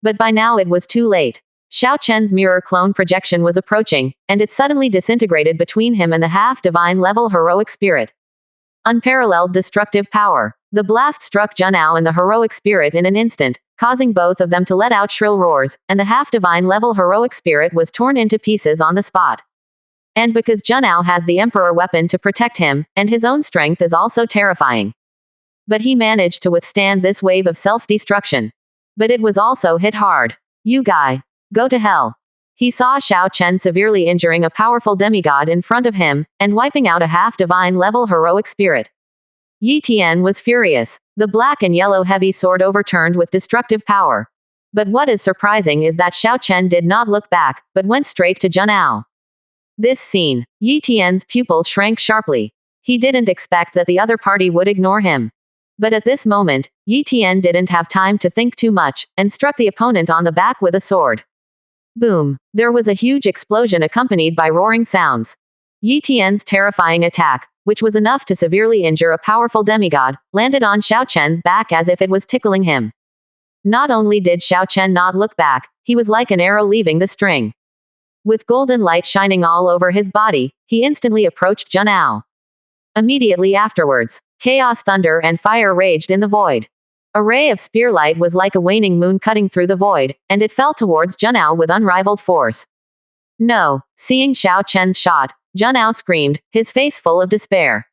But by now it was too late. Xiao Chen's mirror clone projection was approaching, and it suddenly disintegrated between him and the half-divine level heroic spirit. Unparalleled destructive power. The blast struck Junao and the heroic spirit in an instant, causing both of them to let out shrill roars, and the half-divine level heroic spirit was torn into pieces on the spot. And because Junao has the emperor weapon to protect him, and his own strength is also terrifying. But he managed to withstand this wave of self-destruction. But it was also hit hard. You guy. Go to hell. He saw Xiao Chen severely injuring a powerful demigod in front of him, and wiping out a half-divine level heroic spirit. Yi Tian was furious. The black and yellow heavy sword overturned with destructive power. But what is surprising is that Xiao Chen did not look back, but went straight to Junao. This scene, Yi Tian's pupils shrank sharply. He didn't expect that the other party would ignore him. But at this moment, Yi Tian didn't have time to think too much, and struck the opponent on the back with a sword. Boom! There was a huge explosion accompanied by roaring sounds. Yi Tian's terrifying attack, which was enough to severely injure a powerful demigod, landed on Xiao Chen's back as if it was tickling him. Not only did Xiao Chen not look back, he was like an arrow leaving the string. With golden light shining all over his body, he instantly approached Junao. Immediately afterwards, chaos, thunder and fire raged in the void. A ray of spear light was like a waning moon cutting through the void, and it fell towards Junao with unrivaled force. No! Seeing Xiao Chen's shot, Junao screamed, his face full of despair.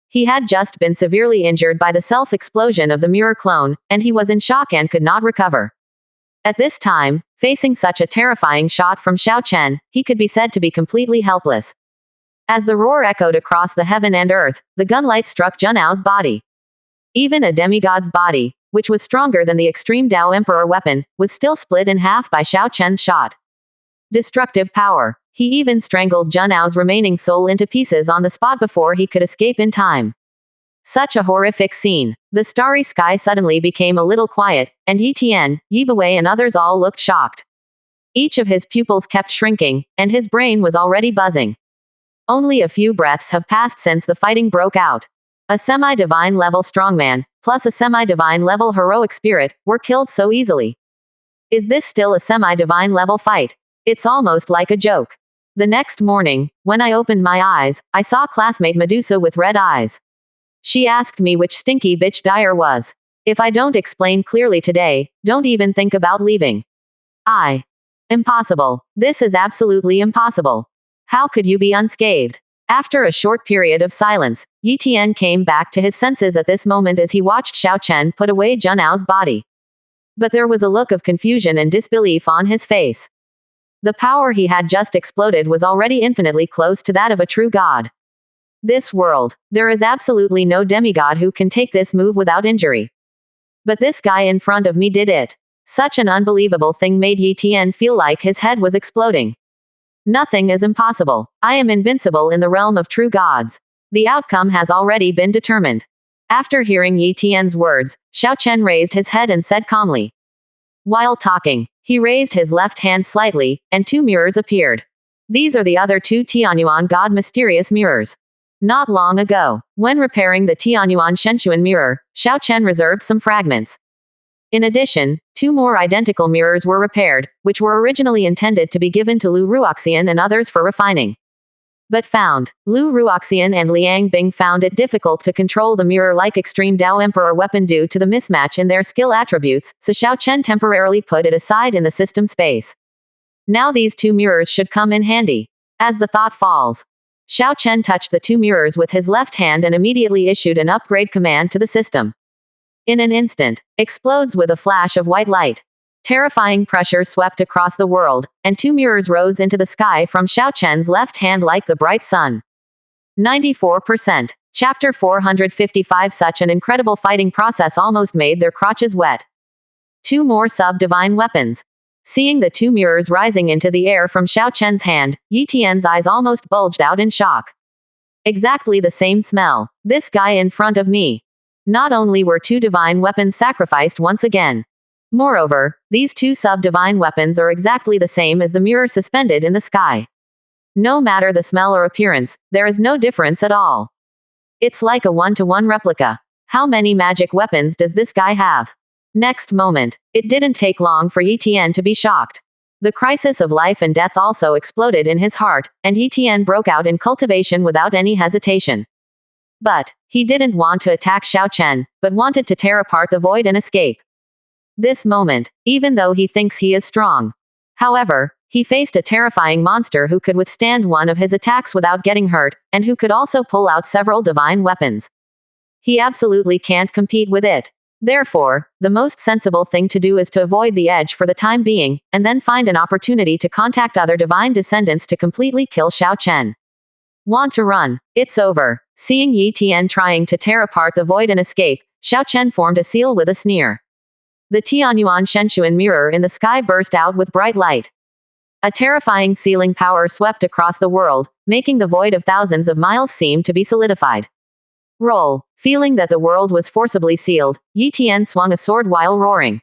He had just been severely injured by the self-explosion of the mirror clone, and he was in shock and could not recover. At this time, facing such a terrifying shot from Xiao Chen, he could be said to be completely helpless. As the roar echoed across the heaven and earth, the gunlight struck Junao's body. Even a demigod's body, which was stronger than the extreme Dao Emperor weapon, was still split in half by Xiao Chen's shot. Destructive power. He even strangled Junao's remaining soul into pieces on the spot before he could escape in time. Such a horrific scene. The starry sky suddenly became a little quiet, and Yi Tian, Yi Bawei and others all looked shocked. Each of his pupils kept shrinking, and his brain was already buzzing. Only a few breaths have passed since the fighting broke out. A semi-divine level strongman, plus a semi-divine level heroic spirit, were killed so easily. Is this still a semi-divine level fight? It's almost like a joke. The next morning, when I opened my eyes, I saw classmate Medusa with red eyes. She asked me which stinky bitch Dyer was. If I don't explain clearly today, don't even think about leaving. Impossible. This is absolutely impossible. How could you be unscathed? After a short period of silence, Yi Tian came back to his senses at this moment as he watched Xiao Chen put away Junao's body. But there was a look of confusion and disbelief on his face. The power he had just exploded was already infinitely close to that of a true god. This world, there is absolutely no demigod who can take this move without injury. But this guy in front of me did it. Such an unbelievable thing made Yi Tian feel like his head was exploding. Nothing is impossible. I am invincible in the realm of true gods. The outcome has already been determined. After hearing Yi Tian's words, Xiao Chen raised his head and said calmly. While talking, he raised his left hand slightly, and two mirrors appeared. These are the other two Tianyuan God mysterious mirrors. Not long ago, when repairing the Tianyuan Shenshuan mirror, Xiao Chen reserved some fragments. In addition, two more identical mirrors were repaired, which were originally intended to be given to Lu Ruoxian and others for refining. But Lu Ruoxian and Liang Bing found it difficult to control the mirror-like Extreme Dao Emperor weapon due to the mismatch in their skill attributes, so Xiao Chen temporarily put it aside in the system space. Now these two mirrors should come in handy. As the thought falls, Xiao Chen touched the two mirrors with his left hand and immediately issued an upgrade command to the system. In an instant, explodes with a flash of white light. Terrifying pressure swept across the world, and two mirrors rose into the sky from Xiao Chen's left hand like the bright sun. 94%. Chapter 455. Such an incredible fighting process almost made their crotches wet. Two more sub-divine weapons. Seeing the two mirrors rising into the air from Xiao Chen's hand, Yi Tian's eyes almost bulged out in shock. Exactly the same smell. This guy in front of me. Not only were two divine weapons sacrificed once again. Moreover, these two sub-divine weapons are exactly the same as the mirror suspended in the sky. No matter the smell or appearance, there is no difference at all. It's like a one-to-one replica. How many magic weapons does this guy have? Next moment, it didn't take long for Yi Tian to be shocked. The crisis of life and death also exploded in his heart, and Yi Tian broke out in cultivation without any hesitation. But he didn't want to attack Xiao Chen, but wanted to tear apart the void and escape. This moment, even though he thinks he is strong. However, he faced a terrifying monster who could withstand one of his attacks without getting hurt, and who could also pull out several divine weapons. He absolutely can't compete with it. Therefore, the most sensible thing to do is to avoid the edge for the time being, and then find an opportunity to contact other divine descendants to completely kill Xiao Chen. Want to run? It's over. Seeing Yi Tian trying to tear apart the void and escape, Xiao Chen formed a seal with a sneer. The Tianyuan Shenshuan mirror in the sky burst out with bright light. A terrifying sealing power swept across the world, making the void of thousands of miles seem to be solidified. Roll. Feeling that the world was forcibly sealed, Yi Tian swung a sword while roaring.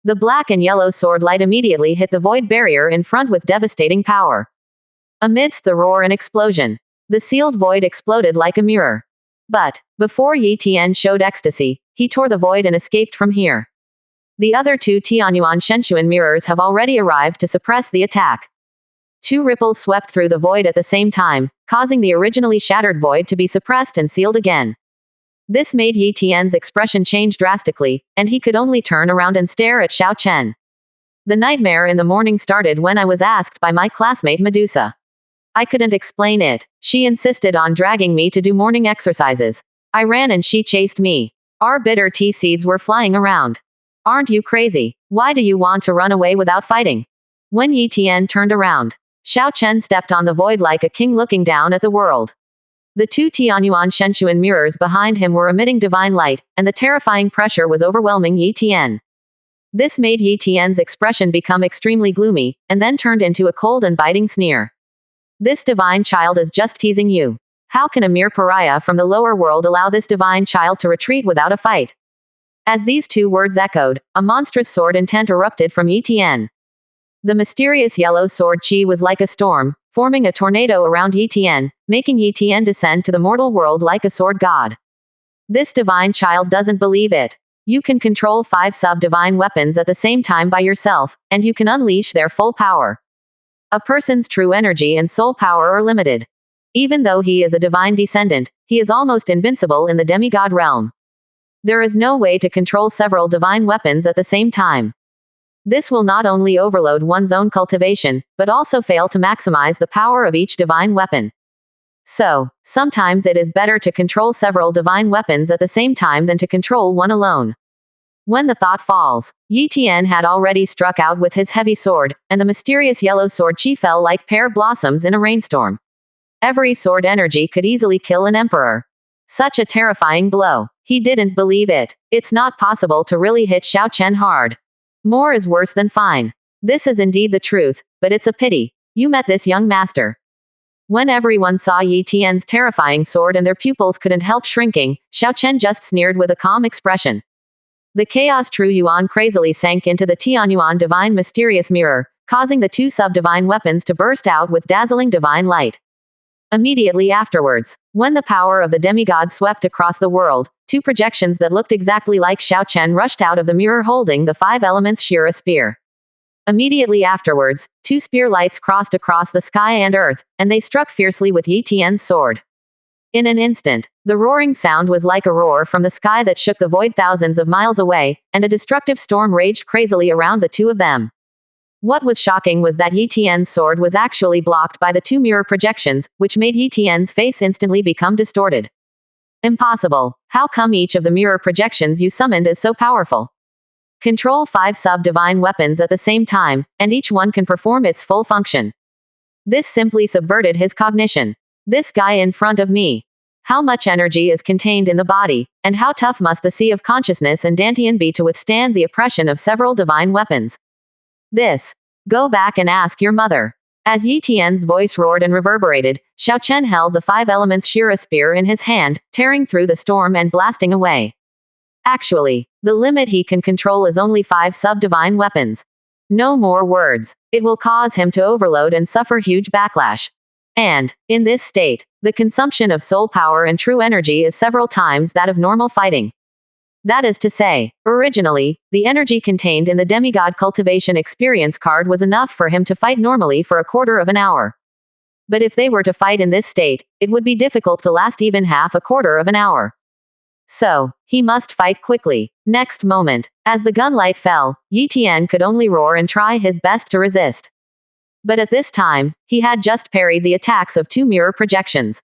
The black and yellow sword light immediately hit the void barrier in front with devastating power. Amidst the roar and explosion, the sealed void exploded like a mirror. But, before Yi Tian showed ecstasy, he tore the void and escaped from here. The other two Tianyuan Shenshuan mirrors have already arrived to suppress the attack. Two ripples swept through the void at the same time, causing the originally shattered void to be suppressed and sealed again. This made Yi Tian's expression change drastically, and he could only turn around and stare at Xiao Chen. The nightmare in the morning started when I was asked by my classmate Medusa. I couldn't explain it. She insisted on dragging me to do morning exercises. I ran and she chased me. Our bitter tea seeds were flying around. Aren't you crazy? Why do you want to run away without fighting? When Yi Tian turned around, Xiao Chen stepped on the void like a king looking down at the world. The two Tianyuan Shenshuan mirrors behind him were emitting divine light, and the terrifying pressure was overwhelming Yi Tian. This made Yi Tian's expression become extremely gloomy, and then turned into a cold and biting sneer. This divine child is just teasing you. How can a mere pariah from the lower world allow this divine child to retreat without a fight? As these two words echoed, a monstrous sword intent erupted from Yi Tian. The mysterious yellow sword chi was like a storm, forming a tornado around Yi Tian, making Yi Tian descend to the mortal world like a sword god. This divine child doesn't believe it. You can control 5 sub-divine weapons at the same time by yourself, and you can unleash their full power. A person's true energy and soul power are limited. Even though he is a divine descendant, he is almost invincible in the demigod realm. There is no way to control several divine weapons at the same time. This will not only overload one's own cultivation, but also fail to maximize the power of each divine weapon. So, sometimes it is better to control several divine weapons at the same time than to control one alone. When the thought falls, Yi Tian had already struck out with his heavy sword, and the mysterious yellow sword chi fell like pear blossoms in a rainstorm. Every sword energy could easily kill an emperor. Such a terrifying blow. He didn't believe it. It's not possible to really hit Xiao Chen hard. More is worse than fine. This is indeed the truth, but it's a pity. You met this young master. When everyone saw Yi Tian's terrifying sword and their pupils couldn't help shrinking, Xiao Chen just sneered with a calm expression. The chaos true yuan crazily sank into the Tianyuan divine mysterious mirror, causing the two sub-divine weapons to burst out with dazzling divine light. Immediately afterwards, when the power of the demigod swept across the world, two projections that looked exactly like Xiao Chen rushed out of the mirror holding the five elements Shira spear. Immediately afterwards, two spear lights crossed across the sky and earth, and they struck fiercely with Yi Tian's sword. In an instant, the roaring sound was like a roar from the sky that shook the void thousands of miles away, and a destructive storm raged crazily around the two of them. What was shocking was that Yi Tian's sword was actually blocked by the two mirror projections, which made Yi Tian's face instantly become distorted. Impossible. How come each of the mirror projections you summoned is so powerful? Control 5 sub-divine weapons at the same time, and each one can perform its full function. This simply subverted his cognition. This guy in front of me. How much energy is contained in the body, and how tough must the sea of consciousness and Dantian be to withstand the oppression of several divine weapons? This. Go back and ask your mother. As Yi Tian's voice roared and reverberated, Xiao Chen held the five elements Shira spear in his hand, tearing through the storm and blasting away. Actually, the limit he can control is only 5 sub-divine weapons. No more words. It will cause him to overload and suffer huge backlash. And, in this state, the consumption of soul power and true energy is several times that of normal fighting. That is to say, originally, the energy contained in the demigod cultivation experience card was enough for him to fight normally for a quarter of an hour. But if they were to fight in this state, it would be difficult to last even half a quarter of an hour. So, he must fight quickly. Next moment, as the gunlight fell, Yi Tian could only roar and try his best to resist. But at this time, he had just parried the attacks of 2 mirror projections.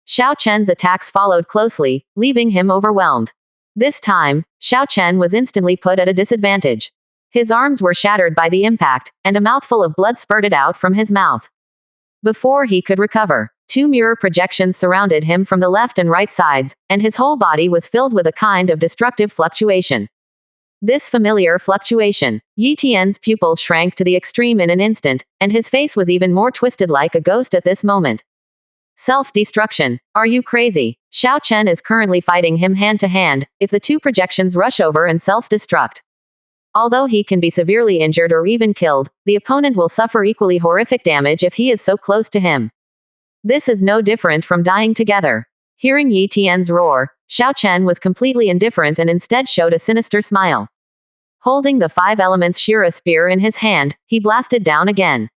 Xiao Chen's attacks followed closely, leaving him overwhelmed. This time, Xiao Chen was instantly put at a disadvantage. His arms were shattered by the impact, and a mouthful of blood spurted out from his mouth. Before he could recover, 2 mirror projections surrounded him from the left and right sides, and his whole body was filled with a kind of destructive fluctuation. This familiar fluctuation, Yi Tian's pupils shrank to the extreme in an instant, and his face was even more twisted like a ghost at this moment. Self-destruction. Are you crazy? Xiao Chen is currently fighting him hand to hand, if the 2 projections rush over and self-destruct. Although he can be severely injured or even killed, the opponent will suffer equally horrific damage if he is so close to him. This is no different from dying together. Hearing Yi Tian's roar, Xiao Chen was completely indifferent and instead showed a sinister smile. Holding the 5 elements Shira spear in his hand, he blasted down again.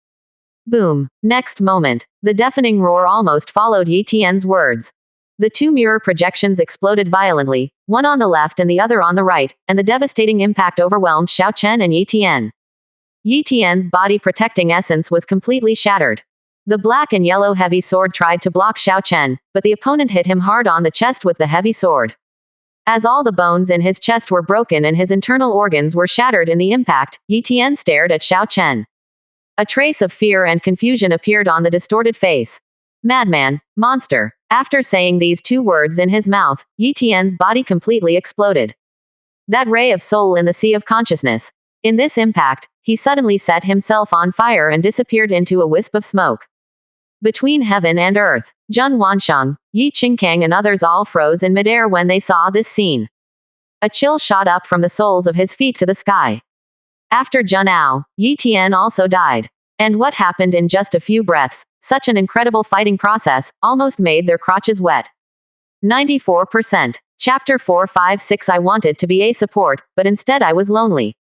Boom. Next moment, the deafening roar almost followed Yi Tian's words. The 2 mirror projections exploded violently, one on the left and the other on the right, and the devastating impact overwhelmed Xiao Chen and Yi Tian. Yi Tian's body protecting essence was completely shattered. The black and yellow heavy sword tried to block Xiao Chen, but the opponent hit him hard on the chest with the heavy sword. As all the bones in his chest were broken and his internal organs were shattered in the impact, Yi Tian stared at Xiao Chen. A trace of fear and confusion appeared on the distorted face. Madman, monster. After saying these 2 words in his mouth, Yi Tian's body completely exploded. That ray of soul in the sea of consciousness. In this impact, he suddenly set himself on fire and disappeared into a wisp of smoke. Between heaven and earth, Zhun Wansheng, Yi Qingkang and others all froze in midair when they saw this scene. A chill shot up from the soles of his feet to the sky. After Zhun Ao, Yi Tian also died. And what happened in just a few breaths, such an incredible fighting process, almost made their crotches wet. 94%. Chapter 456. I wanted to be a support, but instead I was lonely.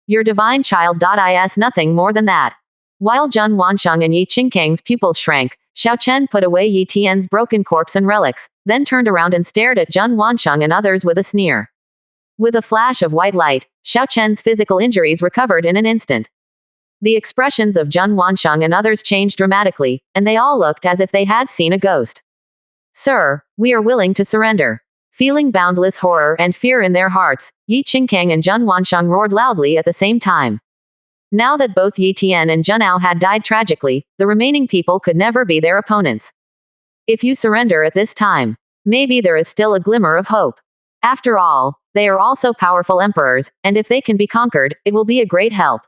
Your divine child.is nothing more than that. While Zhun Wansheng and Yi Qingkang's pupils shrank, Xiao Chen put away Yi Tian's broken corpse and relics, then turned around and stared at Zhun Wansheng and others with a sneer. With a flash of white light, Xiao Chen's physical injuries recovered in an instant. The expressions of Zhun Wansheng and others changed dramatically, and they all looked as if they had seen a ghost. Sir, we are willing to surrender. Feeling boundless horror and fear in their hearts, Yi Qingkang and Zhun Wansheng roared loudly at the same time. Now that both Yi Tian and Zhun Ao had died tragically, the remaining people could never be their opponents. If you surrender at this time, maybe there is still a glimmer of hope. After all, they are also powerful emperors, and if they can be conquered, it will be a great help.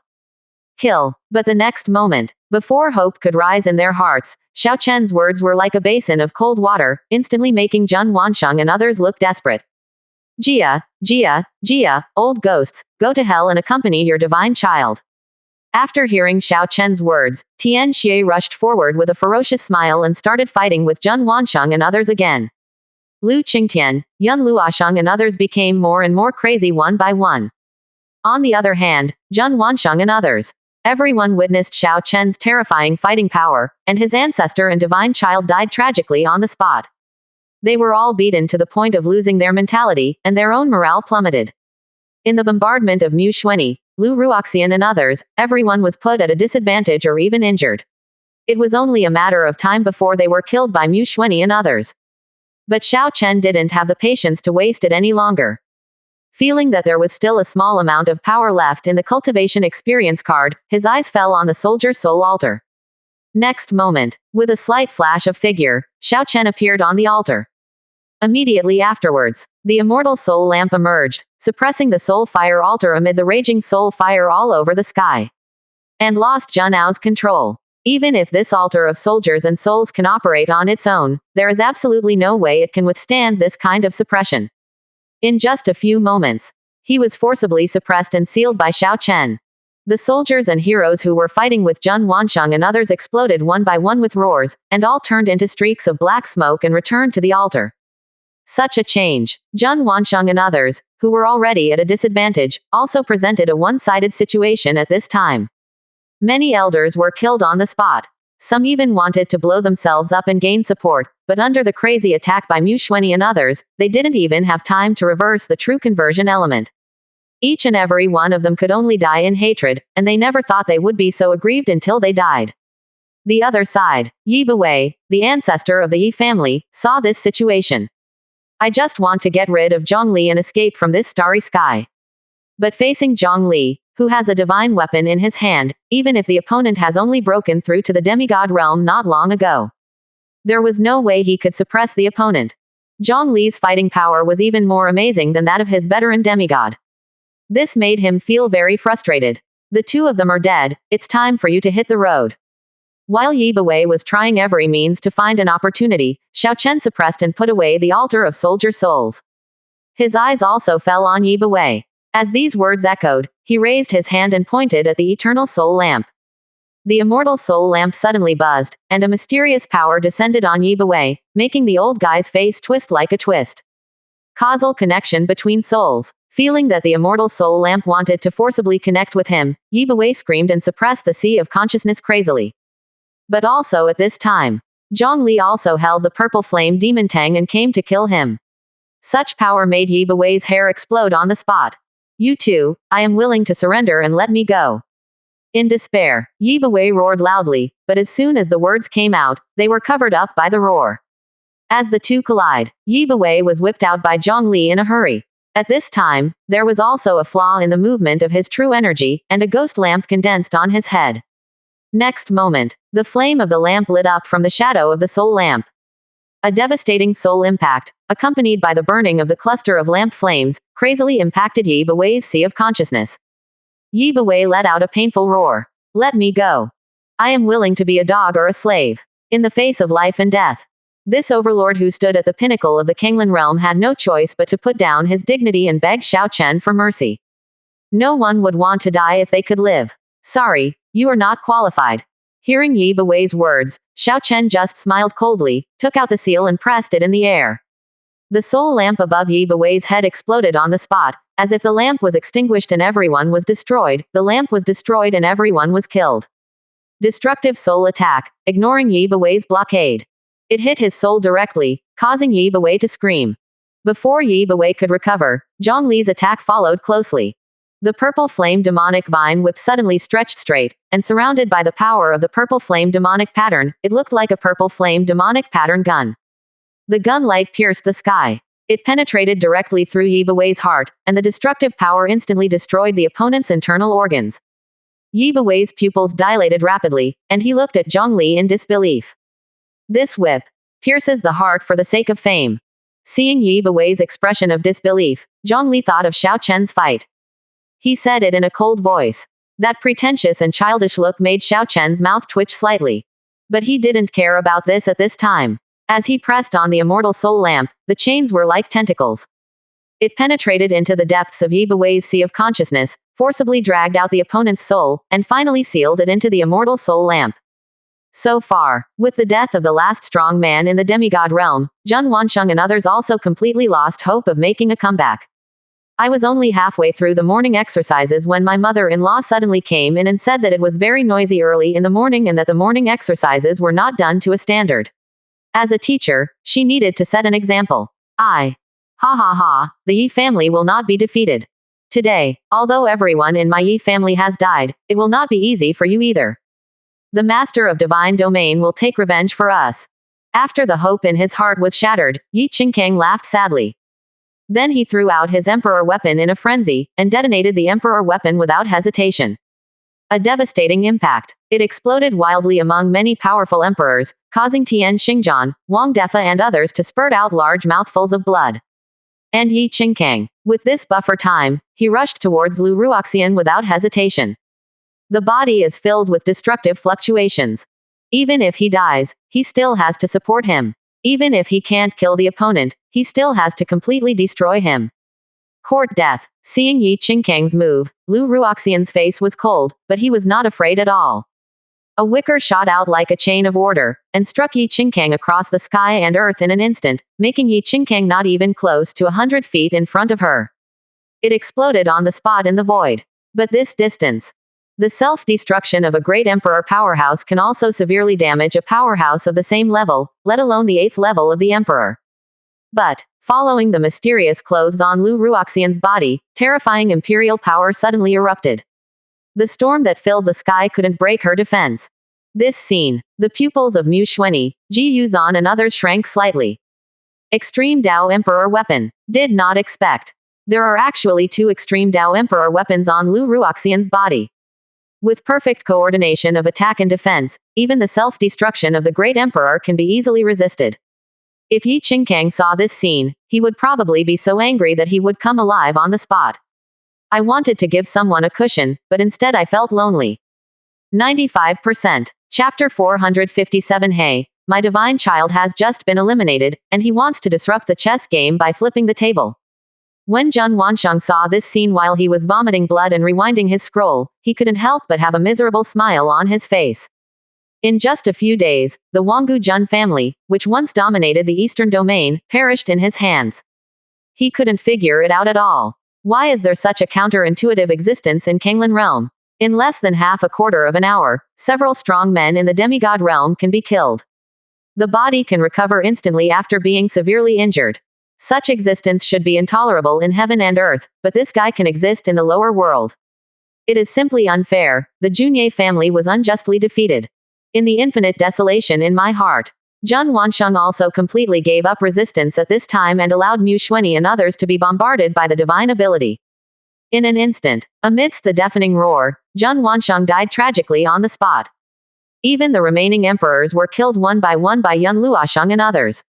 Kill. But the next moment, before hope could rise in their hearts, Xiao Chen's words were like a basin of cold water, instantly making Zhun Wansheng and others look desperate. Jia, Jia, Jia, old ghosts, go to hell and accompany your divine child. After hearing Xiao Chen's words, Tian Xie rushed forward with a ferocious smile and started fighting with Zheng Wansheng and others again. Lu Qingtian, Yun Luosheng and others became more and more crazy one by one. On the other hand, Zheng Wansheng and others. Everyone witnessed Xiao Chen's terrifying fighting power, and his ancestor and divine child died tragically on the spot. They were all beaten to the point of losing their mentality, and their own morale plummeted. In the bombardment of Mu Xuanyi, Lu Ruoxian and others, everyone was put at a disadvantage or even injured. It was only a matter of time before they were killed by Mu Xuanyi and others. But Xiao Chen didn't have the patience to waste it any longer. Feeling that there was still a small amount of power left in the cultivation experience card, his eyes fell on the soldier soul altar. Next moment, with a slight flash of figure, Xiao Chen appeared on the altar. Immediately afterwards, the immortal soul lamp emerged, suppressing the soul fire altar amid the raging soul fire all over the sky. And lost Junao's control. Even if this altar of soldiers and souls can operate on its own, there is absolutely no way it can withstand this kind of suppression. In just a few moments, he was forcibly suppressed and sealed by Xiao Chen. The soldiers and heroes who were fighting with Zheng Wansheng and others exploded one by one with roars, and all turned into streaks of black smoke and returned to the altar. Such a change. Zheng Wansheng and others, who were already at a disadvantage, also presented a one-sided situation at this time. Many elders were killed on the spot. Some even wanted to blow themselves up and gain support, but under the crazy attack by Mu Xuanyi and others, they didn't even have time to reverse the true conversion element. Each and every one of them could only die in hatred, and they never thought they would be so aggrieved until they died. The other side, Yi Bawei, the ancestor of the Yi family, saw this situation. I just want to get rid of Zhongli and escape from this starry sky. But facing Zhongli, who has a divine weapon in his hand, even if the opponent has only broken through to the demigod realm not long ago, there was no way he could suppress the opponent. Zhongli's fighting power was even more amazing than that of his veteran demigod. This made him feel very frustrated. The two of them are dead, it's time for you to hit the road. While Yi Bawei was trying every means to find an opportunity, Xiao Chen suppressed and put away the altar of soldier souls. His eyes also fell on Yi Bawei. As these words echoed, he raised his hand and pointed at the eternal soul lamp. The immortal soul lamp suddenly buzzed, and a mysterious power descended on Yi Bawei, making the old guy's face twist like a twist. Causal connection between souls. Feeling that the immortal soul lamp wanted to forcibly connect with him, Yi Bawei screamed and suppressed the sea of consciousness crazily. But also at this time, Zhongli also held the purple flame demon Tang and came to kill him. Such power made Yi Bawei's hair explode on the spot. You too, I am willing to surrender and let me go. In despair, Yi Bawei roared loudly, but as soon as the words came out, they were covered up by the roar. As the two collide, Yi Bawei was whipped out by Zhongli in a hurry. At this time, there was also a flaw in the movement of his true energy, and a ghost lamp condensed on his head. Next moment, the flame of the lamp lit up from the shadow of the soul lamp. A devastating soul impact, accompanied by the burning of the cluster of lamp flames, crazily impacted Yi Bawei's sea of consciousness. Yi Bawei let out a painful roar. Let me go. I am willing to be a dog or a slave. In the face of life and death. This overlord who stood at the pinnacle of the Kanglin realm had no choice but to put down his dignity and beg Xiao Chen for mercy. No one would want to die if they could live. Sorry, you are not qualified. Hearing Yi Bawei's words, Xiao Chen just smiled coldly, took out the seal and pressed it in the air. The soul lamp above Yi Bawei's head exploded on the spot, as if the lamp was extinguished and everyone was destroyed. The lamp was destroyed and everyone was killed. Destructive soul attack, ignoring Yi Bawei's blockade. It hit his soul directly, causing Yi Bawei to scream. Before Yi Bawei could recover, Zhongli's attack followed closely. The purple flame demonic vine whip suddenly stretched straight, and surrounded by the power of the purple flame demonic pattern, it looked like a purple flame demonic pattern gun. The gun light pierced the sky. It penetrated directly through Yi Bawei's heart, and the destructive power instantly destroyed the opponent's internal organs. Yi Bawei's pupils dilated rapidly, and he looked at Zhongli in disbelief. This whip pierces the heart for the sake of fame. Seeing Yi Bawei's expression of disbelief, Zhongli thought of Xiao Chen's fight. He said it in a cold voice. That pretentious and childish look made Xiao Chen's mouth twitch slightly. But he didn't care about this at this time. As he pressed on the immortal soul lamp, the chains were like tentacles. It penetrated into the depths of Yi Bawei's sea of consciousness, forcibly dragged out the opponent's soul, and finally sealed it into the immortal soul lamp. So far, with the death of the last strong man in the demigod realm, Zheng Wansheng and others also completely lost hope of making a comeback. I was only halfway through the morning exercises when my mother-in-law suddenly came in and said that it was very noisy early in the morning and that the morning exercises were not done to a standard. As a teacher, she needed to set an example. Ha ha ha, the Yi family will not be defeated. Today, although everyone in my Yi family has died, it will not be easy for you either. The master of divine domain will take revenge for us. After the hope in his heart was shattered, Yi Qingkang laughed sadly. Then he threw out his emperor weapon in a frenzy, and detonated the emperor weapon without hesitation. A devastating impact. It exploded wildly among many powerful emperors, causing Tian Xingjian, Wang Defa and others to spurt out large mouthfuls of blood. And Yi Qingkang. With this buffer time, he rushed towards Lu Ruoxian without hesitation. The body is filled with destructive fluctuations. Even if he dies, he still has to support him. Even if he can't kill the opponent, he still has to completely destroy him. Court death. Seeing Yi Qingkang's move, Lu Ruoxian's face was cold, but he was not afraid at all. A wicker shot out like a chain of order, and struck Yi Qingkang across the sky and earth in an instant, making Yi Qingkang not even close to 100 feet in front of her. It exploded on the spot in the void. But this distance. The self-destruction of a great emperor powerhouse can also severely damage a powerhouse of the same level, let alone the 8th level of the emperor. But, following the mysterious clothes on Lu Ruoxian's body, terrifying imperial power suddenly erupted. The storm that filled the sky couldn't break her defense. This scene, the pupils of Mu Xuanyi, Ji Yuzan and others shrank slightly. Extreme Dao Emperor Weapon. Did not expect. There are actually 2 Extreme Dao Emperor weapons on Lu Ruoxian's body. With perfect coordination of attack and defense, even the self-destruction of the great emperor can be easily resisted. If Yi Qingkang saw this scene, he would probably be so angry that he would come alive on the spot. I wanted to give someone a cushion, but instead I felt lonely. 95%. Chapter 457. Hey, my divine child has just been eliminated, and he wants to disrupt the chess game by flipping the table. When Zheng Wansheng saw this scene while he was vomiting blood and rewinding his scroll, he couldn't help but have a miserable smile on his face. In just a few days, the Wanggu Jun family, which once dominated the eastern domain, perished in his hands. He couldn't figure it out at all. Why is there such a counterintuitive existence in Kanglan realm? In less than half a quarter of an hour, several strong men in the demigod realm can be killed. The body can recover instantly after being severely injured. Such existence should be intolerable in heaven and earth, but this guy can exist in the lower world. It is simply unfair. The Junye family was unjustly defeated. In the infinite desolation in my heart, Zheng Wansheng also completely gave up resistance at this time and allowed Mu Xuanyi and others to be bombarded by the divine ability. In an instant, amidst the deafening roar, Zheng Wansheng died tragically on the spot. Even the remaining emperors were killed one by Yan Luosheng and others.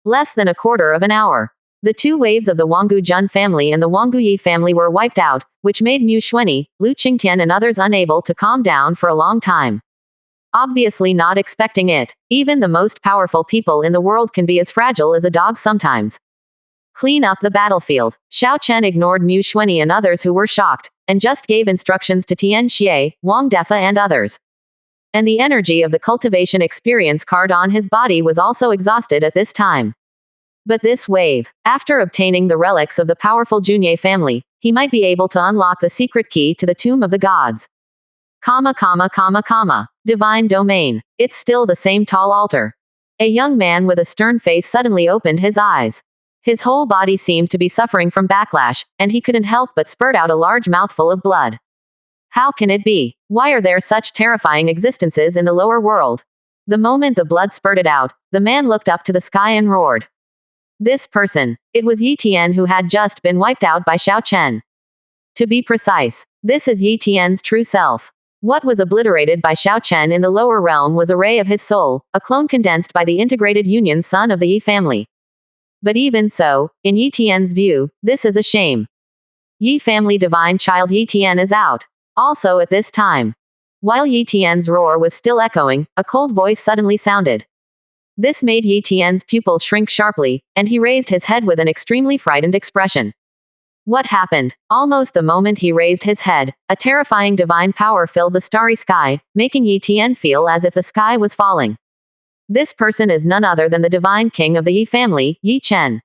Less than a quarter of an hour. The 2 waves of the Wanggu Jun family and the Wanggu Yi family were wiped out, which made Mu Xuanyi, Lu Qingtian and others unable to calm down for a long time. Obviously not expecting it, even the most powerful people in the world can be as fragile as a dog sometimes. Clean up the battlefield. Xiao Chen ignored Mu Xuanyi and others who were shocked, and just gave instructions to Tian Xie, Wang Defa and others. And the energy of the cultivation experience card on his body was also exhausted at this time. But this wave, after obtaining the relics of the powerful Junye family, he might be able to unlock the secret key to the tomb of the gods. Divine domain. It's still the same tall altar. A young man with a stern face suddenly opened his eyes. His whole body seemed to be suffering from backlash, and he couldn't help but spurt out a large mouthful of blood. How can it be? Why are there such terrifying existences in the lower world? The moment the blood spurted out, the man looked up to the sky and roared. This person. It was Yi Tian who had just been wiped out by Xiao Chen. To be precise, this is Yi Tian's true self. What was obliterated by Xiao Chen in the lower realm was a ray of his soul, a clone condensed by the integrated union son of the Yi family. But even so, in Yi Tian's view, this is a shame. Yi family divine child Yi Tian is out. Also at this time. While Yi Tian's roar was still echoing, a cold voice suddenly sounded. This made Yi Tian's pupils shrink sharply, and he raised his head with an extremely frightened expression. What happened? Almost the moment he raised his head, a terrifying divine power filled the starry sky, making Yi Tian feel as if the sky was falling. This person is none other than the divine king of the Yi family, Yi Chen.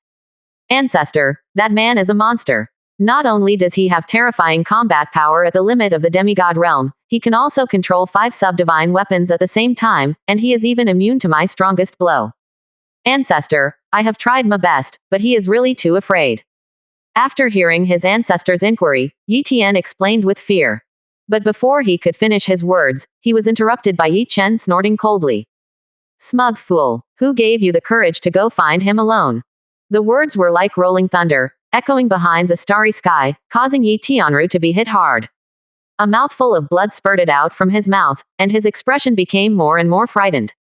Ancestor, that man is a monster. Not only does he have terrifying combat power at the limit of the demigod realm, he can also control 5 sub-divine weapons at the same time, and he is even immune to my strongest blow. Ancestor, I have tried my best, but he is really too afraid. After hearing his ancestor's inquiry, Yi Tian explained with fear. But before he could finish his words, he was interrupted by Yi Chen snorting coldly. Smug fool, who gave you the courage to go find him alone? The words were like rolling thunder, echoing behind the starry sky, causing Yi Tianru to be hit hard. A mouthful of blood spurted out from his mouth, and his expression became more and more frightened.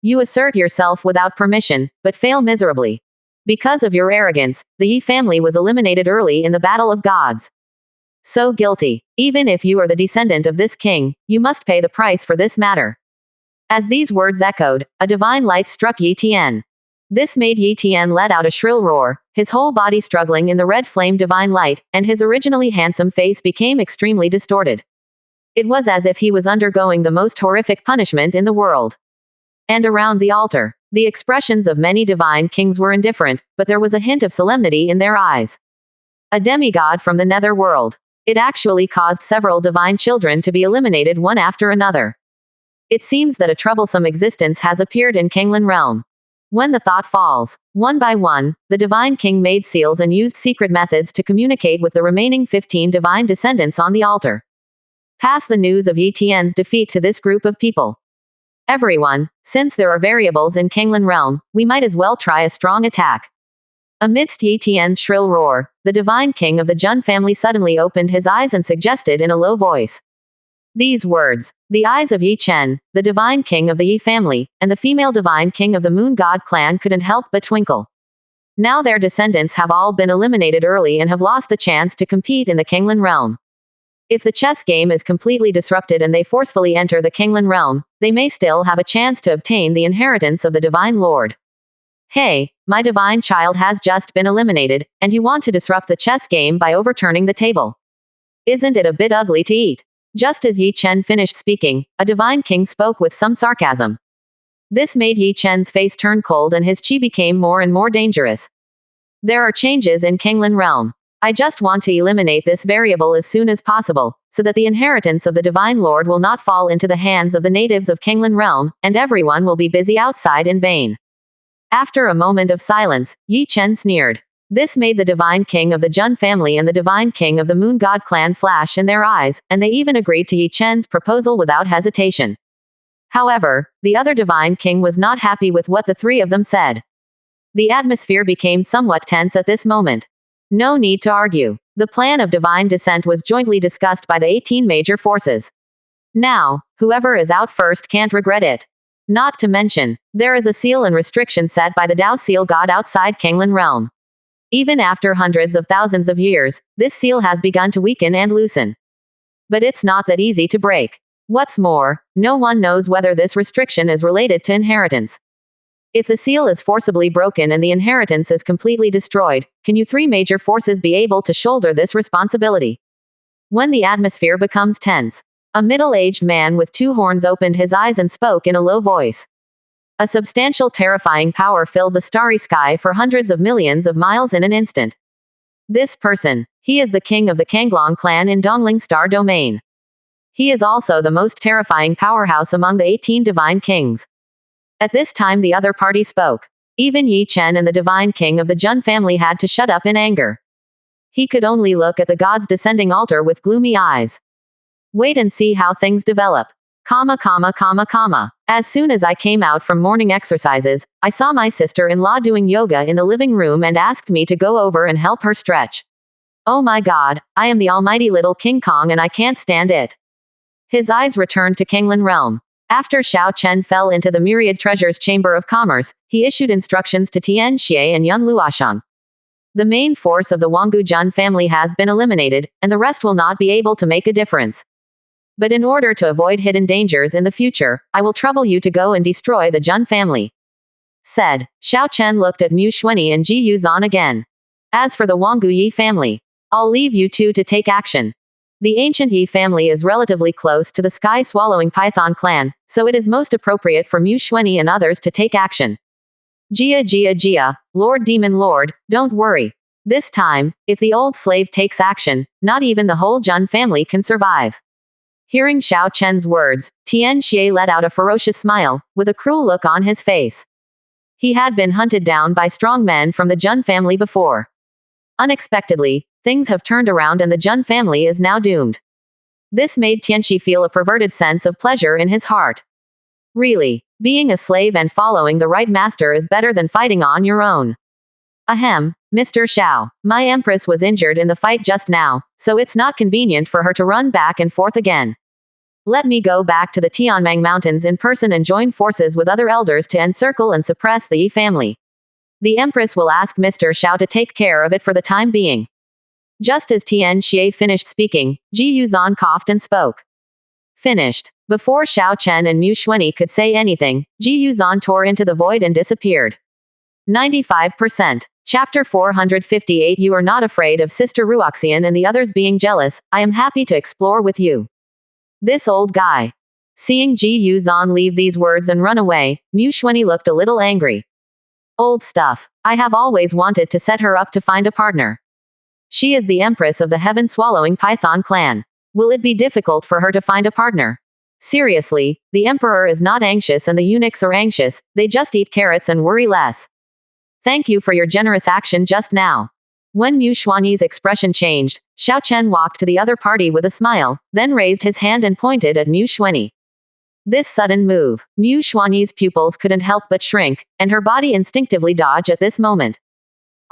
You assert yourself without permission, but fail miserably. Because of your arrogance, the Yi family was eliminated early in the battle of gods. So guilty. Even if you are the descendant of this king, you must pay the price for this matter. As these words echoed, a divine light struck Yi Tian. This made Yi Tian let out a shrill roar, his whole body struggling in the red flame divine light, and his originally handsome face became extremely distorted. It was as if he was undergoing the most horrific punishment in the world. And around the altar, the expressions of many divine kings were indifferent, but there was a hint of solemnity in their eyes. A demigod from the nether world. It actually caused several divine children to be eliminated one after another. It seems that a troublesome existence has appeared in Kanglan realm. When the thought falls, one by one, the divine king made seals and used secret methods to communicate with the remaining 15 divine descendants on the altar. Pass the news of Yi Tian's defeat to this group of people. Everyone, since there are variables in Kanglan realm, we might as well try a strong attack. Amidst Yi Tian's shrill roar, the divine king of the Jun family suddenly opened his eyes and suggested in a low voice. These words, the eyes of Yi Chen, the divine king of the Yi family, and the female divine king of the moon god clan couldn't help but twinkle. Now their descendants have all been eliminated early and have lost the chance to compete in the Kanglan realm. If the chess game is completely disrupted and they forcefully enter the Kanglan realm, they may still have a chance to obtain the inheritance of the divine lord. Hey, my divine child has just been eliminated, and you want to disrupt the chess game by overturning the table. Isn't it a bit ugly to eat? Just as Yi Chen finished speaking, a divine king spoke with some sarcasm. This made Yi Chen's face turn cold and his chi became more and more dangerous. There are changes in Kanglan realm. I just want to eliminate this variable as soon as possible, so that the inheritance of the divine lord will not fall into the hands of the natives of Kanglan realm, and everyone will be busy outside in vain. After a moment of silence, Yi Chen sneered. This made the divine king of the Jun family and the divine king of the moon god clan flash in their eyes, and they even agreed to Yi Chen's proposal without hesitation. However, the other divine king was not happy with what the three of them said. The atmosphere became somewhat tense at this moment. No need to argue. The plan of divine descent was jointly discussed by the 18 major forces. Now, whoever is out first can't regret it. Not to mention, there is a seal and restriction set by the Tao seal god outside Kanglan realm. Even after hundreds of thousands of years, this seal has begun to weaken and loosen. But it's not that easy to break. What's more, no one knows whether this restriction is related to inheritance. If the seal is forcibly broken and the inheritance is completely destroyed, can you three major forces be able to shoulder this responsibility? When the atmosphere becomes tense, a middle-aged man with 2 horns opened his eyes and spoke in a low voice. A substantial terrifying power filled the starry sky for hundreds of millions of miles in an instant. This person, he is the king of the Kanglong clan in Dongling Star Domain. He is also the most terrifying powerhouse among the 18 divine kings. At this time the other party spoke. Even Yi Chen and the divine king of the Jun family had to shut up in anger. He could only look at the god's descending altar with gloomy eyes. Wait and see how things develop. As soon as I came out from morning exercises, I saw my sister-in-law doing yoga in the living room and asked me to go over and help her stretch. Oh my god, I am the almighty little King Kong and I can't stand it. His eyes returned to Kanglan realm. After Xiao Chen fell into the myriad treasures chamber of commerce, he issued instructions to Tian Xie and Yun Luoshang. The main force of the Wanggu Jun family has been eliminated, and the rest will not be able to make a difference. But in order to avoid hidden dangers in the future, I will trouble you to go and destroy the Jun family. Said. Xiao Chen looked at Mu Xuanyi and Ji Yuzan again. As for the Wanggu Yi family, I'll leave you two to take action. The ancient Yi family is relatively close to the sky-swallowing python clan, so it is most appropriate for Mu Xuanyi and others to take action. Jia, Lord Demon Lord, don't worry. This time, if the old slave takes action, not even the whole Jun family can survive. Hearing Xiao Chen's words, Tian Xie let out a ferocious smile, with a cruel look on his face. He had been hunted down by strong men from the Jun family before. Unexpectedly, things have turned around and the Jun family is now doomed. This made Tianxi feel a perverted sense of pleasure in his heart. Really, being a slave and following the right master is better than fighting on your own. Ahem, Mr. Xiao, my empress was injured in the fight just now, so it's not convenient for her to run back and forth again. Let me go back to the Tianmeng Mountains in person and join forces with other elders to encircle and suppress the Yi family. The empress will ask Mr. Xiao to take care of it for the time being. Just as Tian Xie finished speaking, Ji Yuzhan coughed and spoke. Finished. Before Xiao Chen and Mu Xuanyi could say anything, Ji Yuzhan tore into the void and disappeared. 95%. Chapter 458. You are not afraid of Sister Ruoxian and the others being jealous. I am happy to explore with you. This old guy. Seeing Ji Yuzhan leave these words and run away, Mu Xuanyi looked a little angry. Old stuff. I have always wanted to set her up to find a partner. She is the empress of the heaven-swallowing python clan. Will it be difficult for her to find a partner? Seriously, the emperor is not anxious and the eunuchs are anxious, they just eat carrots and worry less. Thank you for your generous action just now. When Mu Xuanyi's expression changed, Xiao Chen walked to the other party with a smile, then raised his hand and pointed at Mu Xuanyi. This sudden move, Mu Xuanyi's pupils couldn't help but shrink, and her body instinctively dodged at this moment.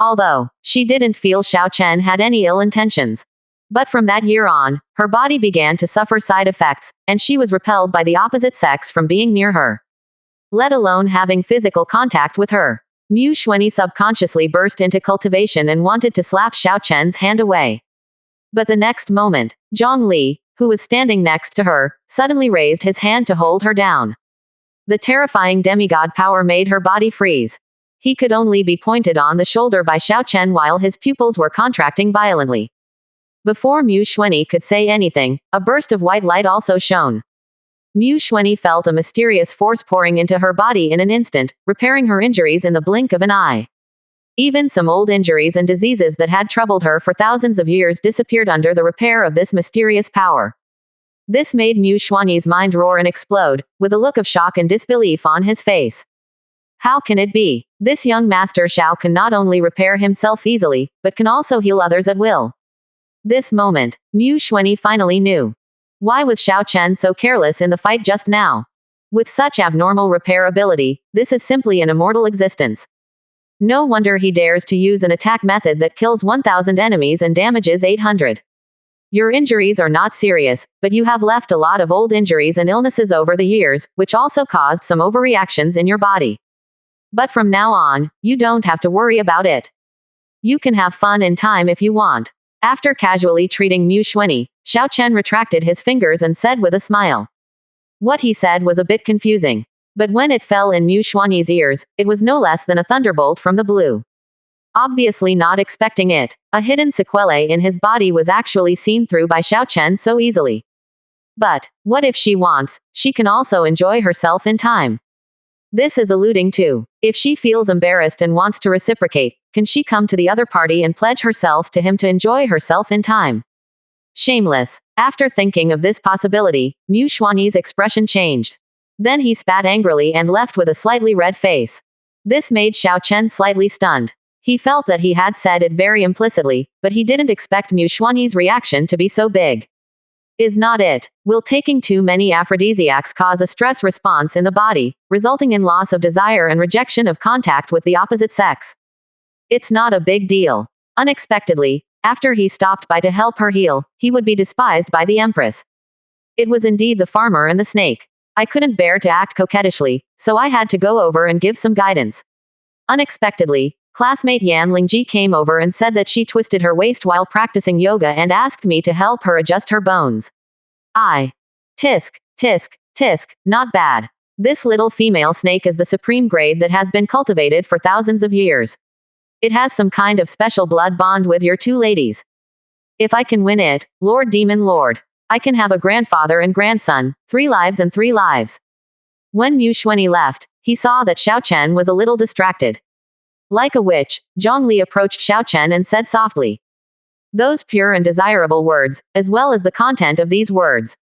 Although, she didn't feel Xiao Chen had any ill intentions. But from that year on, her body began to suffer side effects, and she was repelled by the opposite sex from being near her. Let alone having physical contact with her. Mu Xuanyi subconsciously burst into cultivation and wanted to slap Xiao Chen's hand away. But the next moment, Zhang Li, who was standing next to her, suddenly raised his hand to hold her down. The terrifying demigod power made her body freeze. He could only be pointed on the shoulder by Xiao Chen while his pupils were contracting violently. Before Mu Xuanyi could say anything, a burst of white light also shone. Mu Xuanyi felt a mysterious force pouring into her body in an instant, repairing her injuries in the blink of an eye. Even some old injuries and diseases that had troubled her for thousands of years disappeared under the repair of this mysterious power. This made Mu Xuanyi's mind roar and explode, with a look of shock and disbelief on his face. How can it be? This young master Xiao can not only repair himself easily, but can also heal others at will. This moment, Mu Xuanyi finally knew. Why was Xiao Chen so careless in the fight just now? With such abnormal repair ability, this is simply an immortal existence. No wonder he dares to use an attack method that kills 1,000 enemies and damages 800. Your injuries are not serious, but you have left a lot of old injuries and illnesses over the years, which also caused some overreactions in your body. But from now on, you don't have to worry about it. You can have fun in time if you want. After casually treating Mu Xuanyi, Xiao Chen retracted his fingers and said with a smile. What he said was a bit confusing. But when it fell in Mu Xuanyi's ears, it was no less than a thunderbolt from the blue. Obviously not expecting it, a hidden sequelae in his body was actually seen through by Xiao Chen so easily. But, what if she wants, she can also enjoy herself in time. This is alluding to, if she feels embarrassed and wants to reciprocate, can she come to the other party and pledge herself to him to enjoy herself in time? Shameless. After thinking of this possibility, Mu Xuanyi's expression changed. Then he spat angrily and left with a slightly red face. This made Xiao Chen slightly stunned. He felt that he had said it very implicitly, but he didn't expect Mu Xuanyi's reaction to be so big. Is not it? Will taking too many aphrodisiacs cause a stress response in the body, resulting in loss of desire and rejection of contact with the opposite sex? It's not a big deal. Unexpectedly, after he stopped by to help her heal, he would be despised by the empress. It was indeed the farmer and the snake. I couldn't bear to act coquettishly, so I had to go over and give some guidance. Unexpectedly, classmate Yan Lingji came over and said that she twisted her waist while practicing yoga and asked me to help her adjust her bones. Tisk, tisk, tisk, not bad. This little female snake is the supreme grade that has been cultivated for thousands of years. It has some kind of special blood bond with your two ladies. If I can win it, Lord Demon Lord, I can have a grandfather and grandson, 3 lives and 3 lives. When Mu Xuanyi left, he saw that Xiao Chen was a little distracted. Like a witch, Zhongli approached Xiao Chen and said softly. Those pure and desirable words, as well as the content of these words.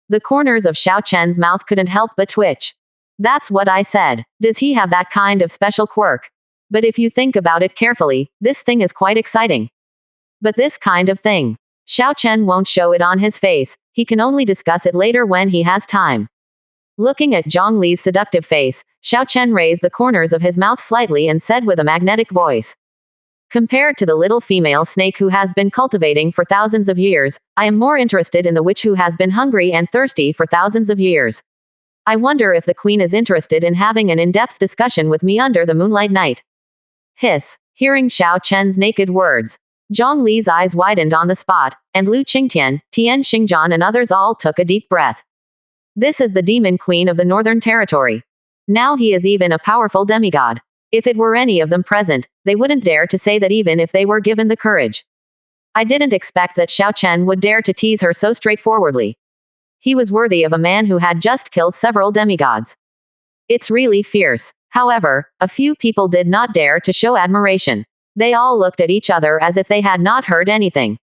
The corners of Xiao Chen's mouth couldn't help but twitch. That's what I said. Does he have that kind of special quirk? But if you think about it carefully, this thing is quite exciting. But this kind of thing. Xiao Chen won't show it on his face, he can only discuss it later when he has time. Looking at Zhong Li's seductive face, Xiao Chen raised the corners of his mouth slightly and said with a magnetic voice. Compared to the little female snake who has been cultivating for thousands of years, I am more interested in the witch who has been hungry and thirsty for thousands of years. I wonder if the queen is interested in having an in-depth discussion with me under the moonlight night. Hiss. Hearing Xiao Chen's naked words, Zhong Li's eyes widened on the spot, and Lu Qingtian, Tian Xingjian and others all took a deep breath. This is the demon queen of the Northern Territory. Now he is even a powerful demigod. If it were any of them present, they wouldn't dare to say that even if they were given the courage. I didn't expect that Xiao Chen would dare to tease her so straightforwardly. He was worthy of a man who had just killed several demigods. It's really fierce. However, a few people did not dare to show admiration. They all looked at each other as if they had not heard anything.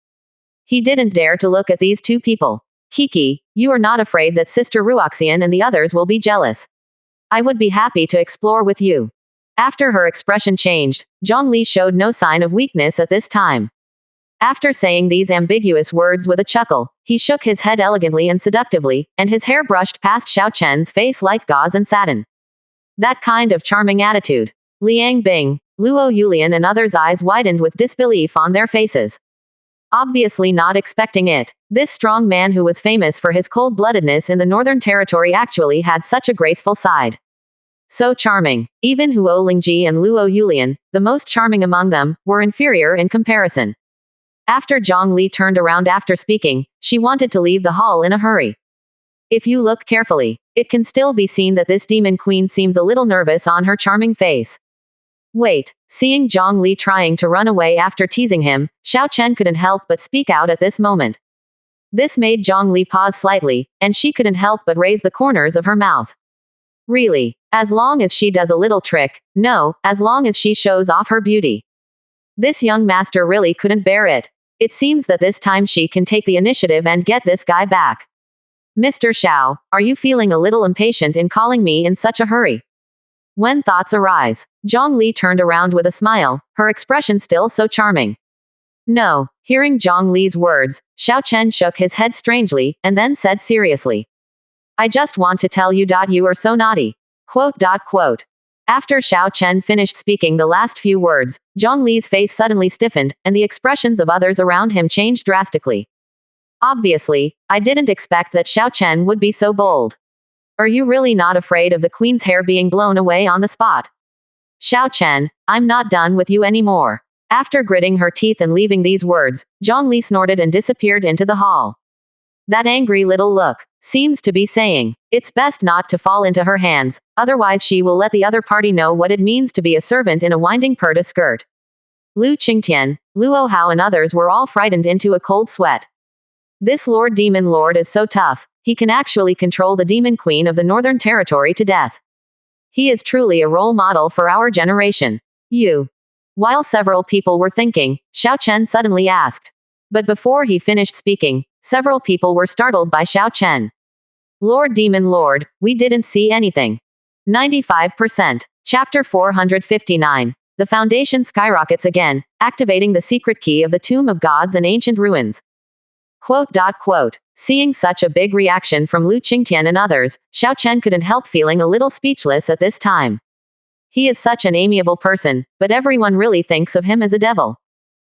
He didn't dare to look at these 2 people. Kiki, you are not afraid that Sister Ruoxian and the others will be jealous. I would be happy to explore with you. After her expression changed, Zhong Li showed no sign of weakness at this time. After saying these ambiguous words with a chuckle, he shook his head elegantly and seductively, and his hair brushed past Xiao Chen's face like gauze and satin. That kind of charming attitude. Liang Bing, Luo Yulian and others' eyes widened with disbelief on their faces. Obviously not expecting it, this strong man who was famous for his cold-bloodedness in the Northern Territory actually had such a graceful side. So charming. Even Huo Lingji and Luo Yulian, the most charming among them, were inferior in comparison. After Zhong Li turned around after speaking, she wanted to leave the hall in a hurry. If you look carefully, it can still be seen that this demon queen seems a little nervous on her charming face. Wait, seeing Zhong Li trying to run away after teasing him, Xiao Chen couldn't help but speak out at this moment. This made Zhong Li pause slightly, and she couldn't help but raise the corners of her mouth. Really, as long as she does a little trick, no, as long as she shows off her beauty. This young master really couldn't bear it. It seems that this time she can take the initiative and get this guy back. Mr. Xiao, are you feeling a little impatient in calling me in such a hurry? When thoughts arise, Zhong Li turned around with a smile, her expression still so charming. No, hearing Zhong Li's words, Xiao Chen shook his head strangely, and then said seriously. I just want to tell you you are so naughty. Quote. After Xiao Chen finished speaking the last few words, Zhong Li's face suddenly stiffened, and the expressions of others around him changed drastically. Obviously, I didn't expect that Xiao Chen would be so bold. Are you really not afraid of the queen's hair being blown away on the spot? Xiao Chen, I'm not done with you anymore. After gritting her teeth and leaving these words, Zhong Li snorted and disappeared into the hall. That angry little look seems to be saying, it's best not to fall into her hands, otherwise she will let the other party know what it means to be a servant in a winding purdah skirt. Lu Qingtian, Luo Hao and others were all frightened into a cold sweat. This Lord Demon Lord is so tough, he can actually control the Demon Queen of the Northern Territory to death. He is truly a role model for our generation. You. While several people were thinking, Xiao Chen suddenly asked. But before he finished speaking, several people were startled by Xiao Chen. Lord Demon Lord, we didn't see anything. 95%. Chapter 459. The Foundation skyrockets again, activating the secret key of the Tomb of Gods and ancient ruins. Quote. Seeing such a big reaction from Lu Qingtian and others, Xiao Chen couldn't help feeling a little speechless at this time. He is such an amiable person, but everyone really thinks of him as a devil.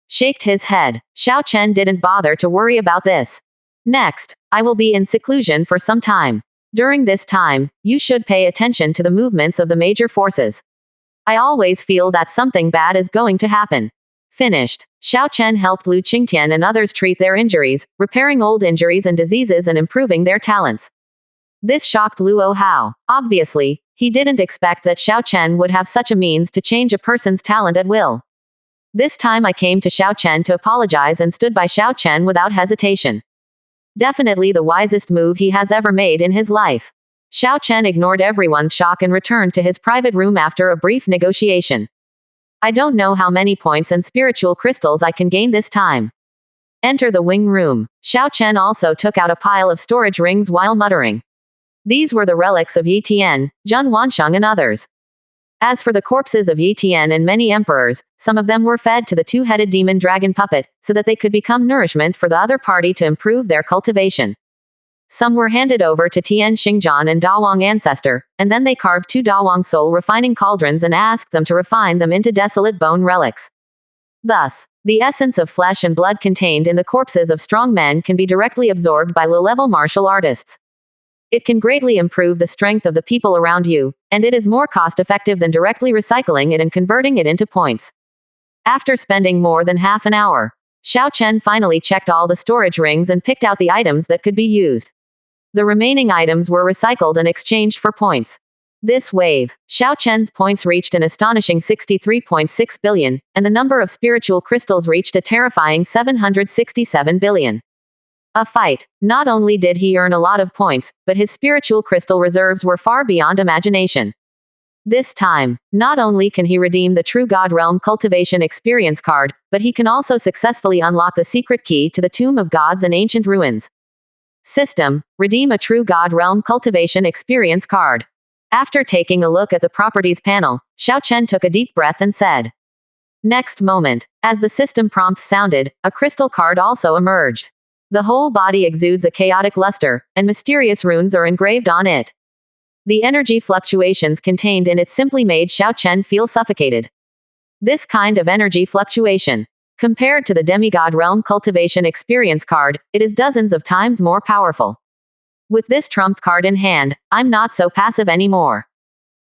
Shaked his head, Xiao Chen didn't bother to worry about this. Next, I will be in seclusion for some time. During this time, you should pay attention to the movements of the major forces. I always feel that something bad is going to happen. Finished. Xiao Chen helped Lu Qingtian and others treat their injuries, repairing old injuries and diseases and improving their talents. This shocked Luo Hao. Obviously, he didn't expect that Xiao Chen would have such a means to change a person's talent at will. This time I came to Xiao Chen to apologize and stood by Xiao Chen without hesitation. Definitely the wisest move he has ever made in his life. Xiao Chen ignored everyone's shock and returned to his private room after a brief negotiation. I don't know how many points and spiritual crystals I can gain this time. Enter the wing room. Xiao Chen also took out a pile of storage rings while muttering. These were the relics of Yi Tian, Zhun Wansheng and others. As for the corpses of Yi Tian and many emperors, some of them were fed to the two-headed demon dragon puppet, so that they could become nourishment for the other party to improve their cultivation. Some were handed over to Tian Xingjian and Dawang Ancestor, and then they carved 2 Dawang soul refining cauldrons and asked them to refine them into desolate bone relics. Thus, the essence of flesh and blood contained in the corpses of strong men can be directly absorbed by low-level martial artists. It can greatly improve the strength of the people around you, and it is more cost-effective than directly recycling it and converting it into points. After spending more than half an hour, Xiao Chen finally checked all the storage rings and picked out the items that could be used. The remaining items were recycled and exchanged for points. This wave, Xiao Chen's points reached an astonishing 63.6 billion, and the number of spiritual crystals reached a terrifying 767 billion. A fight. Not only did he earn a lot of points, but his spiritual crystal reserves were far beyond imagination. This time, not only can he redeem the True God Realm Cultivation Experience card, but he can also successfully unlock the secret key to the Tomb of Gods and Ancient Ruins. System: redeem a True God Realm Cultivation Experience card. After taking a look at the properties panel, Xiao Chen took a deep breath and said. Next moment, as the system prompt sounded, a crystal card also emerged. The whole body exudes a chaotic luster, and mysterious runes are engraved on it. The energy fluctuations contained in it simply made Xiao Chen feel suffocated. This kind of energy fluctuation, compared to the Demigod Realm Cultivation Experience card, it is dozens of times more powerful. With this trump card in hand, I'm not so passive anymore.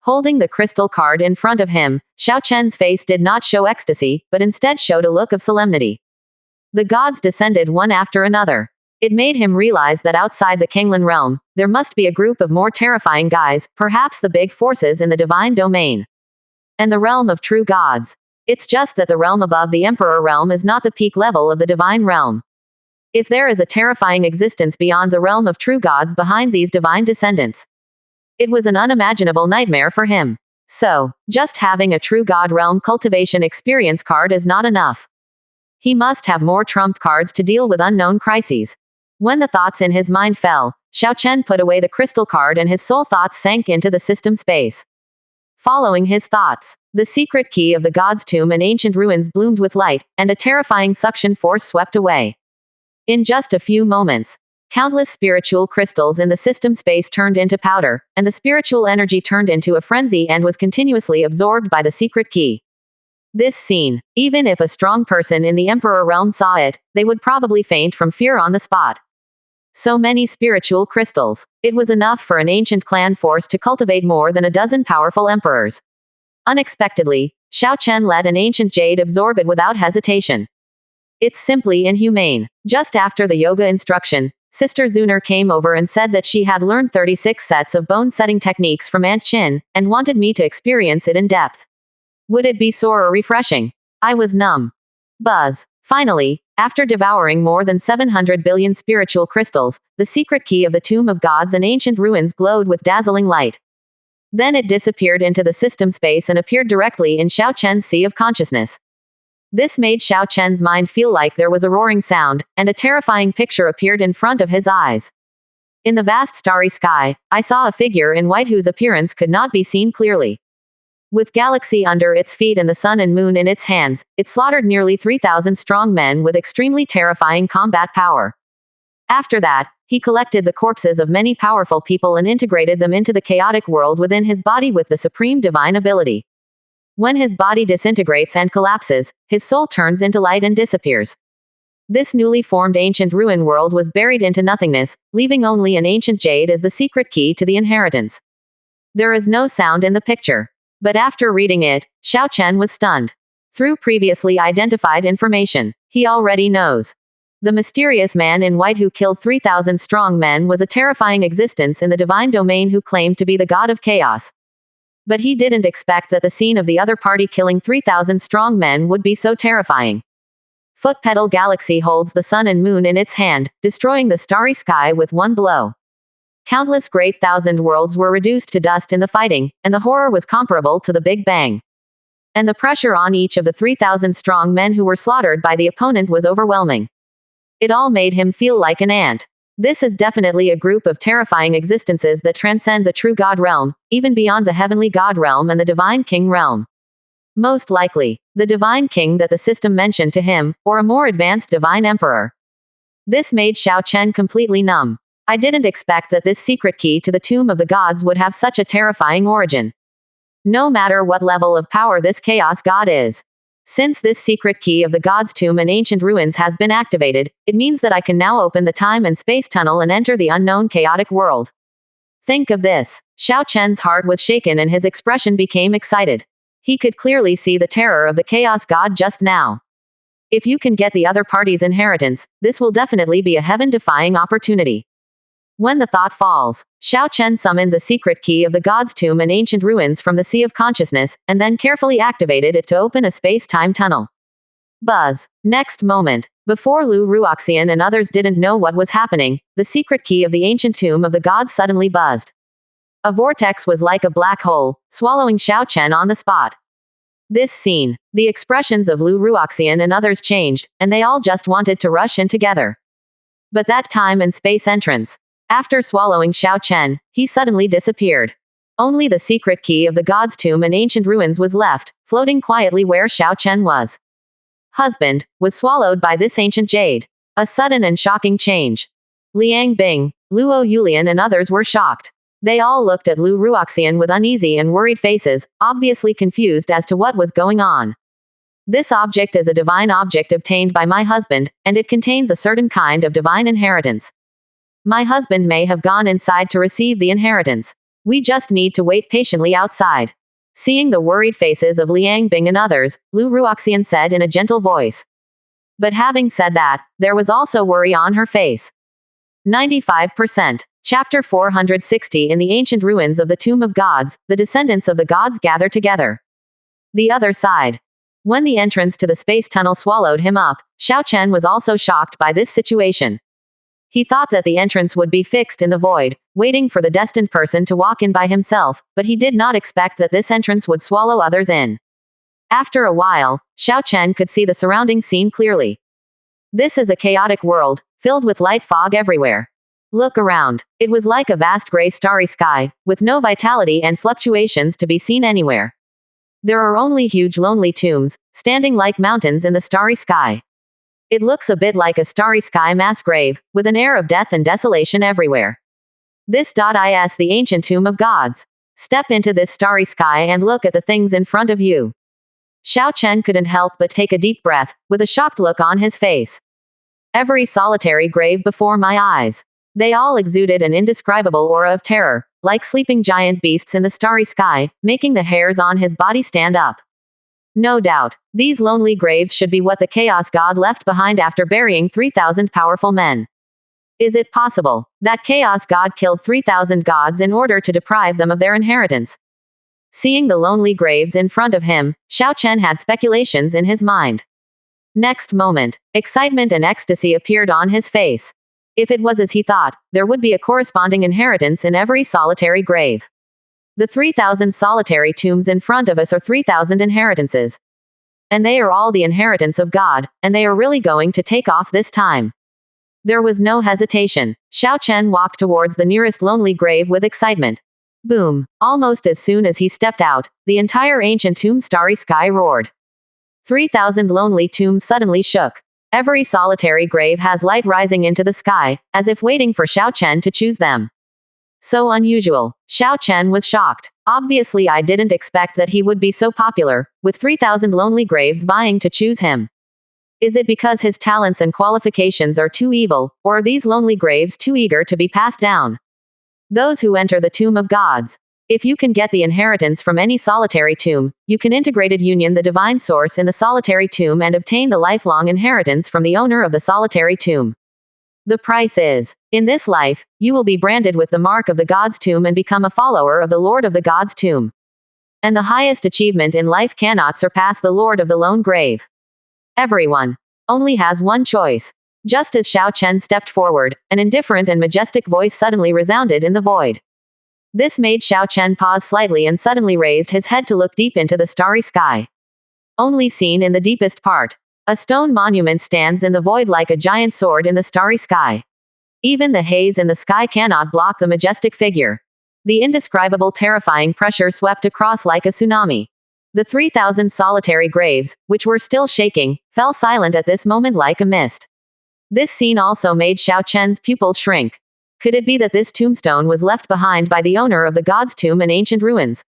Holding the crystal card in front of him, Xiao Chen's face did not show ecstasy, but instead showed a look of solemnity. The gods descended one after another. It made him realize that outside the Kanglan realm, there must be a group of more terrifying guys, perhaps the big forces in the divine domain. And the realm of true gods. It's just that the realm above the Emperor realm is not the peak level of the divine realm. If there is a terrifying existence beyond the realm of true gods behind these divine descendants, it was an unimaginable nightmare for him. So, just having a True God Realm Cultivation Experience card is not enough. He must have more trump cards to deal with unknown crises. When the thoughts in his mind fell, Xiao Chen put away the crystal card and his soul thoughts sank into the system space. Following his thoughts, the secret key of the god's tomb and ancient ruins bloomed with light, and a terrifying suction force swept away. In just a few moments, countless spiritual crystals in the system space turned into powder, and the spiritual energy turned into a frenzy and was continuously absorbed by the secret key. This scene, even if a strong person in the Emperor realm saw it, they would probably faint from fear on the spot. So many spiritual crystals. It was enough for an ancient clan force to cultivate more than a dozen powerful emperors. Unexpectedly, Xiao Chen let an ancient jade absorb it without hesitation. It's simply inhumane. Just after the yoga instruction, Sister Zuner came over and said that she had learned 36 sets of bone-setting techniques from Aunt Chin, and wanted me to experience it in depth. Would it be sore or refreshing? I was numb. Buzz. Finally, after devouring more than 700 billion spiritual crystals, the secret key of the Tomb of Gods and Ancient Ruins glowed with dazzling light. Then it disappeared into the system space and appeared directly in Xiao Chen's sea of consciousness. This made Xiao Chen's mind feel like there was a roaring sound, and a terrifying picture appeared in front of his eyes. In the vast starry sky, I saw a figure in white whose appearance could not be seen clearly. With galaxy under its feet and the sun and moon in its hands, it slaughtered nearly 3,000 strong men with extremely terrifying combat power. After that, he collected the corpses of many powerful people and integrated them into the chaotic world within his body with the supreme divine ability. When his body disintegrates and collapses, his soul turns into light and disappears. This newly formed ancient ruin world was buried into nothingness, leaving only an ancient jade as the secret key to the inheritance. There is no sound in the picture. But after reading it, Xiao Chen was stunned. Through previously identified information, he already knows. The mysterious man in white who killed 3,000 strong men was a terrifying existence in the divine domain who claimed to be the god of chaos. But he didn't expect that the scene of the other party killing 3,000 strong men would be so terrifying. Foot Pedal Galaxy holds the sun and moon in its hand, destroying the starry sky with one blow. Countless great thousand worlds were reduced to dust in the fighting, and the horror was comparable to the Big Bang. And the pressure on each of the 3,000 strong men who were slaughtered by the opponent was overwhelming. It all made him feel like an ant. This is definitely a group of terrifying existences that transcend the true God realm, even beyond the heavenly God realm and the divine king realm. Most likely, the divine king that the system mentioned to him, or a more advanced divine emperor. This made Xiao Chen completely numb. I didn't expect that this secret key to the tomb of the gods would have such a terrifying origin. No matter what level of power this chaos god is. Since this secret key of the god's tomb and ancient ruins has been activated, it means that I can now open the time and space tunnel and enter the unknown chaotic world. Think of this. Xiao Chen's heart was shaken and his expression became excited. He could clearly see the terror of the chaos god just now. If you can get the other party's inheritance, this will definitely be a heaven-defying opportunity. When the thought falls, Xiao Chen summoned the secret key of the god's tomb and ancient ruins from the Sea of Consciousness, and then carefully activated it to open a space-time tunnel. Buzz. Next moment, before Lu Ruoxian and others didn't know what was happening, the secret key of the ancient tomb of the gods suddenly buzzed. A vortex was like a black hole, swallowing Xiao Chen on the spot. This scene, the expressions of Lu Ruoxian and others changed, and they all just wanted to rush in together. But that time and space entrance. After swallowing Xiao Chen, he suddenly disappeared. Only the secret key of the god's tomb and ancient ruins was left, floating quietly where Xiao Chen was. Husband, was swallowed by this ancient jade. A sudden and shocking change. Liang Bing, Luo Yulian and others were shocked. They all looked at Lu Ruoxian with uneasy and worried faces, obviously confused as to what was going on. This object is a divine object obtained by my husband, and it contains a certain kind of divine inheritance. My husband may have gone inside to receive the inheritance. We just need to wait patiently outside. Seeing the worried faces of Liang Bing and others, Lu Ruoxian said in a gentle voice. But having said that, there was also worry on her face. 95%. Chapter 460. In the ancient ruins of the Tomb of Gods, the descendants of the gods gather together. The other side. When the entrance to the space tunnel swallowed him up, Xiao Chen was also shocked by this situation. He thought that the entrance would be fixed in the void, waiting for the destined person to walk in by himself, but he did not expect that this entrance would swallow others in. After a while, Xiao Chen could see the surrounding scene clearly. This is a chaotic world, filled with light fog everywhere. Look around. It was like a vast gray starry sky, with no vitality and fluctuations to be seen anywhere. There are only huge lonely tombs, standing like mountains in the starry sky. It looks a bit like a starry sky mass grave, with an air of death and desolation everywhere. This is the ancient tomb of gods. Step into this starry sky and look at the things in front of you. Xiao Chen couldn't help but take a deep breath, with a shocked look on his face. Every solitary grave before my eyes. They all exuded an indescribable aura of terror, like sleeping giant beasts in the starry sky, making the hairs on his body stand up. No doubt, these lonely graves should be what the Chaos God left behind after burying 3,000 powerful men. Is it possible that Chaos God killed 3,000 gods in order to deprive them of their inheritance? Seeing the lonely graves in front of him, Xiao Chen had speculations in his mind. Next moment, excitement and ecstasy appeared on his face. If it was as he thought, there would be a corresponding inheritance in every solitary grave. The 3,000 solitary tombs in front of us are 3,000 inheritances. And they are all the inheritance of God, and they are really going to take off this time. There was no hesitation. Xiao Chen walked towards the nearest lonely grave with excitement. Boom! Almost as soon as he stepped out, the entire ancient tomb starry sky roared. 3,000 lonely tombs suddenly shook. Every solitary grave has light rising into the sky, as if waiting for Xiao Chen to choose them. So unusual. Xiao Chen was shocked. Obviously I didn't expect that he would be so popular, with 3,000 lonely graves vying to choose him. Is it because his talents and qualifications are too evil, or are these lonely graves too eager to be passed down? Those who enter the tomb of gods. If you can get the inheritance from any solitary tomb, you can integrated union the divine source in the solitary tomb and obtain the lifelong inheritance from the owner of the solitary tomb. The price is, in this life, you will be branded with the mark of the God's tomb and become a follower of the Lord of the God's tomb. And the highest achievement in life cannot surpass the Lord of the Lone Grave. Everyone only has one choice. Just as Xiao Chen stepped forward, an indifferent and majestic voice suddenly resounded in the void. This made Xiao Chen pause slightly and suddenly raised his head to look deep into the starry sky. Only seen in the deepest part. A stone monument stands in the void like a giant sword in the starry sky. Even the haze in the sky cannot block the majestic figure. The indescribable terrifying pressure swept across like a tsunami. The 3,000 solitary graves, which were still shaking, fell silent at this moment like a mist. This scene also made Xiao Chen's pupils shrink. Could it be that this tombstone was left behind by the owner of the god's tomb in ancient ruins?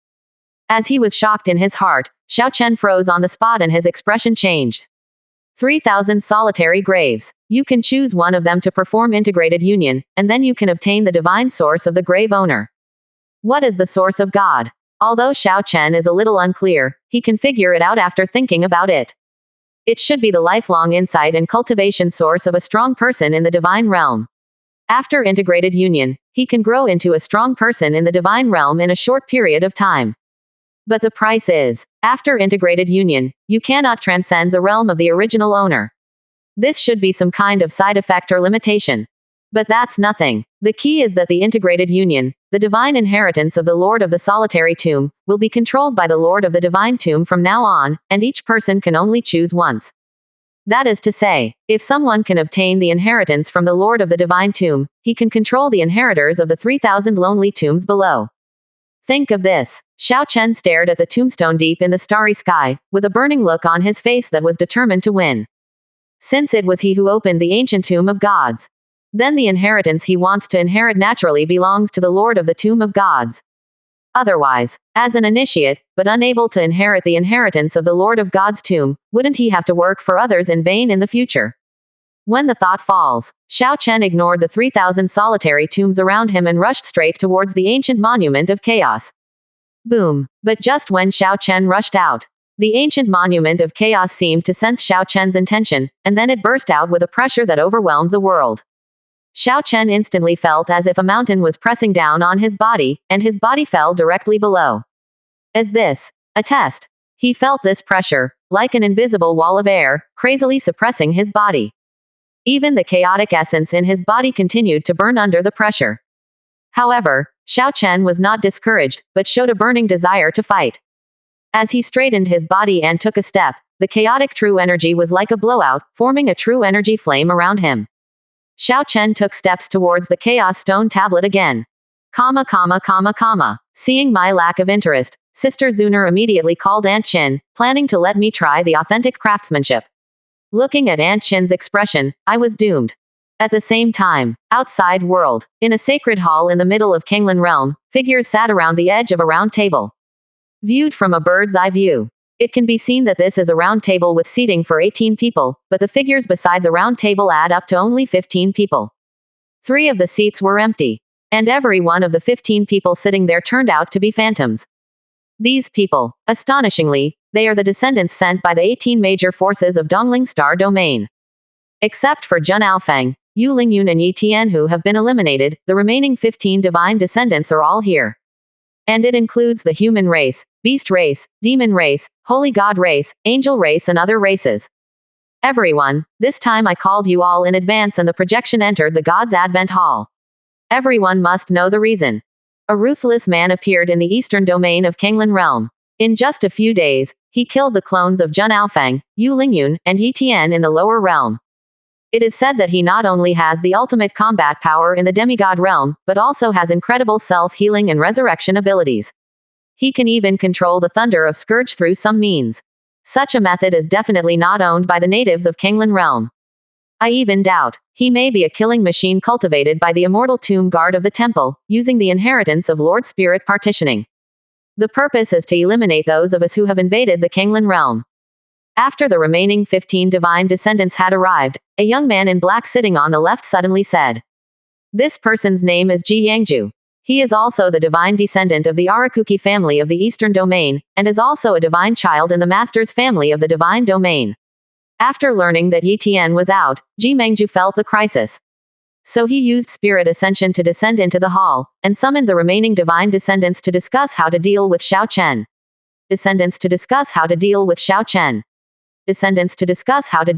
As he was shocked in his heart, Xiao Chen froze on the spot and his expression changed. 3,000 solitary graves. You can choose one of them to perform integrated union, and then you can obtain the divine source of the grave owner. What is the source of God? Although Xiao Chen is a little unclear, he can figure it out after thinking about it. It should be the lifelong insight and cultivation source of a strong person in the divine realm. After integrated union, he can grow into a strong person in the divine realm in a short period of time. But the price is, after integrated union, you cannot transcend the realm of the original owner. This should be some kind of side effect or limitation. But that's nothing. The key is that the integrated union, the divine inheritance of the Lord of the Solitary Tomb, will be controlled by the Lord of the Divine Tomb from now on, and each person can only choose once. That is to say, if someone can obtain the inheritance from the Lord of the Divine Tomb, he can control the inheritors of the 3,000 lonely tombs below. Think of this. Xiao Chen stared at the tombstone deep in the starry sky, with a burning look on his face that was determined to win. Since it was he who opened the ancient tomb of gods, then the inheritance he wants to inherit naturally belongs to the Lord of the Tomb of Gods. Otherwise, as an initiate, but unable to inherit the inheritance of the Lord of God's tomb, wouldn't he have to work for others in vain in the future? When the thought falls, Xiao Chen ignored the 3,000 solitary tombs around him and rushed straight towards the ancient monument of chaos. Boom! But just when Xiao Chen rushed out, the ancient monument of chaos seemed to sense Xiao Chen's intention, and then it burst out with a pressure that overwhelmed the world. Xiao Chen instantly felt as if a mountain was pressing down on his body, and his body fell directly below. Is this a test? He felt this pressure, like an invisible wall of air, crazily suppressing his body. Even the chaotic essence in his body continued to burn under the pressure. However, Xiao Chen was not discouraged, but showed a burning desire to fight. As he straightened his body and took a step, the chaotic true energy was like a blowout, forming a true energy flame around him. Xiao Chen took steps towards the chaos stone tablet again. Seeing my lack of interest, Sister Zuner immediately called Aunt Qin, planning to let me try the authentic craftsmanship. Looking at Aunt Qin's expression, I was doomed. At the same time, outside world, in a sacred hall in the middle of Kanglan realm, figures sat around the edge of a round table. Viewed from a bird's eye view, it can be seen that this is a round table with seating for 18 people, but the figures beside the round table add up to only 15 people. 3 of the seats were empty. And every one of the 15 people sitting there turned out to be phantoms. These people, astonishingly, they are the descendants sent by the 18 major forces of Dongling Star Domain. Except for Jun Alfeng, Yu Lingyun and Yi Tian who have been eliminated, the remaining 15 divine descendants are all here. And it includes the human race, beast race, demon race, holy god race, angel race and other races. Everyone, this time I called you all in advance and the projection entered the God's Advent Hall. Everyone must know the reason. A ruthless man appeared in the eastern domain of Kanglan realm. In just a few days, he killed the clones of Jun Alfeng, Yu Lingyun, and Yi Tian in the lower realm. It is said that he not only has the ultimate combat power in the demigod realm, but also has incredible self-healing and resurrection abilities. He can even control the thunder of Scourge through some means. Such a method is definitely not owned by the natives of Kanglan realm. I even doubt, he may be a killing machine cultivated by the immortal tomb guard of the temple, using the inheritance of Lord Spirit partitioning. The purpose is to eliminate those of us who have invaded the Kanglan realm. After the remaining 15 divine descendants had arrived, a young man in black sitting on the left suddenly said. This person's name is Ji Yangju. He is also the divine descendant of the Arakuki family of the Eastern Domain, and is also a divine child in the Master's family of the Divine Domain. After learning that Yi Tian was out, Ji Mengju felt the crisis. So he used spirit ascension to descend into the hall, and summoned the remaining divine descendants to discuss how to deal with Xiao Chen. Descendants to discuss how to deal with Xiao Chen. Descendants to discuss how to